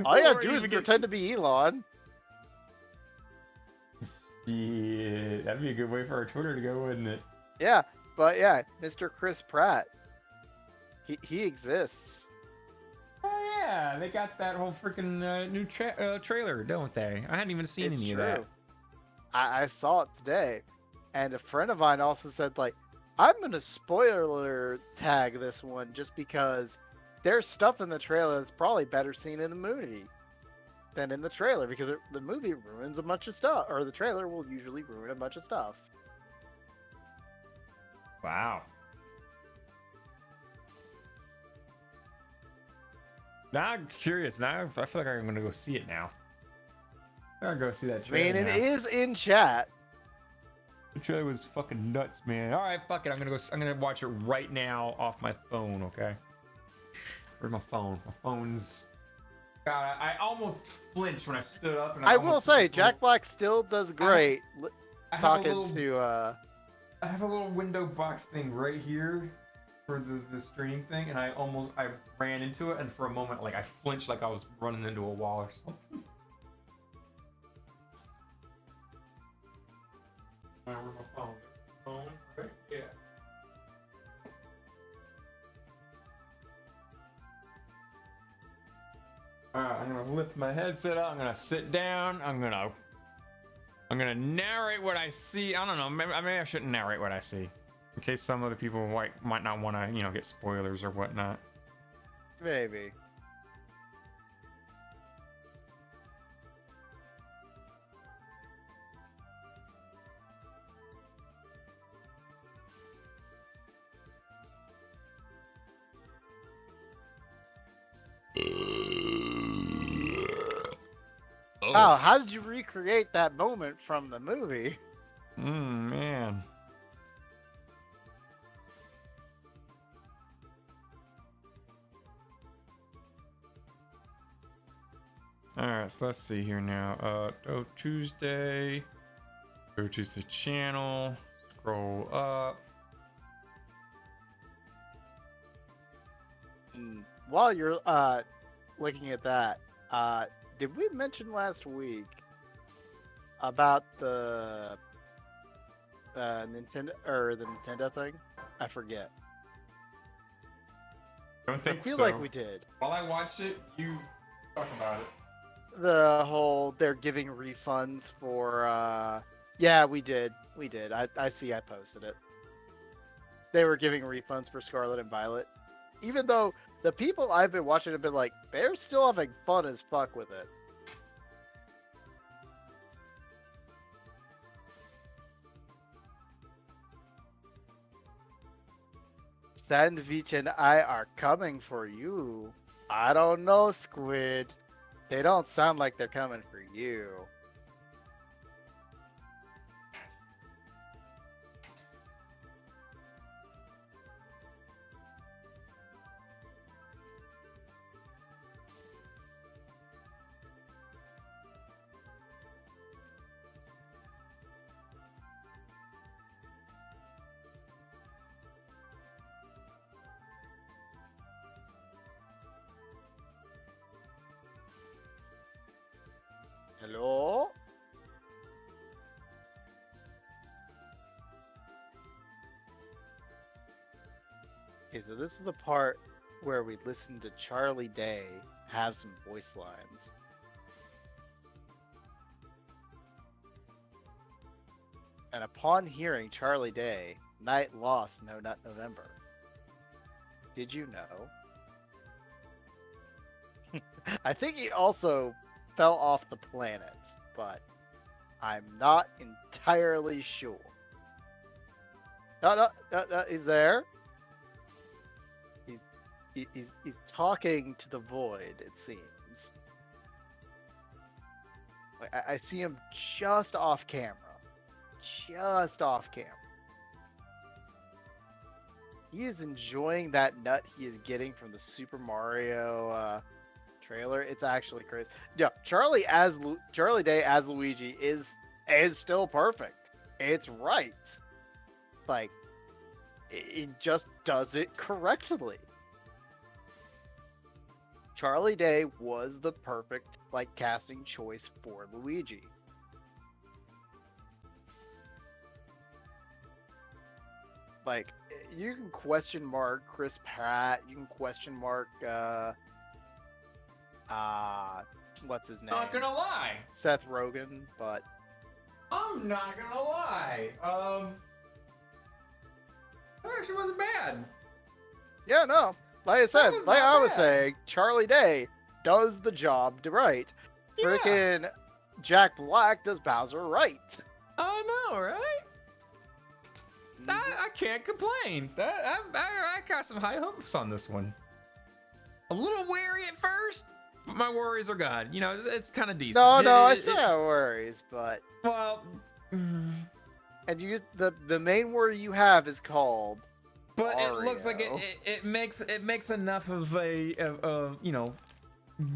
All you gotta Or do is even gets- pretend to be Elon. Yeah, that'd be a good way for our Twitter to go, wouldn't it? Yeah, but yeah, Mr. Chris Pratt. He exists. Oh yeah, they got that whole freaking new trailer, don't they? I hadn't even seen It's any true. of that. I saw it today, and a friend of mine also said like, I'm gonna spoiler tag this one just because there's stuff in the trailer that's probably better seen in the movie than in the trailer because the movie ruins a bunch of stuff, or the trailer will usually ruin a bunch of stuff. Wow. Now I'm curious. Now I feel like I'm gonna go see it now. I'm gonna go see that I trailer. mean, it now. is in chat. The trailer was fucking nuts, man. All right, fuck it. I'm gonna watch it right now off my phone. Okay. Where's my phone? My phone's. God, I almost flinched when I stood up. And I will almost say, just Jack Black still does great I have a talking little- to. I have a little window box thing right here for the stream thing, and I ran into it, and for a moment, like I flinched, like I was running into a wall or something. Where's my phone? Phone, right? Yeah. Alright, I'm gonna lift my headset up. I'm gonna sit down. I'm gonna narrate what I see. I don't know. Maybe I shouldn't narrate what I see, in case some other people might not want to, get spoilers or whatnot. Maybe. Oh, how did you recreate that moment from the movie? Man. Alright, so let's see here now. Touhou Tuesday. Touhou Tuesday channel. Scroll up. While you're looking at that, did we mention last week about the Nintendo thing? I forget. Don't I think feel so. like we did. While I watch it, you talk about it. The whole they're giving refunds for yeah, we did. I see I posted it. They were giving refunds for Scarlet and Violet. Even though the people I've been watching have been like, they're still having fun as fuck with it. Sandvich and I are coming for you. I don't know, Squid. They don't sound like they're coming for you. Hello? Okay, so this is the part where we listen to Charlie Day have some voice lines. And upon hearing Charlie Day, Night Lost, No Nut November, did you know? I think he also fell off the planet, but I'm not entirely sure. No, he's there. He's talking to the void, it seems. Like, I see him just off camera. Just off camera. He is enjoying that nut he is getting from the Super Mario trailer. It's actually crazy. Yeah, Charlie Day as Luigi is still perfect. It's right. Like, it just does it correctly. Charlie Day was the perfect like casting choice for Luigi. Like, you can question mark Chris Pratt, you can question mark what's his name? Not gonna lie. Seth Rogen, but I'm not gonna lie. That actually wasn't bad. yeah, no. Like I said, was like not I was bad. saying, Charlie Day does the job right. Yeah. Freaking Jack Black does Bowser right. I know, right? I can't complain. I got some high hopes on this one. A little wary at first, but my worries are gone. You know, it's kind of decent. I still have worries, but Well, and the main worry you have is called but it looks like Mario. it makes enough of a you know,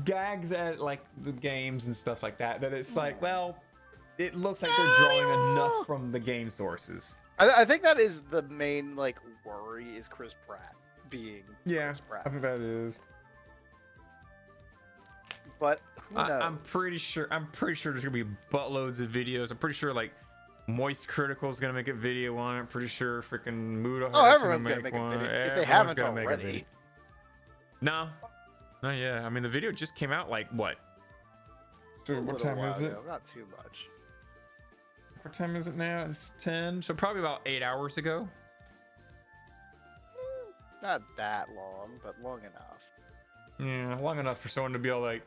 gags at like the games and stuff like that it's like, well, it looks like they're drawing enough from the game sources. I think that is the main like worry is Chris Pratt being Chris Pratt. I think that is. But who knows? I'm pretty sure there's gonna be buttloads of videos. I'm pretty sure like Moist Critical is gonna make a video on it. I'm pretty sure freaking Muda everyone's gonna make a one. video if they Everyone's haven't gonna make a already. video. No, not yet. I mean, the video just came out like what? A What little time while is it? ago, not too much. What time is it now? It's 10. So probably about 8 hours ago. Not that long, but long enough. Yeah, long enough for someone to be all like,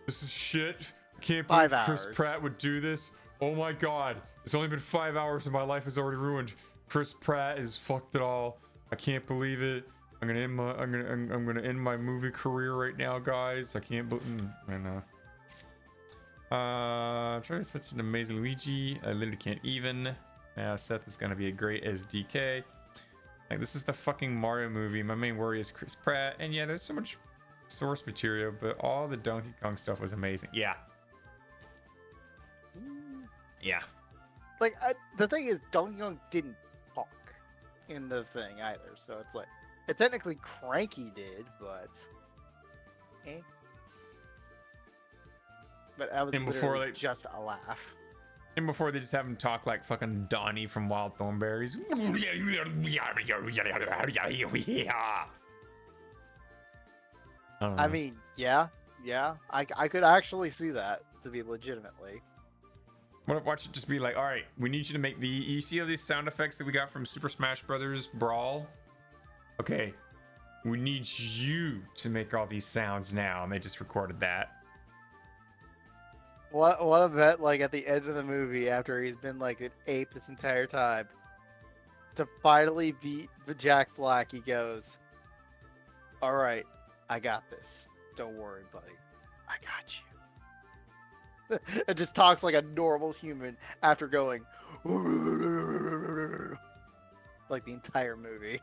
"This is shit. I can't 5 believe Chris hours. Pratt would do this. Oh my god, it's only been 5 hours and my life is already ruined. Chris Pratt has fucked it all. I can't believe it. I'm gonna end my movie career right now, guys. I can't believe." I know. Charlie's such an amazing Luigi. I literally can't even. Seth is gonna be a great SDK. Like, this is the fucking Mario movie. My main worry is Chris Pratt. And yeah, there's so much source material, but all the Donkey Kong stuff was amazing. Yeah. Yeah. Like, the thing is, Donkey Kong didn't talk in the thing either, so it's like, it technically Cranky did, but eh. But that was And before, literally like- just a laugh. And before they just have him talk like fucking Donnie from Wild Thornberries. I mean, yeah, I could actually see that to be legitimately. What if watch it just be like, all right, we need you to make you see all these sound effects that we got from Super Smash Brothers Brawl? Okay, we need you to make all these sounds now, and they just recorded that. What a bet, like at the end of the movie after he's been like an ape this entire time. To finally beat Jack Black, he goes, "All right, I got this. Don't worry, buddy. I got you." It just talks like a normal human after going like the entire movie.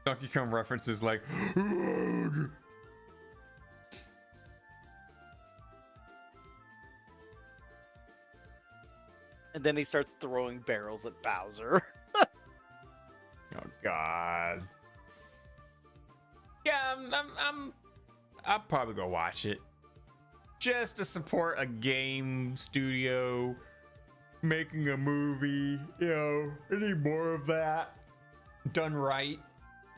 Donkey Kong references like And then he starts throwing barrels at Bowser. oh god. Yeah, I'll probably go watch it. Just to support a game studio making a movie, you know, I need more of that done right.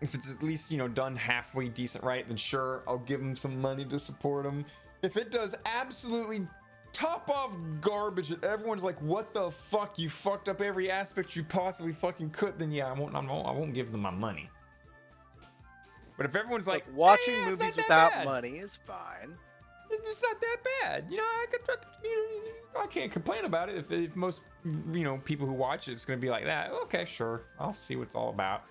If it's at least, you know, done halfway decent right, then sure, I'll give them some money to support them. If it does absolutely top off garbage and everyone's like, what the fuck, you fucked up every aspect you possibly fucking could, then yeah, I won't give them my money. But if everyone's like, watching "Eh, it's movies not that without bad," money is fine. it's not that bad. You know, I can't complain about it. If most, you know, people who watch it's gonna be like that, okay, sure, I'll see what it's all about.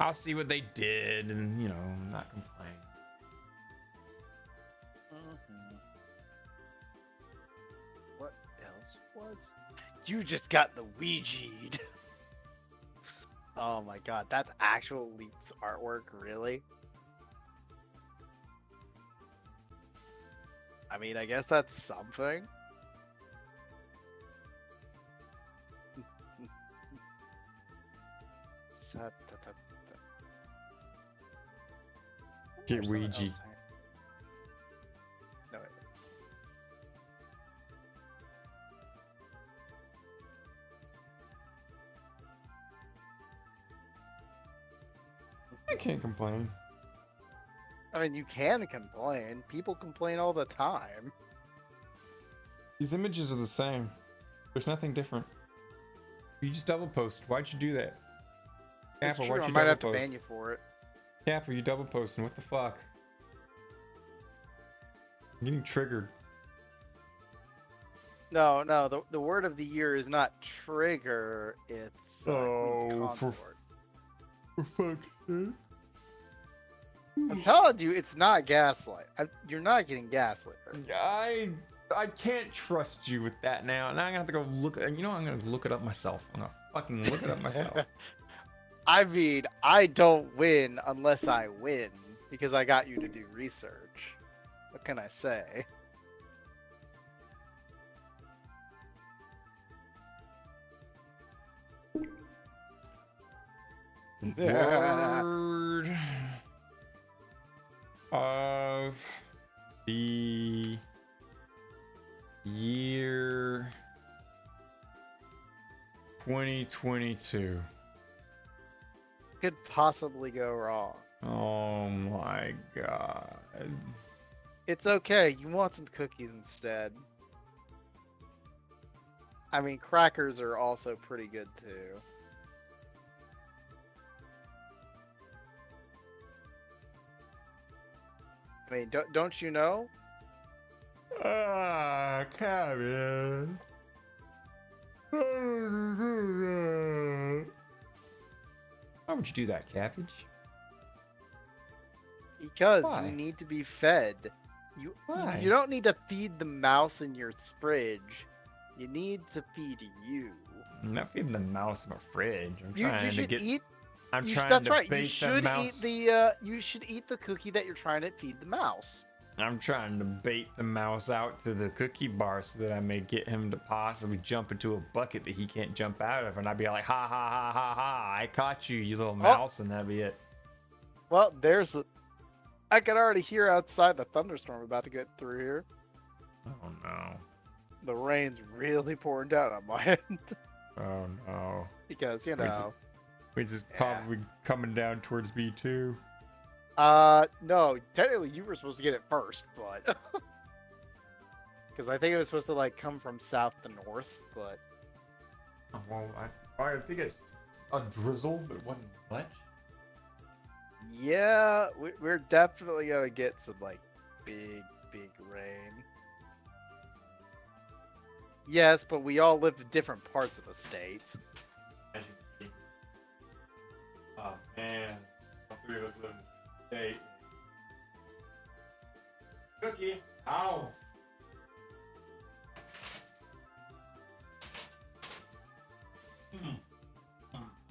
I'll see what they did, and you know, not complain. What else was? You just got the Ouija'd. Oh my god, that's actual Leaks artwork, really? I mean, I guess that's something. Get Ouija. No, I can't complain. I mean, you can complain. People complain all the time. These images are the same. There's nothing different. You just double post. Why'd you do that? It's Kappa, true. why'd I you might double have to post? ban you for it. Kappa, you double posting. What the fuck? I'm getting triggered. No, the word of the year is not trigger. It's consort. For fuck's sake. I'm telling you, it's not gaslight. You're not getting gaslit. I can't trust you with that now. Now I'm gonna have to go look. You know, I'm gonna look it up myself. I'm gonna fucking look it up myself. I mean, I don't win unless I win because I got you to do research. What can I say? Word of the year 2022. Could possibly go wrong. Oh my god. It's okay. You want some cookies instead. I mean, crackers are also pretty good too. I mean, don't you know? Ah, Kevin. Why would you do that, Cabbage? Because Why? you need to be fed. Why? You don't need to feed the mouse in your fridge. You need to feed you. I'm not feeding the mouse in my fridge. I'm You trying to should get. eat. I'm trying That's to right. bait You the should mouse. you should eat the cookie that you're trying to feed the mouse. I'm trying to bait the mouse out to the cookie bar so that I may get him to possibly jump into a bucket that he can't jump out of, and I'd be like, ha ha ha ha ha! I caught you, you little mouse, and that'd be it. Well, I can already hear outside the thunderstorm about to get through here. Oh no! The rain's really pouring down on my end Oh no! because It's just probably coming down towards me too. No, technically you were supposed to get it first, but because I think it was supposed to like come from south to north, but Oh, well, I think it's a drizzle, but it wasn't much. yeah, we're definitely gonna get some like big rain. Yes, but we all live in different parts of the states. Oh man, all three of us live in the state. Cookie, ow!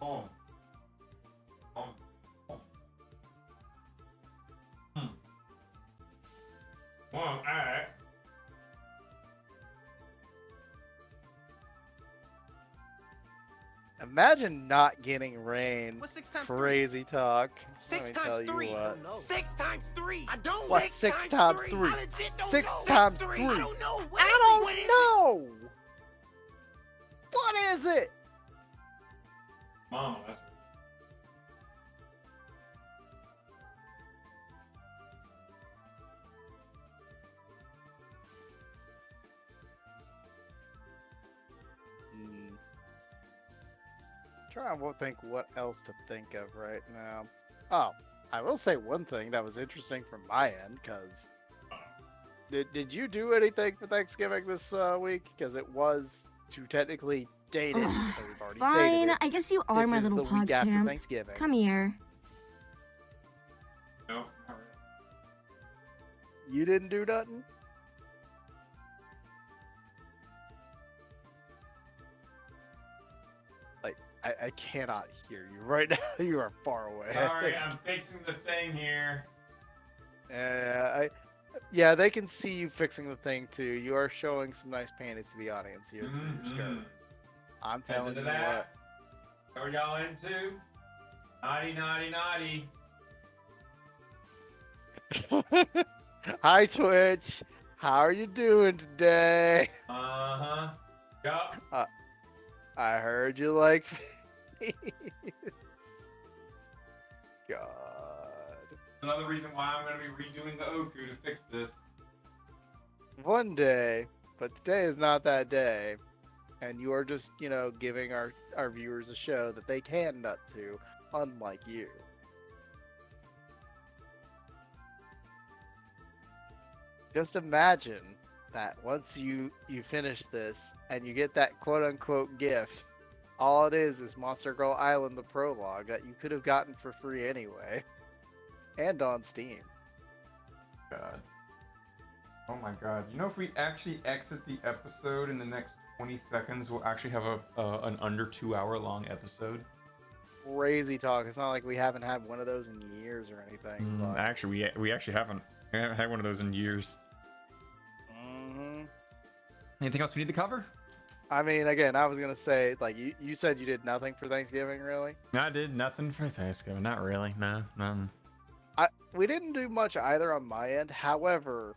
Oh. Well, alright. Imagine not getting rain. What's 6 times Crazy talk. 6 Let me tell times you 3. what. 6 times 3. I don't What, 6 times 3? I legit don't 6 know. times 3. 3. I don't know. What I is it? don't What is it? know. What is it? Mama, that's Trying to think what else to think of right now. Oh, I will say one thing that was interesting from my end, because did you do anything for Thanksgiving this week? Because it was to technically date it. So we've already Fine, dated it. I guess you are This my is little the week after PogChamp. Thanksgiving. Come here. no, not really. You didn't do nothing? Like, I cannot hear you right now. You are far away. Sorry, I'm fixing the thing here. Yeah, they can see you fixing the thing too. You are showing some nice panties to the audience here through your skirt. I'm telling Listen you to what. that. Are y'all into? Naughty, naughty, naughty. Hi Twitch, how are you doing today? Uh-huh. Yup. I heard you like face. God. Another reason why I'm going to be redoing the Oku to fix this. One day, but today is not that day. And you are just, you know, giving our viewers a show that they can nut to, unlike you. Just imagine that once you finish this and you get that quote-unquote gift, all it is Monster Girl Island, the prologue, that you could have gotten for free anyway. And on Steam. God. Oh my god. You know, if we actually exit the episode in the next 20 seconds, we'll actually have an under 2 hour long episode. Crazy talk. It's not like we haven't had one of those in years or anything. But... Actually, we actually haven't. We haven't had one of those in years. Anything else we need to cover? I mean, again, I was gonna say, like, you said you did nothing for Thanksgiving, really? I did nothing for Thanksgiving. Not really. No, nothing. We didn't do much either on my end. However,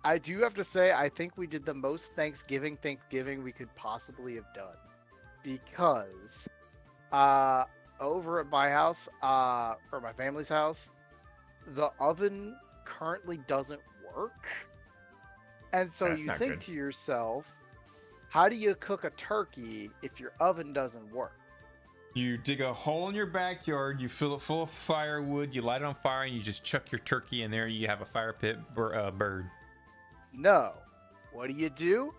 I do have to say, I think we did the most Thanksgiving we could possibly have done. Because, over at my house, or my family's house, the oven currently doesn't work. And so you think to yourself, how do you cook a turkey if your oven doesn't work? You dig a hole in your backyard, you fill it full of firewood, you light it on fire, and you just chuck your turkey in there. You have a fire pit bird. No. What do? You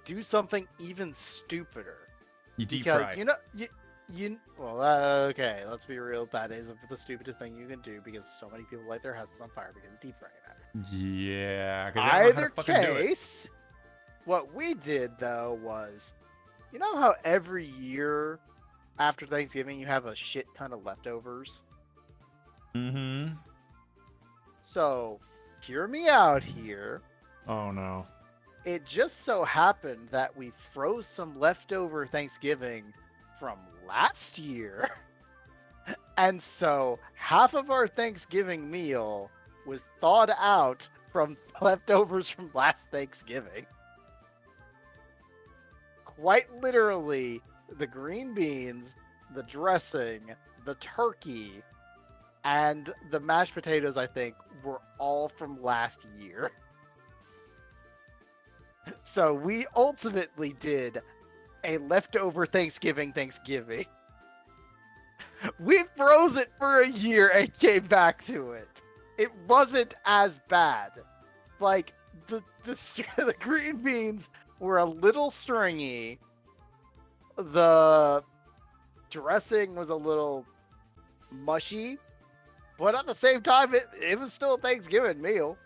do something even stupider. You deep fry. Because, okay, let's be real. That is the stupidest thing you can do because so many people light their houses on fire because of deep frying it. Yeah. Either case, what we did, though, was, you know how every year after Thanksgiving you have a shit ton of leftovers? Mm-hmm. So, hear me out here. Oh, no. It just so happened that we froze some leftover Thanksgiving from last year. And so, half of our Thanksgiving meal was thawed out from leftovers from last Thanksgiving. Quite literally, the green beans, the dressing, the turkey, and the mashed potatoes, I think, were all from last year. So we ultimately did a leftover Thanksgiving. We froze it for a year and came back to it. It wasn't as bad. Like, the green beans were a little stringy. The dressing was a little mushy. But at the same time, it was still a Thanksgiving meal.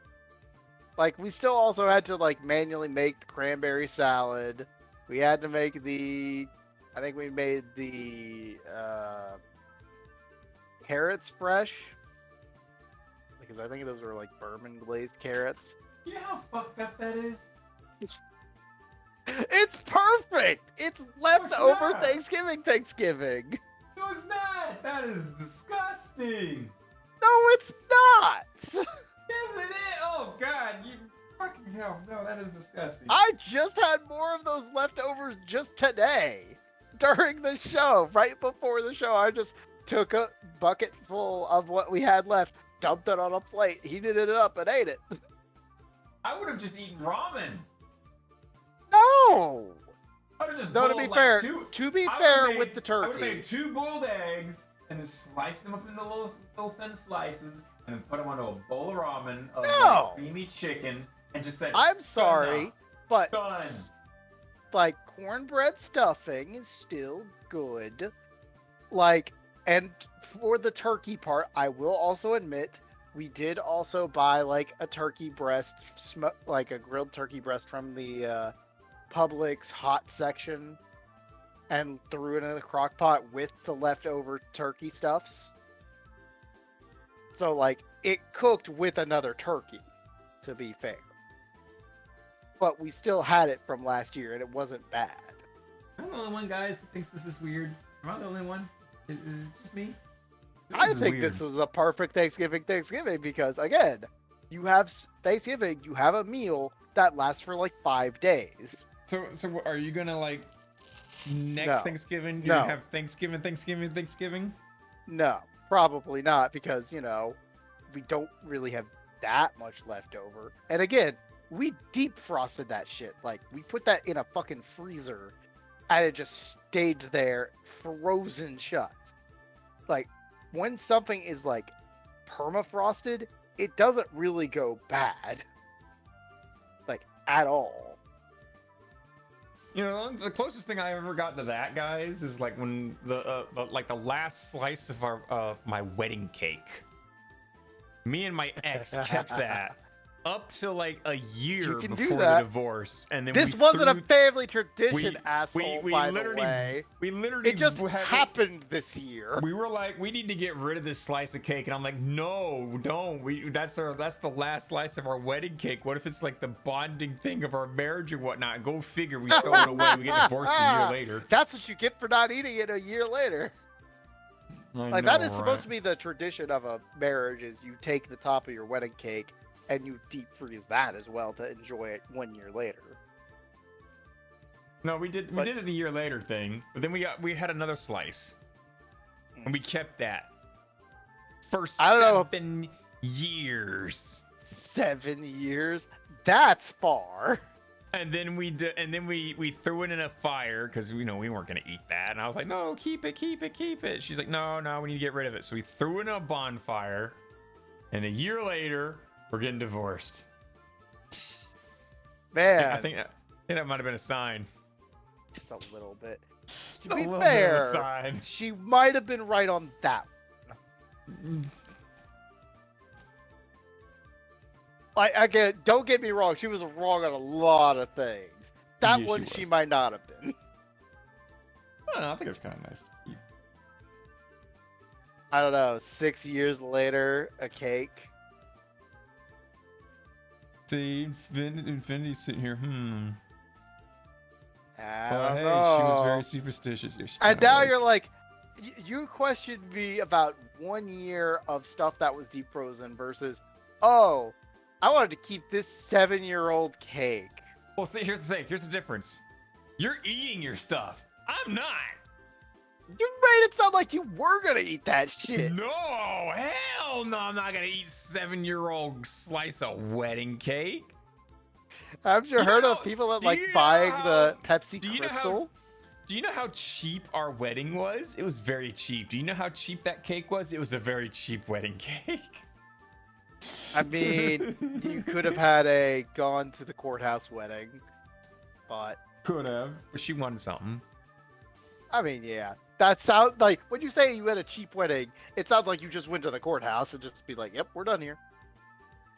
Like, we still also had to, like, manually make the cranberry salad. We had to make I think we made the carrots fresh. Because I think those were, like, bourbon glazed carrots. You know how fucked up that is? It's perfect! It's leftover not. Thanksgiving. No, it's not! That is disgusting! No, it's not! Yes, it is! Oh, God, you fucking hell. No, that is disgusting. I just had more of those leftovers just today. During the show, right before the show, I just took a bucket full of what we had left, dumped it on a plate, heated it up, and ate it. I would have just eaten ramen. No! I would have just No, to boiled, be like, fair, with the turkey. I would have made 2 boiled eggs and then sliced them up into little thin slices and then put them onto a bowl of ramen of like, creamy chicken and just said, I'm sorry, but done. Like, cornbread stuffing is still good. Like, and for the turkey part, I will also admit, we did also buy, like, a turkey breast, like a grilled turkey breast from the Publix hot section and threw it in the crock pot with the leftover turkey stuffs. So, like, it cooked with another turkey. to be fair. But we still had it from last year, and it wasn't bad. I'm the only one, guys, that thinks this is weird. Am I the only one? Is it just me? I think this was a perfect Thanksgiving because, again, you have Thanksgiving, you have a meal that lasts for like 5 days. So are you gonna like No. Thanksgiving? You're No. gonna have Thanksgiving? No, probably not because, you know, we don't really have that much left over. And again, we deep frosted that shit. Like, we put that in a fucking freezer and it just stayed there frozen shut. Like, when something is like permafrosted, it doesn't really go bad. Like, at all. You know, the closest thing I ever got to that, guys, is like when the last slice of my wedding cake. Me and my ex kept that up till like a year before the divorce, and then this wasn't a family tradition, asshole. By the way, we literally it just happened this year. We were like, we need to get rid of this slice of cake, and I'm like, no, don't. That's the last slice of our wedding cake. What if it's like the bonding thing of our marriage and whatnot? Go figure. We throw it away. We get divorced a year later. That's what you get for not eating it a year later. Like, that is supposed to be the tradition of a marriage: is you take the top of your wedding cake and you deep freeze that as well to enjoy it 1 year later. No, we did it a year later thing, but then we had another slice, and we kept that for 7 years. 7 years? That's far. And then we threw it in a fire because we weren't gonna eat that, and I was like, no, keep it. She's like, no, we need to get rid of it. So we threw it in a bonfire, and a year later, we're getting divorced. Man, I think that might have been a sign. Just a little bit. To be fair, she might have been right on that one. Like, again, don't get me wrong. She was wrong on a lot of things. That one she might not have been. I don't know. I think it's kind of nice to keep. I don't know. 6 years later, a cake. See, Infinity's sitting here. I Well, don't hey, know. she was very superstitious. Yeah, she And kinda now was. you're like, you questioned me about 1 year of stuff that was deep frozen versus, oh, I wanted to keep this 7-year-old cake. Well, see, here's the thing. Here's the difference. You're eating your stuff. I'm not. You made it sound like you were gonna eat that shit. No, hell no. I'm not gonna eat 7-year-old slice of wedding cake. Haven't you heard of people that like buying the Pepsi Crystal? Do you know how cheap our wedding was? It was very cheap. Do you know how cheap that cake was? It was a very cheap wedding cake. I mean, you could have had gone to the courthouse wedding, but could have. But she wanted something. I mean, yeah. That sounds like when you say you had a cheap wedding, it sounds like you just went to the courthouse and just be like, "Yep, we're done here,"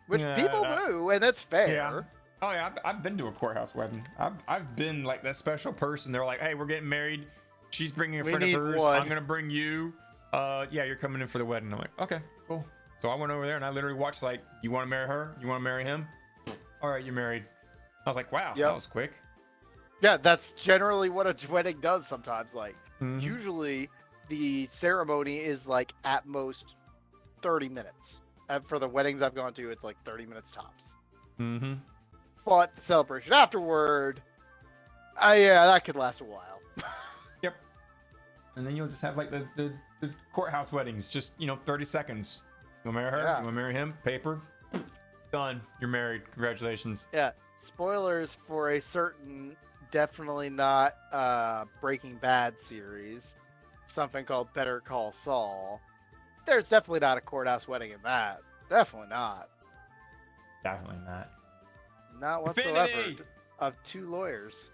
which people do, and that's fair. Yeah. Oh yeah, I've been to a courthouse wedding. I've been like that special person. They're like, hey, we're getting married. She's bringing a friend of hers. I'm gonna bring you. Yeah, you're coming in for the wedding. I'm like, okay, cool. So I went over there and I literally watched like, you want to marry her? You want to marry him? All right, you're married. I was like, wow, that was quick. Yeah, that's generally what a wedding does sometimes. Like, usually the ceremony is like at most 30 minutes. And for the weddings I've gone to, it's like 30 minutes tops. Mm-hmm. But the celebration afterward, yeah, that could last a while. Yep. And then you'll just have like the courthouse weddings, just 30 seconds. You want to marry her? Yeah. You want to marry him? Paper. Done. You're married. Congratulations. Yeah. Spoilers for a certain, definitely not Breaking Bad series, something called Better Call Saul. There's definitely not a courthouse wedding in that. Definitely not. Definitely not. Not whatsoever. Infinity! Of 2 lawyers.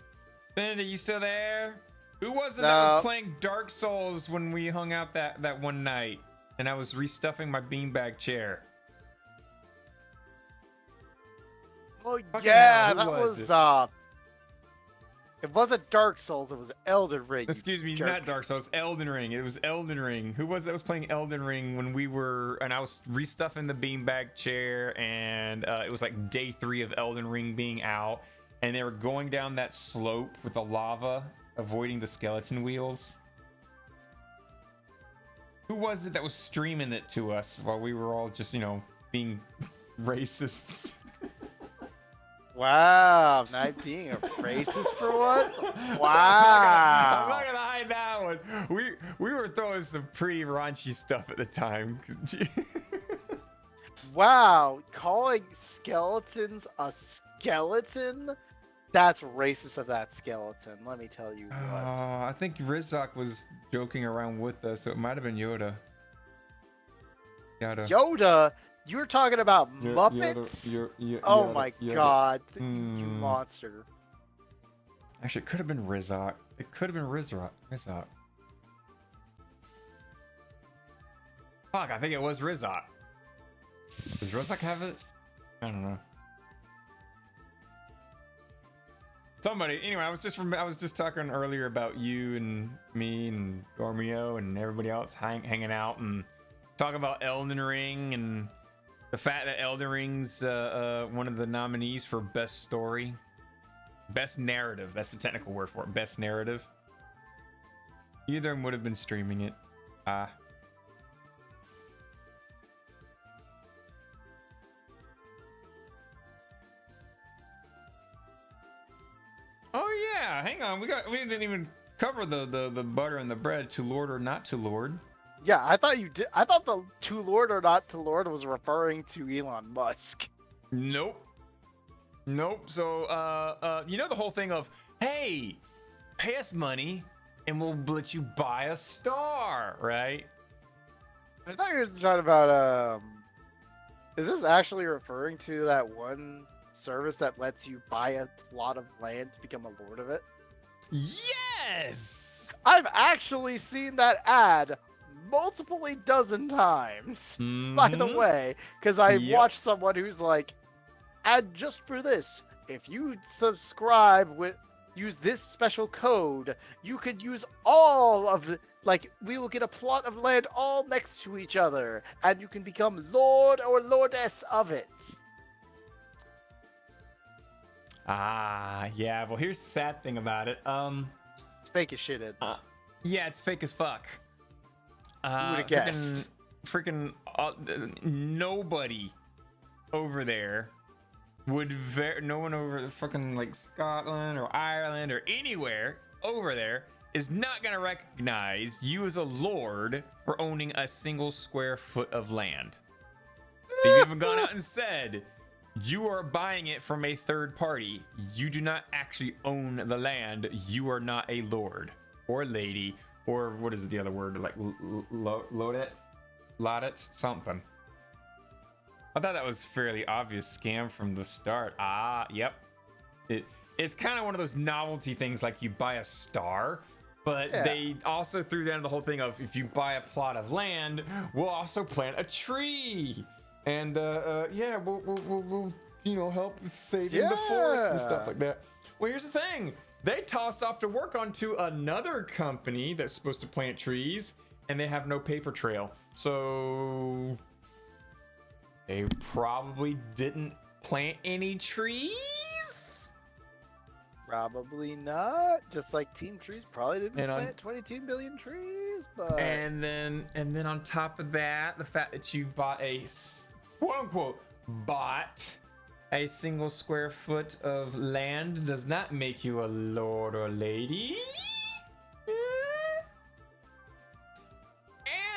Infinity, you still there? Who was it No. that was playing Dark Souls when we hung out that one night? And I was restuffing my beanbag chair. Oh Fucking yeah, hell, who that was was it? It wasn't Dark Souls, it was Elden Ring. Excuse me, not Dark Souls, Elden Ring. It was Elden Ring. Who was that was playing Elden Ring when we were, and I was restuffing the beanbag chair, and it was like day 3 of Elden Ring being out, and they were going down that slope with the lava, avoiding the skeleton wheels. Who was it that was streaming it to us while we were all just, you know, being racists? Wow, not being a racist for once? Wow. I'm not gonna hide that one. We were throwing some pretty raunchy stuff at the time. Wow, calling skeletons a skeleton? That's racist of that skeleton, let me tell you what. I think Rizak was joking around with us, so it might have been Yoda. Yoda? You were talking about Muppets? Oh my god, you monster. Actually, it could have been Rizak. It could have been Rizak. Fuck, I think it was Rizak. Does Rizak have it? I don't know. Somebody. Anyway, I was just talking earlier about you and me and Dormio and everybody else hanging out and talking about Elden Ring and the fact that Elden Ring's one of the nominees for best story, best narrative. That's the technical word for it. Best narrative. Either of them would have been streaming it. Oh yeah, hang on. We didn't even cover the butter and the bread. To Lord or not to Lord. Yeah, I thought you did. I thought the to Lord or not to Lord was referring to Elon Musk. Nope. So, you know the whole thing of, hey, pay us money and we'll let you buy a star, right? I thought you were talking about, is this actually referring to that one service that lets you buy a plot of land to become a lord of it? Yes! I've actually seen that ad multiple dozen times, by the way, because I watched someone who's like, and just for this, if you subscribe use this special code, you could use all of we will get a plot of land all next to each other, and you can become lord or lordess of it. Yeah, well here's the sad thing about it. It's fake as shit, Ed. Yeah, it's fake as fuck. Who would have guessed? Freaking nobody over there would no one over fucking like Scotland or Ireland or anywhere over there is not gonna recognize you as a lord for owning a single square foot of land. They've even gone out and said you are buying it from a third party. You do not actually own the land. You are not a lord or lady. Or what is the other word? Like Laudet? Something. I thought that was fairly obvious scam from the start. Yep. It's kind of one of those novelty things like you buy a star, but they also threw down the whole thing of if you buy a plot of land, we'll also plant a tree. And yeah, we'll you know, help saving the forest and stuff like that. Well, here's the thing. They tossed off to work onto another company that's supposed to plant trees, and they have no paper trail. So they probably didn't plant any trees? Probably not. Just like Team Trees probably didn't plant 22 million trees, but and then on top of that, the fact that you bought a quote unquote bought a single square foot of land does not make you a lord or lady.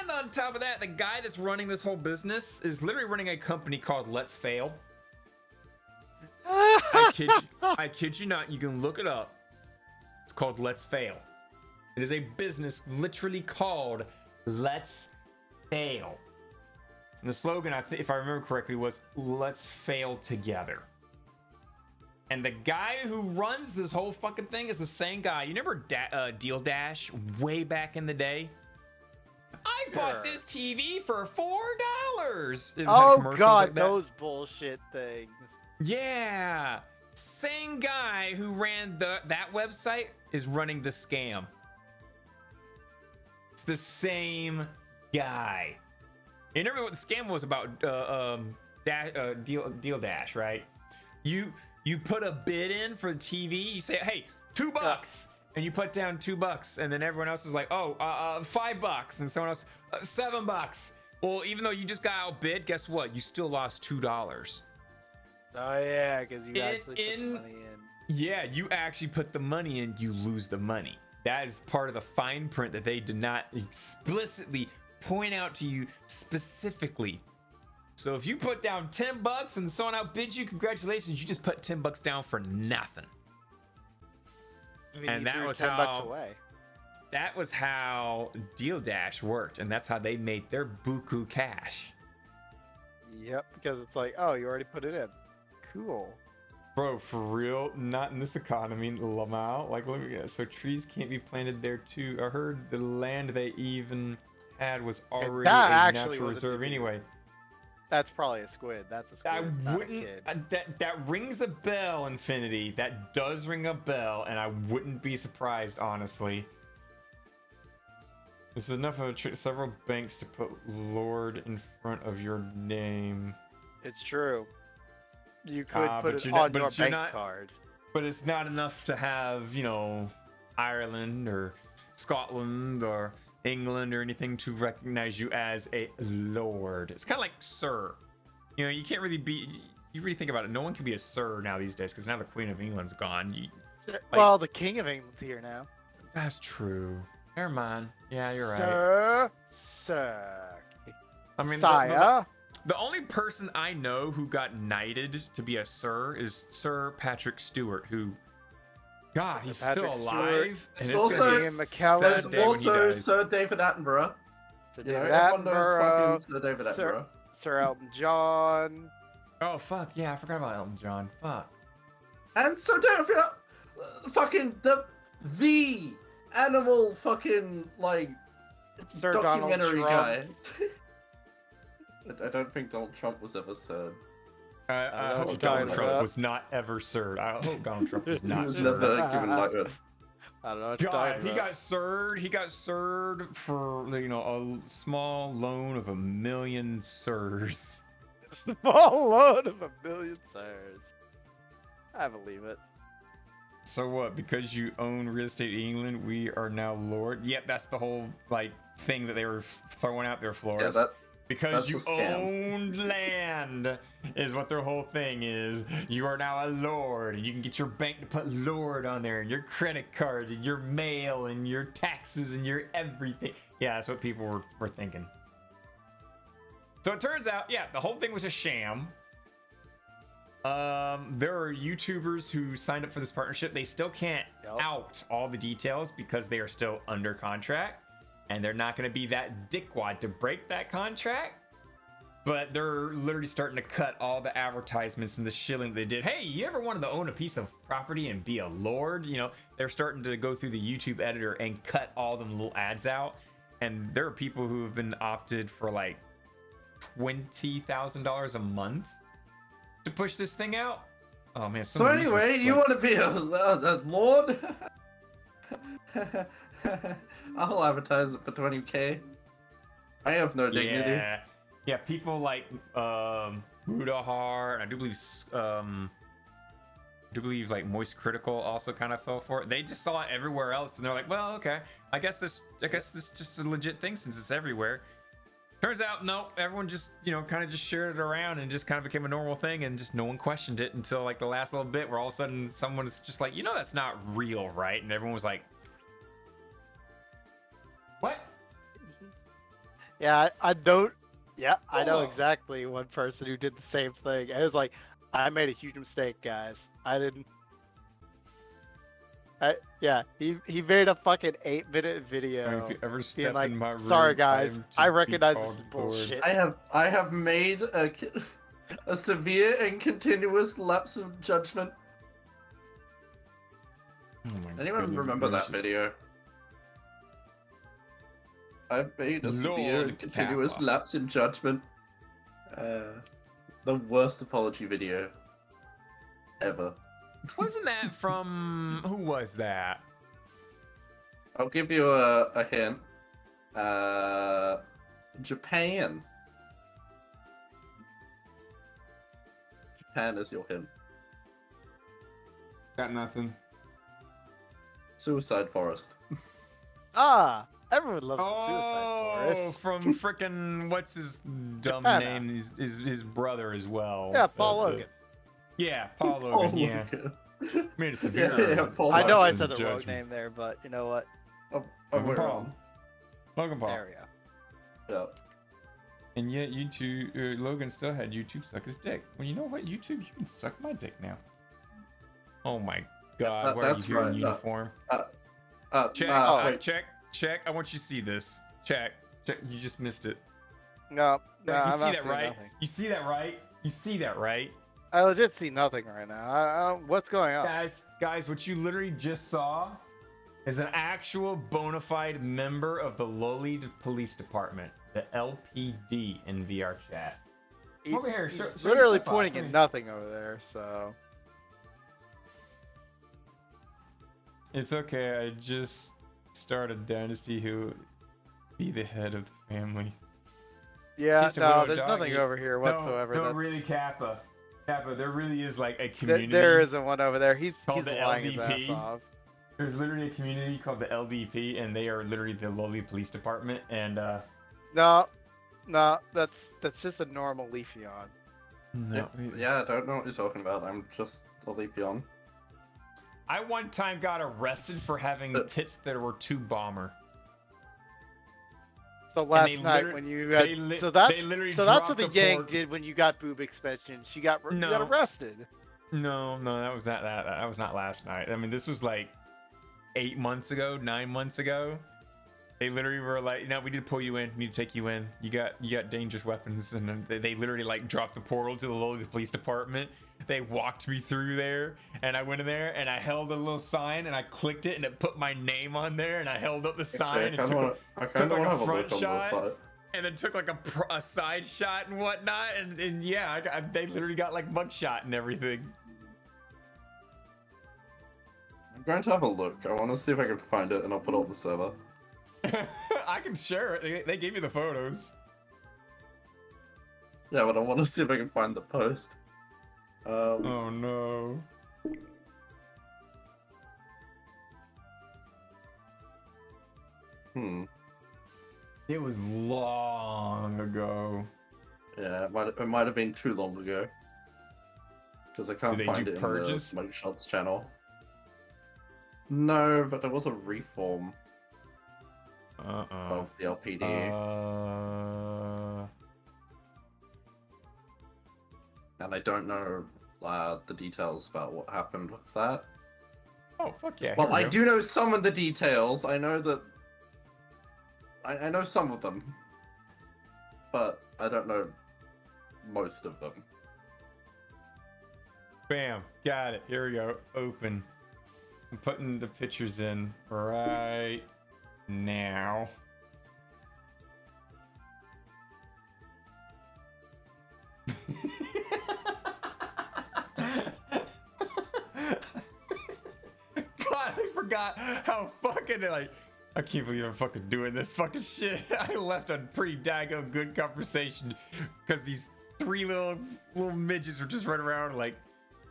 And on top of that, the guy that's running this whole business is literally running a company called Let's Fail. I kid you not, you can look it up. It's called Let's Fail. It is a business literally called Let's Fail. And the slogan, if I remember correctly, was "Let's fail together." And the guy who runs this whole fucking thing is the same guy. You remember Deal Dash way back in the day? I bought this TV for $4. Oh god, like those bullshit things. Yeah. same guy who ran that website is running the scam. It's the same guy. You remember what the scam was about? Deal Dash, right? You put a bid in for the TV. You say, hey, $2, and you put down $2, and then everyone else is like, oh, $5, and someone else, $7. Well, even though you just got outbid, guess what? You still lost $2. Oh yeah, because you actually put the money in. Yeah, you actually put the money in, you lose the money. That is part of the fine print that they did not explicitly point out to you specifically. So if you put down $10 and someone outbids you, congratulations, you just put $10 down for nothing. I mean, and that was $10 away. That was how Deal Dash worked, and that's how they made their buku cash. Yep, because it's like, oh, you already put it in. Cool. Bro, for real? Not in this economy, Lamau. Like, look at that. So trees can't be planted there too. I heard the land they even had was already a natural reserve anyway. That's probably a squid. That's a squid. I not wouldn't. a kid. That rings a bell, Infinity. That does ring a bell, and I wouldn't be surprised, honestly. This is enough of several banks to put Lord in front of your name. It's true. You could put it on your bank card. But it's not enough to have, you know, Ireland or Scotland or England or anything to recognize you as a lord. It's kind of like sir. You know, you can't really be. You really think about it. No one can be a sir now these days because now the Queen of England's gone. Well, the King of England's here now. That's true. Never mind. Yeah, you're right. Sir. I mean, sire. The only person I know who got knighted to be a sir is Sir Patrick Stewart, who, God, he's still alive. It's also Sir David Attenborough. Sir David Attenborough. Sir David Attenborough. Sir Elton John. Oh fuck yeah, I forgot about Elton John. Fuck. And so don't forget, fucking the animal fucking like Sir documentary Donald guy. Trump. I don't think Donald Trump was ever Sir. I hope Donald Trump was not ever Sir. I hope Donald Trump was not. He was Sir. never given knighthood. I don't know what God, he got Sir'd. He got Sir'd for, you know, a small loan of 1 million Sirs. Small loan of 1 million Sirs. I believe it. So what? Because you own real estate in England, we are now Lord. Yep, that's the whole like thing that they were throwing out there, Flores. Yeah, because you own land is what their whole thing is. You are now a lord, and you can get your bank to put lord on there, and your credit cards, and your mail, and your taxes, and your everything. Yeah, that's what people were thinking. So it turns out, yeah, the whole thing was a sham. There are YouTubers who signed up for this partnership. They still can't out all the details because they are still under contract. And they're not going to be that dickwad to break that contract. But they're literally starting to cut all the advertisements and the shilling they did. Hey, you ever wanted to own a piece of property and be a lord? You know, they're starting to go through the YouTube editor and cut all them little ads out. And there are people who have been opted for like $20,000 a month to push this thing out. Oh man. So anyway, you want to be a lord? I'll advertise it for 20k. I have no dignity. Yeah, people like Mudahar, and I do believe like Moist Critical also kind of fell for it. They just saw it everywhere else, and they're like, well, okay, I guess this is just a legit thing since it's everywhere. Turns out, no, everyone just, you know, kind of just shared it around and just kind of became a normal thing, and just no one questioned it until like the last little bit where all of a sudden someone's just like, you know, that's not real, right? And everyone was like, what? Yeah, I don't. Yeah, I know exactly one person who did the same thing. It was like, I made a huge mistake, guys. I didn't. Yeah, he made a fucking 8-minute video. If you ever step being like, in my room, sorry guys, I recognize this is bullshit. I have made a severe and continuous lapse of judgment. Anyone remember that video? I've made a severe and continuous lapse in judgment. The worst apology video ever. Wasn't that from who was that? I'll give you a hint. Japan. Japan is your hint. Got nothing. Suicide Forest. Ah, everyone loves the Suicide Oh, Forest. from frickin' what's his dumb Japan. name? His brother as well. Yeah, Paul Logan. Yeah, Paul Logan. Yeah, made it severe. Paul I know I Logan's said the wrong judgment. name there, but you know what? Logan Paul. Logan Paul. There we go. Yeah. And yet YouTube, Logan still had YouTube suck his dick. Well, you know what, YouTube, you can suck my dick now. Oh my God, why are you that's here in right, uniform? Wait. Check. I want you to see this. Check. You just missed it. No, You I'm see not that seeing right? nothing. You see that right? You see that right? I legit see nothing right now. I don't, what's going on? Guys, what you literally just saw is an actual bona fide member of the Lowly Police Department, the LPD, in VR chat. Over here, He's show literally yourself off. pointing Come at here. nothing over there, so. It's okay. I just started Dynasty who be the head of the family. Yeah, Just a no, little there's doggy. nothing over here whatsoever. No, that's... really, Kappa, there really is like a community. There isn't one over there. He's called the lying his ass LDP. off. There's literally a community called the LDP, and they are literally the Lowly Police Department. And No, that's just a normal Leafeon. no, Yeah, I don't know what you're talking about. I'm just a Leafeon. I one time got arrested for having tits that were too bomber. So last they night liter- when you they got, li- so they that's literally what the dropped Yang pork- did when you got boob expansion. You got arrested. No, that was not that. That was not last night. I mean, this was like 8 months ago, 9 months ago. They literally were like, "No, we need to pull you in. We need to take you in. You got dangerous weapons." And then they literally like dropped the portal to the Lowly Police Department. They walked me through there, and I went in there and I held a little sign and I clicked it and it put my name on there, and I held up the sign and took like a front shot and then took like a side shot and whatnot, and yeah, they literally got like mugshot and everything. I'm going to have a look. I want to see if I can find it, and I'll put it on the server. I can share it. They gave me the photos. Yeah, but I want to see if I can find the post. Oh no. It was long ago. Yeah, it might have been too long ago. Because I can't Did they find do it purges? in the Mugshots channel. No, but there was a reform of the LPD. And I don't know the details about what happened with that. Oh, fuck yeah. Well, here we I go. do know some of the details. I know that... I know some of them. But I don't know most of them. Bam. Got it. Here we go. Open. I'm putting the pictures in right now. God, I forgot how fucking like I can't believe I'm fucking doing this fucking shit. I left a pretty daggone good conversation because these three little midgets were just running around like,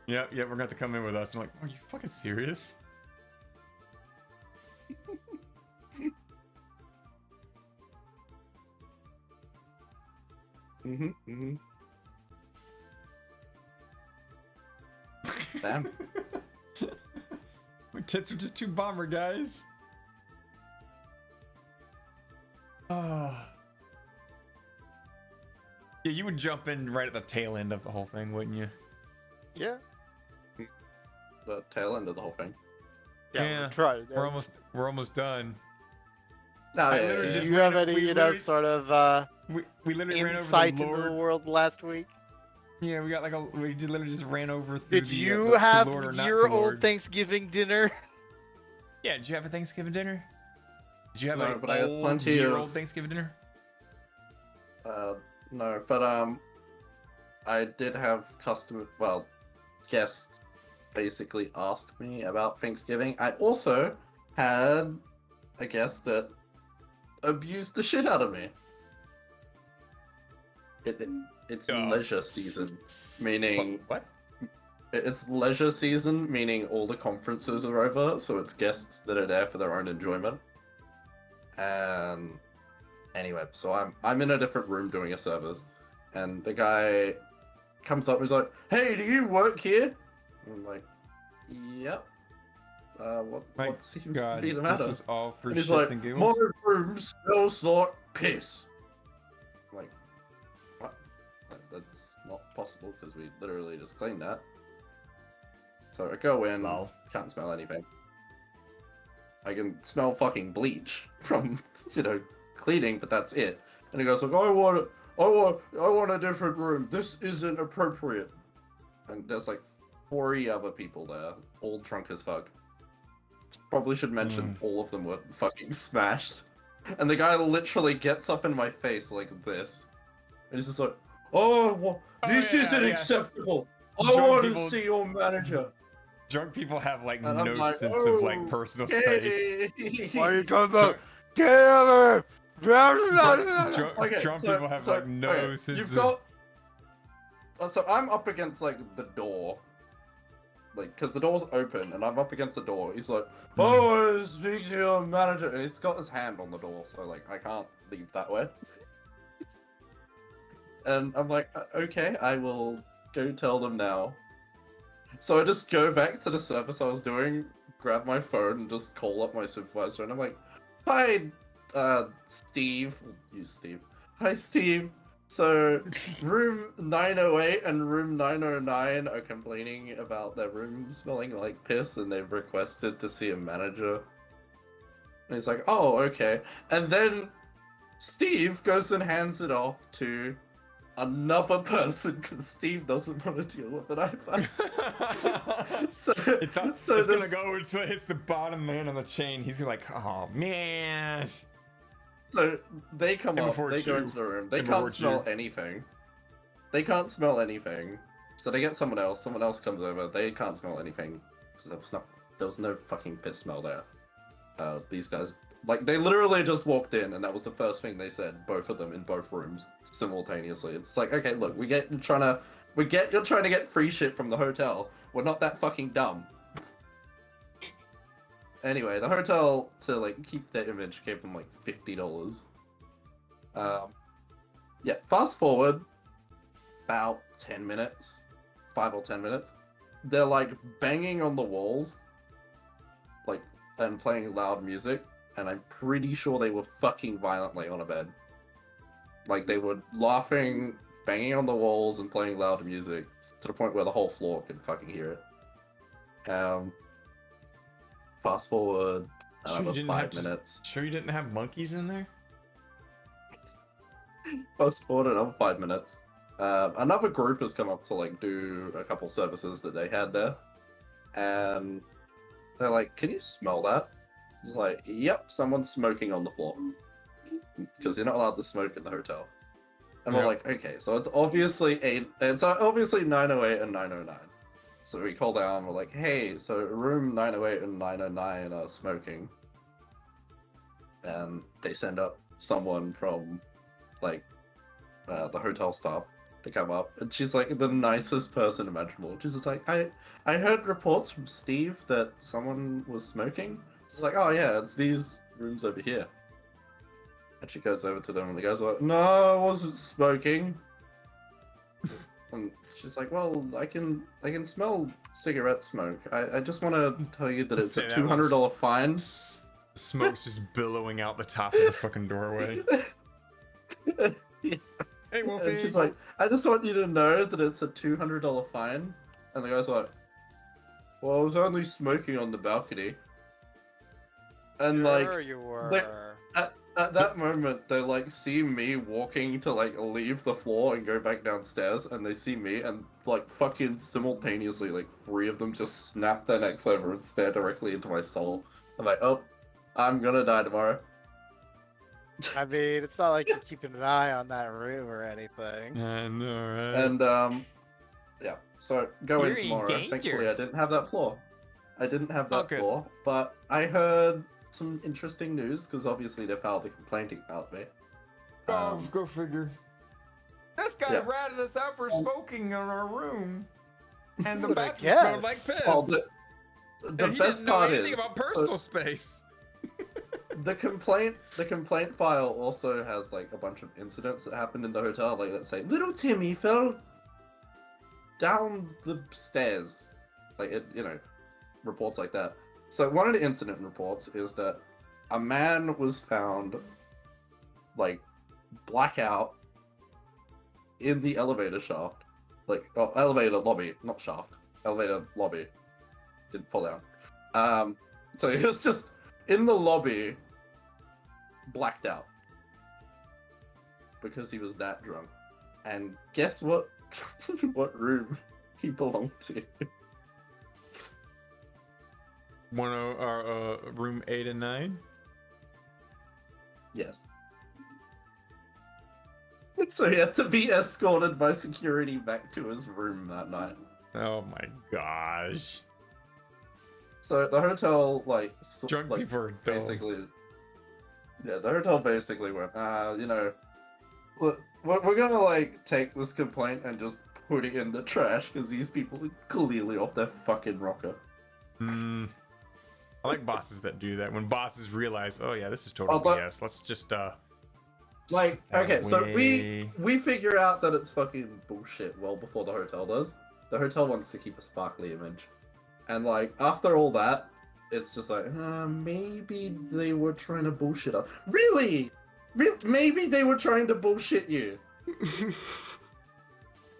yep, we're gonna have to come in with us. I'm like, are you fucking serious? Damn. My tits are just too bomber, guys. Yeah, you would jump in right at the tail end of the whole thing, wouldn't you? Yeah. The tail end of the whole thing. Yeah, try it. we're almost done. No, I yeah, literally yeah, just Do you ran have o- any, we you know, literally- sort of we literally ran over insight the into the Lord. world last week? Yeah, we got like we literally just ran over through Did the, you the have Lord or not your to old Lord. Thanksgiving dinner? Yeah, did you have a Thanksgiving dinner? Did you have No, a but I had plenty year-old of- Thanksgiving dinner? No, but I did have guests basically asked me about Thanksgiving. I also had a guest that abused the shit out of me. It's leisure season, meaning What? It's leisure season, meaning all the conferences are over, so it's guests that are there for their own enjoyment. And anyway, so I'm in a different room doing a service, and the guy comes up and he's like, "Hey, do you work here?" And I'm like, "Yep." What seems to be the matter? This is all for And he's shits like, and "My giggles? room smells like piss." I'm like, what? That's not possible because we literally just cleaned that. So I go in, can't smell anything. I can smell fucking bleach from, cleaning, but that's it. And he goes like, I want a different room. This isn't appropriate. And there's like 40 other people there, all drunk as fuck. Probably should mention all of them were fucking smashed. And the guy literally gets up in my face like this. And he's just like, this isn't acceptable. I want to see your manager. Drunk people have like And no I'm like, sense of like personal space. What are you talking about? Get over! Drunk people have like no sense You've of... got... So I'm up against like the door. Like, because the door's open and I'm up against the door. He's like, oh, speak to your manager. And he's got his hand on the door, so like I can't leave that way. And I'm like, okay, I will go tell them now. So I just go back to the service I was doing, grab my phone, and just call up my supervisor, and I'm like, hi, Steve. We'll use Steve. Hi, Steve. So, room 908 and room 909 are complaining about their room smelling like piss, and they've requested to see a manager. And he's like, oh, okay. And then Steve goes and hands it off to another person because Steve doesn't want to deal with it either. It's gonna go until it hits the bottom man on the chain. He's gonna like, oh man. So they come up, they go into the room, they can't smell anything. They can't smell anything. So they get someone else comes over, they can't smell anything. Because there was no fucking piss smell there. These guys, like, they literally just walked in and that was the first thing they said, both of them in both rooms, simultaneously. It's like, okay, look, we get you're trying to get free shit from the hotel. We're not that fucking dumb. Anyway, the hotel, to like keep their image, gave them like $50. Yeah, fast forward about 10 minutes, 5 or 10 minutes. They're like banging on the walls, like, and playing loud music, and I'm pretty sure they were fucking violently on a bed. Like, they were laughing, banging on the walls, and playing loud music, to the point where the whole floor could fucking hear it. Fast forward another 5 minutes. Sure you didn't have monkeys in there? Fast forward another 5 minutes. Another group has come up to like do a couple services that they had there. And they're like, can you smell that? I was like, yep, someone's smoking on the floor. Because you're not allowed to smoke in the hotel. And we're like, okay, so it's obviously 908 and 909. So we call down, we're like, hey, so room 908 and 909 are smoking. And they send up someone from, like, the hotel staff to come up. And she's, like, the nicest person imaginable. She's just like, I heard reports from Steve that someone was smoking. It's like, oh, yeah, it's these rooms over here. And she goes over to them, and the guys are like, no, I wasn't smoking. And she's like, well, I can smell cigarette smoke. I just want to tell you that it's a $200 fine. Smoke's just billowing out the top of the fucking doorway. Yeah. Hey, Wolfie. And she's like, I just want you to know that it's a $200 fine. And the guy's like, well, I was only smoking on the balcony. And Sure you were. At that moment, they like see me walking to like leave the floor and go back downstairs, and they see me and like fucking simultaneously, like 3 of them just snap their necks over and stare directly into my soul. I'm like, oh, I'm gonna die tomorrow. I mean, it's not like you're keeping an eye on that room or anything. I know, right? And Yeah. So go You're in in tomorrow. danger. Thankfully, I didn't have that floor. I didn't have that Okay. floor, but I heard some interesting news because obviously they filed a complaint about me. Go figure. This guy Yeah. ratted us out for smoking in our room, and the But I bathroom smelled like guess- piss. Well, the and he best didn't know part anything is about personal space. the complaint file also has like a bunch of incidents that happened in the hotel. Like, let's say little Timmy fell down the stairs, like it, reports like that. So one of the incident reports is that a man was found like blackout in the elevator shaft, elevator lobby, not shaft, elevator lobby. Didn't fall down. So he was just in the lobby, blacked out because he was that drunk. And guess what? What room he belonged to? Room 8 and 9. Yes. So he had to be escorted by security back to his room that night. Oh my gosh. So the hotel, Drunk people are dumb. basically, yeah, the hotel basically went, look, we're gonna take this complaint and just put it in the trash because these people are clearly off their fucking rocker. I like bosses that do that. When bosses realize, oh yeah, this is total BS. Let's just Okay, so way. we figure out that it's fucking bullshit well before the hotel does. The hotel wants to keep a sparkly image. And after all that, it's just maybe they were trying to bullshit us. Really? Maybe they were trying to bullshit you.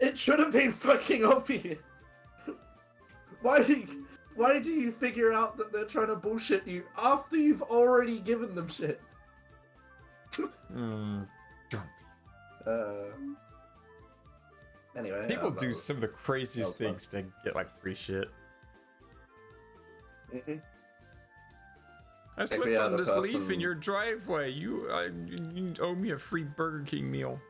It should have been fucking obvious. Why do you figure out that they're trying to bullshit you after you've already given them shit? Anyway, People do some of the craziest fun. things to get free shit. Mhm. I slipped we had on a this leaf in person- your driveway. You owe me a free Burger King meal.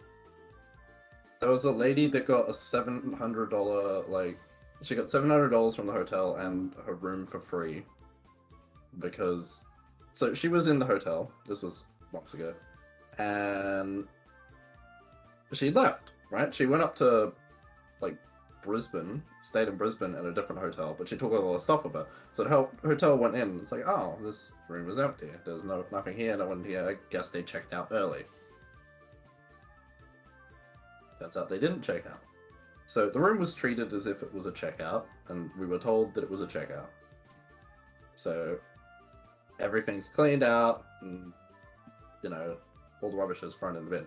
There was a lady that got a $700 she got $700 from the hotel and her room for free because so she was in the hotel. This was months ago, and she left. Right, she went up to Brisbane, stayed in Brisbane at a different hotel, but she took all the stuff with her. So the hotel went in. It's oh, this room is empty. There's nothing here. No one here. I guess they checked out early. Turns out they didn't check out. So the room was treated as if it was a checkout, and we were told that it was a checkout. So everything's cleaned out, and all the rubbish is thrown in the bin.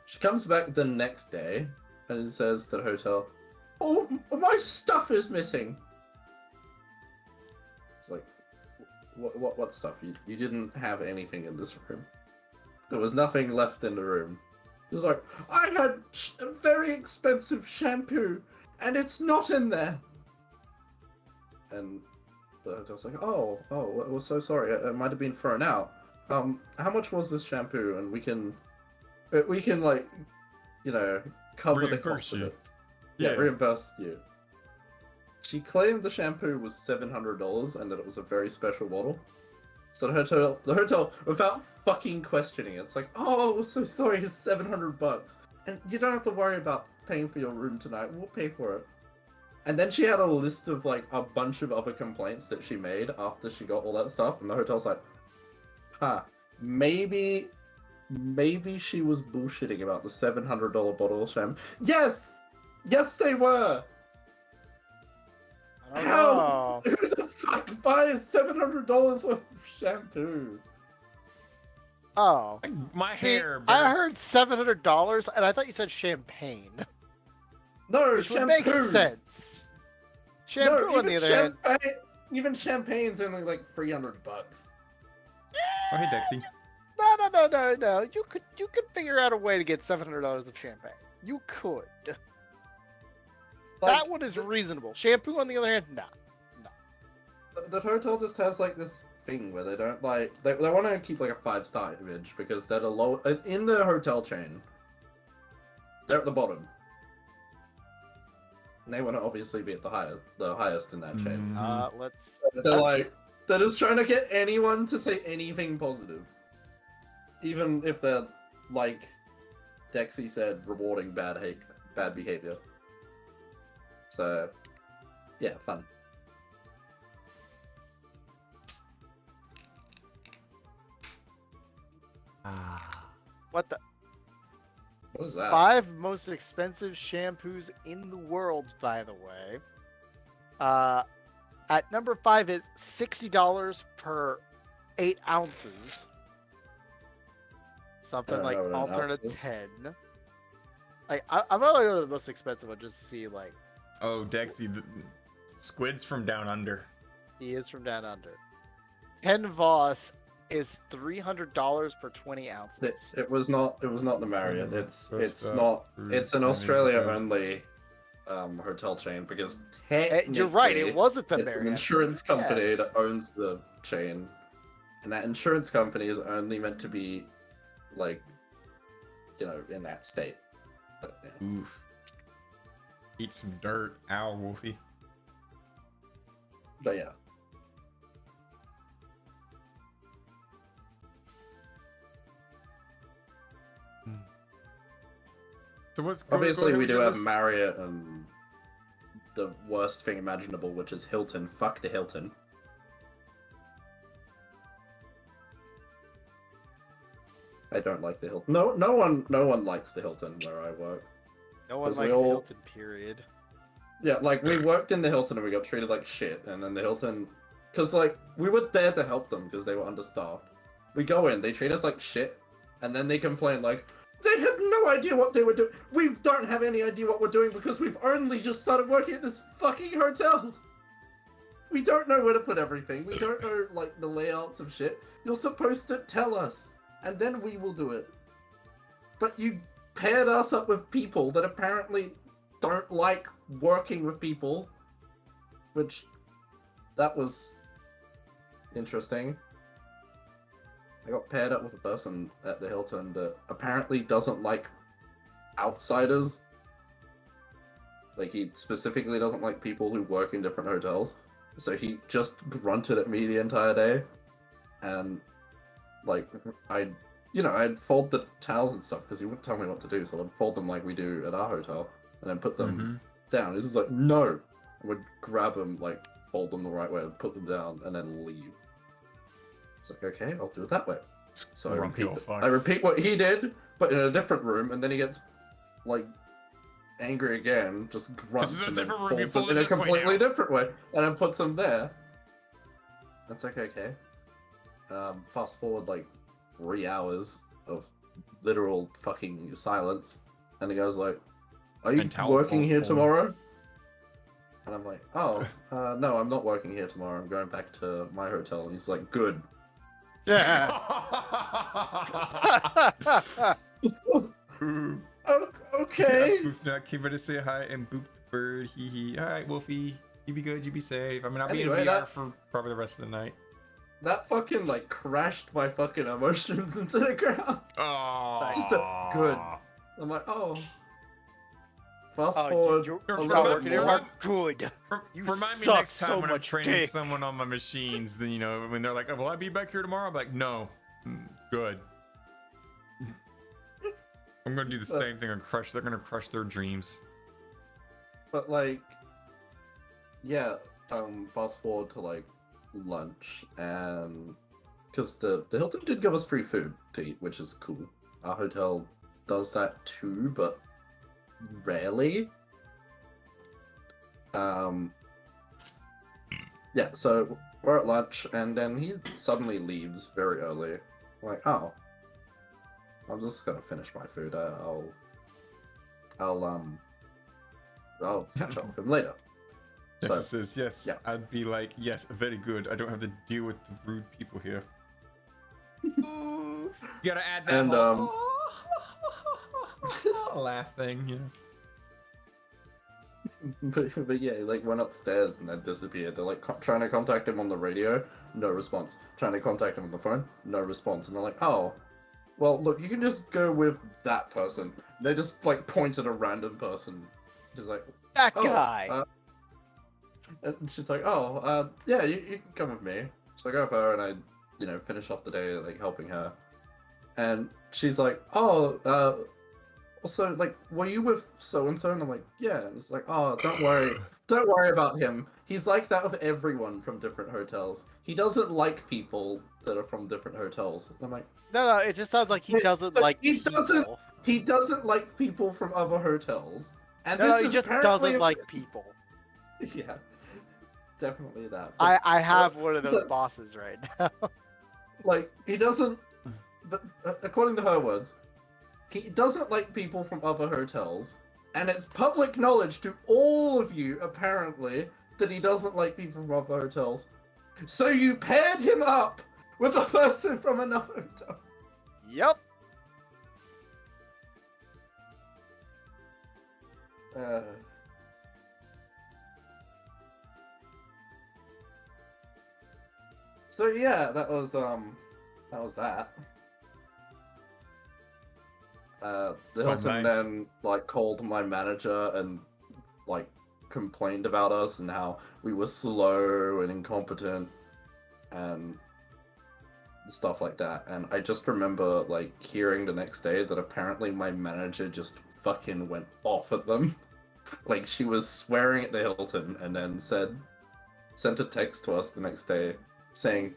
She comes back the next day and says to the hotel, "Oh, my stuff is missing." It's what stuff? You didn't have anything in this room. There was nothing left in the room. It was I had a very expensive shampoo, and it's not in there. And the hotel's oh, we're so sorry. It might have been thrown out. How much was this shampoo? And we can cover the cost of it. Yeah, reimburse you. She claimed the shampoo was $700 and that it was a very special bottle. So the hotel, without fucking questioning it, it's oh, we're so sorry, it's $700, and you don't have to worry about paying for your room tonight. We'll pay for it. And then she had a list of a bunch of other complaints that she made after she got all that stuff, and the hotel's maybe she was bullshitting about the $700 bottle of shampoo. Yes, they were. I don't How? know. Who the fuck buys $700 of shampoo? Oh. My See, hair. I heard $700, and I thought you said champagne. No, Which shampoo. would make sense. Shampoo, on the other hand. Even champagne's only $300. Oh, hey, Dexy. No. You could figure out a way to get $700 of champagne. You could. That one is reasonable. Shampoo, on the other hand, no. The hotel just has this thing where they don't they want to keep a 5-star image because they're the low in the hotel chain. They're at the bottom. they want to obviously be at the highest in that chain. Let's. They're like, they're just trying to get anyone to say anything positive, even if they're like Dexy said, rewarding bad behavior. So, yeah, fun. What the? What is that? 5 most expensive shampoos in the world, by the way. At number 5 is $60 per 8 ounces. Something like alternate 10. Like, I'm gonna go to the most expensive one just to see, like. Oh, Dexy, the Squid's from Down Under. He is from Down Under. 10 Voss is $300 per 20 ounces. It was not the Marriott. It's an Australia only hotel chain because you're right, it wasn't the it's Marriott. an insurance company that owns the chain, and that insurance company is only meant to be like, you know, in that state. But, yeah. Oof. Eat some dirt. Ow, Wolfie. But yeah. So what's obviously we do have Marriott and the worst thing imaginable, which is Hilton. Fuck the Hilton. I don't like the Hilton. No one likes the Hilton where I work. No one likes the Hilton, period. Yeah, like we worked in the Hilton and we got treated like shit, and then the Hilton, because like we were there to help them because they were understaffed. We go in, they treat us like shit, and then they complain like, they had no idea what they were doing. We don't have any idea what we're doing because we've only just started working at this fucking hotel. We don't know where to put everything. We don't know, like, the layouts of shit. You're supposed to tell us, and then we will do it. But you paired us up with people that apparently don't like working with people, which, that was interesting. I got paired up with a person at the Hilton that apparently doesn't like outsiders. Like, he specifically doesn't like people who work in different hotels. So he just grunted at me the entire day. And, like, I'd fold the towels and stuff because he wouldn't tell me what to do. So I'd fold them like we do at our hotel and then put them down. He's just like, no! I would grab them, like, fold them the right way, put them down, and then leave. It's like, okay, I'll do it that way. So I repeat what he did, but in a different room, and then he gets, like, angry again, just grunts, and then folds them in a completely different way, and then puts them there. That's like, okay. Fast forward, like, 3 hours of literal fucking silence, and the guy's like, are you working here tomorrow? And I'm like, oh, no, I'm not working here tomorrow, I'm going back to my hotel. And he's like, good. Yeah. Okay. Boof not came by to say hi and boop the bird. Hee hee. All right, Wolfie. You be good. You be safe. I mean, I'll be in VR for probably the rest of the night. That fucking like crashed my fucking emotions into the ground. Oh. Just a good. I'm like, oh. Fast forward. You're not working here. Good. Remind me next time when I'm training someone on my machines. Then, you know, when they're like, oh, will I be back here tomorrow? I'm like, no. Good. I'm gonna do the same thing and crush. They're gonna crush their dreams. But like, yeah. Fast forward to like lunch, and because the Hilton did give us free food to eat, which is cool. Our hotel does that too, but rarely. Yeah, so we're at lunch, and then he suddenly leaves very early. I'm like, oh, I'm just gonna finish my food. I'll catch up with him later. Yes, So, it says yes. yeah. I'd be like, yes, very good. I don't have to deal with the rude people here. You gotta add that And, whole laugh thing, you know. but yeah, he like went upstairs and then disappeared. They're like trying to contact him on the radio, no response. Trying to contact him on the phone, no response. And they're like, oh, well, look, you can just go with that person. They just like pointed a random person She's like, That "Oh, guy. and she's like, "Oh, yeah, you can come with me." So I go with her, and I, finish off the day like helping her. And she's like, "Oh, also, like, were you with so and so?" And I'm like, "Yeah." And it's like, "Oh, don't worry about him. He's like that with everyone from different hotels. He doesn't like people that are from different hotels." And I'm like, No, it just sounds like he doesn't like people. He doesn't like people from other hotels. And No, this he is just apparently doesn't like people. Yeah, definitely that. I have one of those so- bosses right now. Like, he doesn't. But according to her words, he doesn't like people from other hotels, and it's public knowledge to all of you, apparently, that he doesn't like people from other hotels. So you paired him up with a person from another hotel. Yep. So yeah, that was that. The Hilton then like called my manager and like complained about us and how we were slow and incompetent and stuff like that. And I just remember like hearing the next day that apparently my manager just fucking went off at them. Like she was swearing at the Hilton and then sent a text to us the next day saying,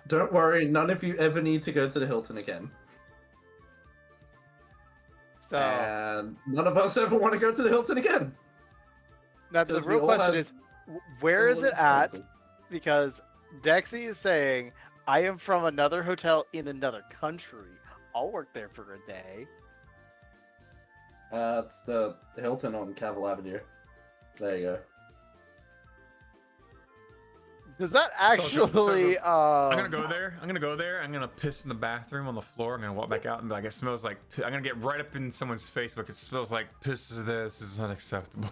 "Don't worry, none of you ever need to go to the Hilton again." So And none of us ever want to go to the Hilton again. now the Because we real all question had is, where is similar it at? experiences. Because Dexy is saying, I am from another hotel in another country. I'll work there for a day. It's the Hilton on Cavill Avenue. There you go. Does that actually? I'm gonna go there. I'm gonna piss in the bathroom on the floor. I'm gonna walk back out and be like, it smells like. I'm gonna get right up in someone's Facebook. It smells like piss. This is unacceptable.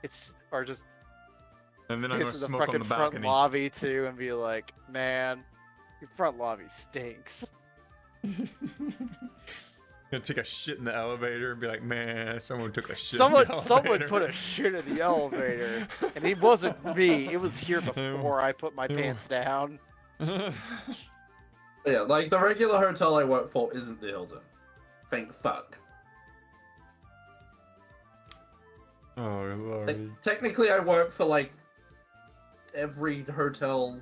It's or just And then I'm gonna piss in the smoke on fucking the front balcony. lobby too, and be like, man, your front lobby stinks. Gonna take a shit in the elevator and be like, man, someone took a shit. Someone in the someone elevator." put a shit in the elevator, and it wasn't me. It was here before I put my pants down. Yeah, like the regular hotel I work for isn't the Hilton. Thank fuck. Oh Like, lord. technically, I work for like every hotel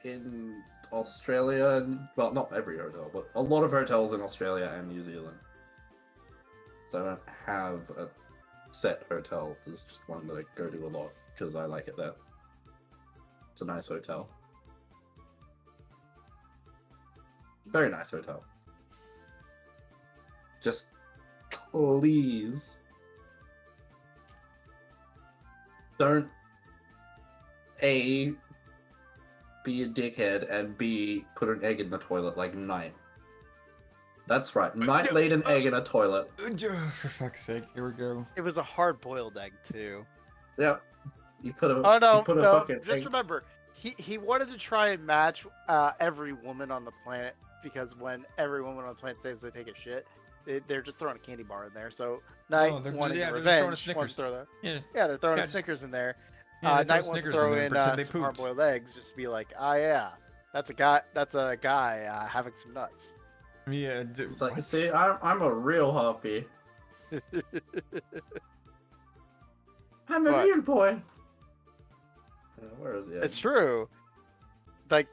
in Australia, and well, not every hotel, but a lot of hotels in Australia and New Zealand. So I don't have a set hotel. There's just one that I go to a lot because I like it there. It's a nice hotel. Very nice hotel. Just please don't A, be a dickhead, and B, put an egg in the toilet like Knight. That's right, Knight laid an egg in a toilet. For fuck's sake, here we go. It was a hard-boiled egg too. Yep. You put a Oh no, you put a no! fucking Just egg. remember, he wanted to try and match every woman on the planet, because when every woman on the planet says they take a shit, they're just throwing a candy bar in there. So Knight they're just- wanting yeah, the they're just throwing a revenge wants Snickers. to throw that. Yeah. They're throwing Yeah, a just- Snickers in there. Yeah, they throw Knight wants to Snickers throw in there, in pretend they some pooped. hard-boiled eggs, just to be like, ah, yeah, that's a guy. That's a guy having some nuts. Yeah. It's like, see, I'm a real harpy. I'm a What? real boy. Where is he? It's true. Like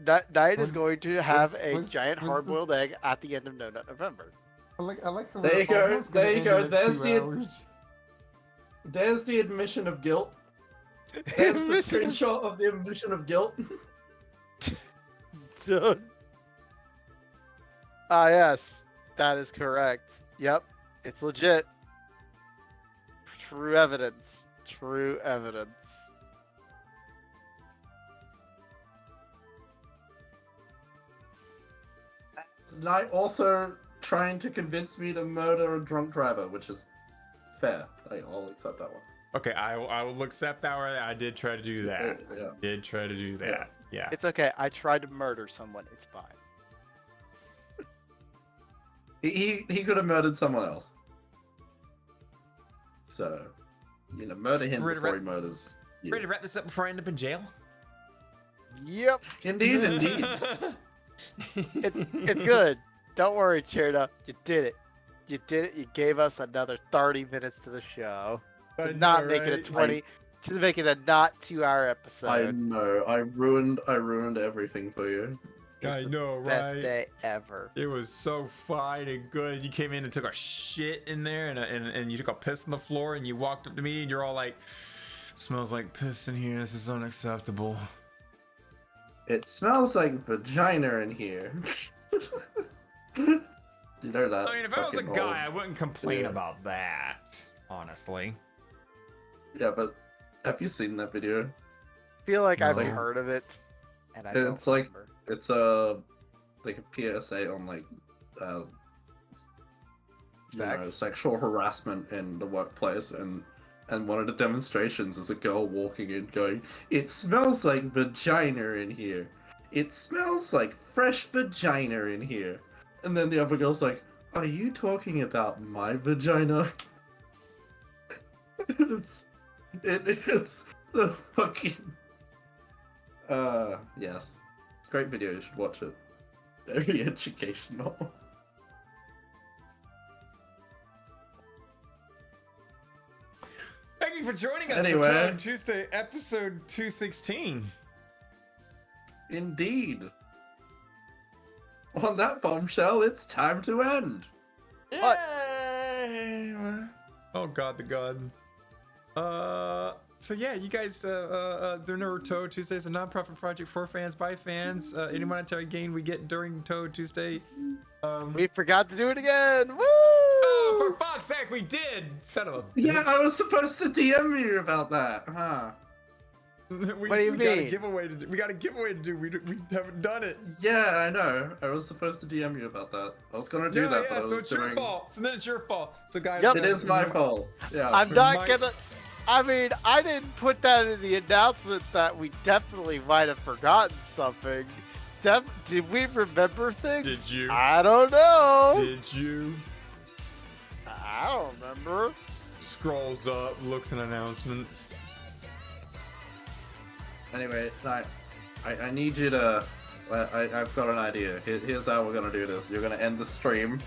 that Knight is Was- going to have was- a was- giant was hard-boiled egg at the end of No Nut November. I like how There we're you go, almost gonna there you end go, it at there's 2 the- hours. There's the admission of guilt. There's the screenshot of the admission of guilt. Dude. Ah, yes, that is correct. Yep, it's legit. True evidence. True evidence. Knight also trying to convince me to murder a drunk driver, which is fair. I'll accept that one. Okay, I will accept that. I did try to do that. Yeah. Did try to do that. Yeah. It's okay. I tried to murder someone. It's fine. He could have murdered someone else. So, you know, murder him Ready to before he wrap- murders you. Ready to wrap this up before I end up in jail? Yep. Indeed, indeed. It's good. Don't worry, Cherda. You did it. You did it. You gave us another 30 minutes to the show. To not make it a 20. Just make it a not 2-hour I episode. know. I ruined everything for you. It's I the know, best right? day ever. It was so fine and good. You came in and took a shit in there, and you took a piss on the floor, and you walked up to me, and you're all like, "Smells like piss in here. This is unacceptable." It smells like vagina in here. You know that? I mean, if I was a fucking guy, old- I wouldn't complain Yeah. about that, honestly. Yeah, but have you seen that video? I feel like I've like- heard of it. And I don't It's like remember. it's like a PSA on like you know, Sex? sexual harassment in the workplace, and one of the demonstrations is a girl walking in going, "It smells like vagina in here. It smells like fresh vagina in here." And then the other girl's like, "Are you talking about my vagina?" it's the fucking yes. It's a great video, you should watch it. Very educational. Thank you for joining us Anyway. for Touhou Tuesday, episode 216. Indeed. On that bombshell, it's time to end. What? Yay! Oh God, the God. So yeah, you guys, don't know Touhou Tuesday is a non-profit project for fans by fans. Any monetary gain we get during Touhou Tuesday. We forgot to do it again. Woo! Oh, for fuck's sake, we did! Son of a Yeah, bitch. I was supposed to DM you about that, huh? What do you we got a mean? giveaway to do. We got a giveaway to do. We haven't done it. Yeah, I know. I was supposed to DM you about that. I was gonna do that, but I so was it's doing... your fault. So then it's your fault. So guys, Yep. It is my fault. Yeah. I'm not Mike- gonna. I mean, I didn't put that in the announcement that we definitely might have forgotten something. Did we remember things? Did you? I don't know. Did you? I don't remember. Scrolls up, looks at announcements. Anyway, I need you to... I've got an idea. Here's how we're gonna do this. You're gonna end the stream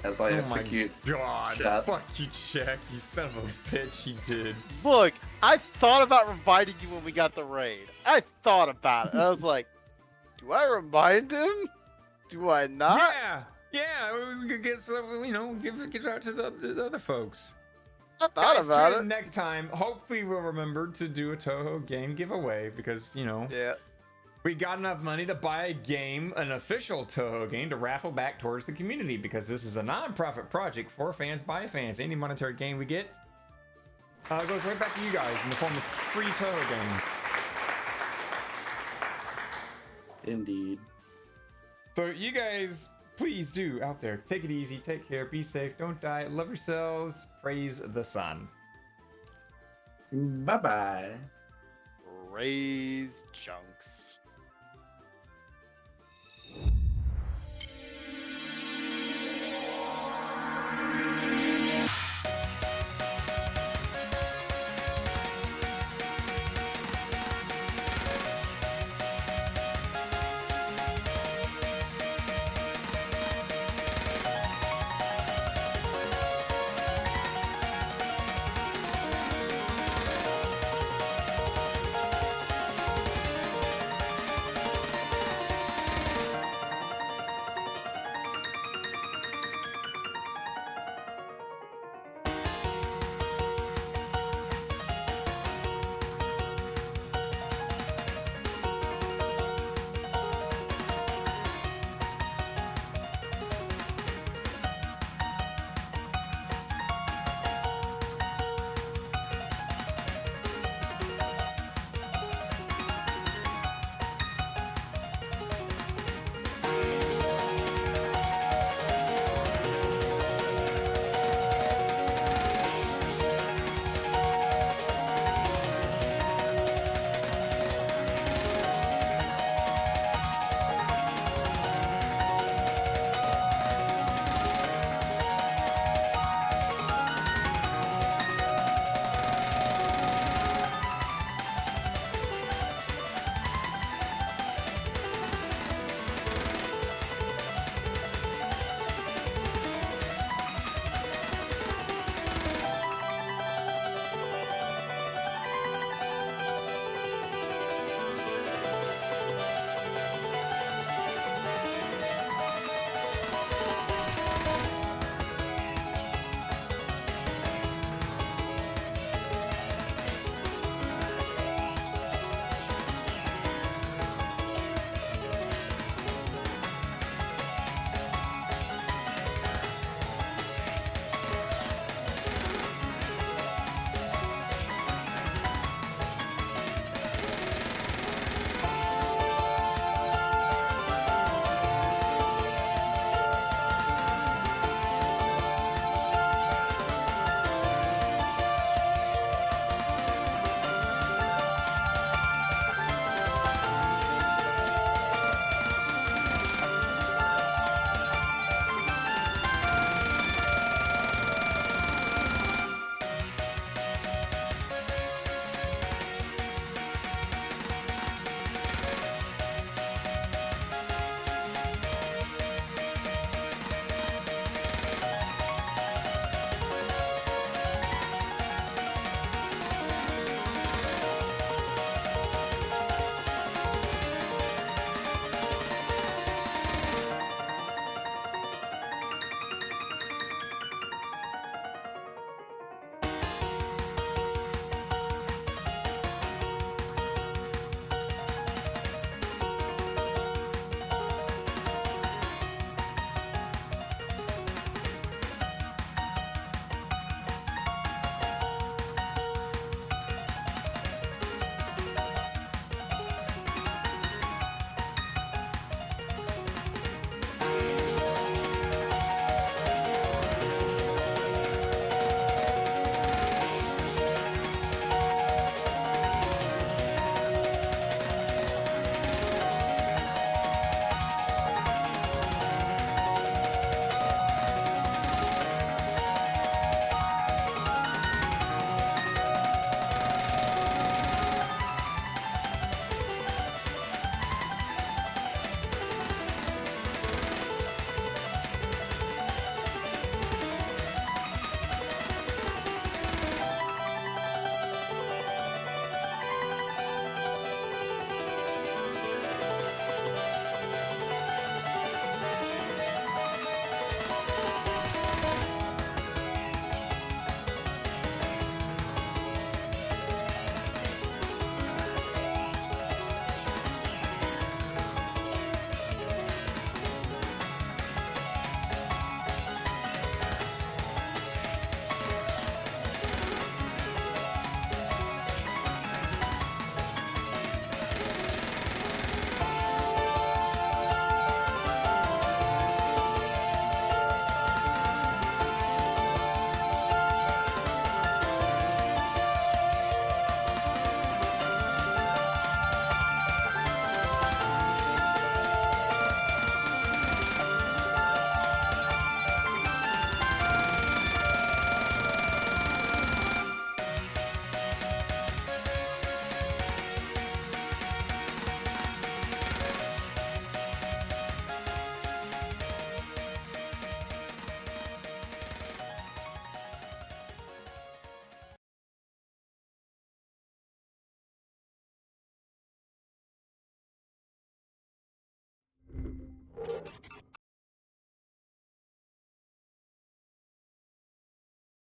as I execute... Oh my God! chat. Fuck you, Jack. You son of a bitch. He did. Look, I thought about reminding you when we got the raid. I thought about it. I was like, do I remind him? Do I not? Yeah. We could get some. You know, get it out to the other folks. I thought Guys, about tune in it. next time. Hopefully, we'll remember to do a Touhou game giveaway because you know. Yeah. We got enough money to buy a game, an official Touhou game, to raffle back towards the community because this is a non-profit project for fans by fans. Any monetary gain we get goes right back to you guys in the form of free Touhou games. Indeed. So you guys, please do out there, take it easy, take care, be safe, don't die, love yourselves, praise the sun. Bye-bye. Raise chunks.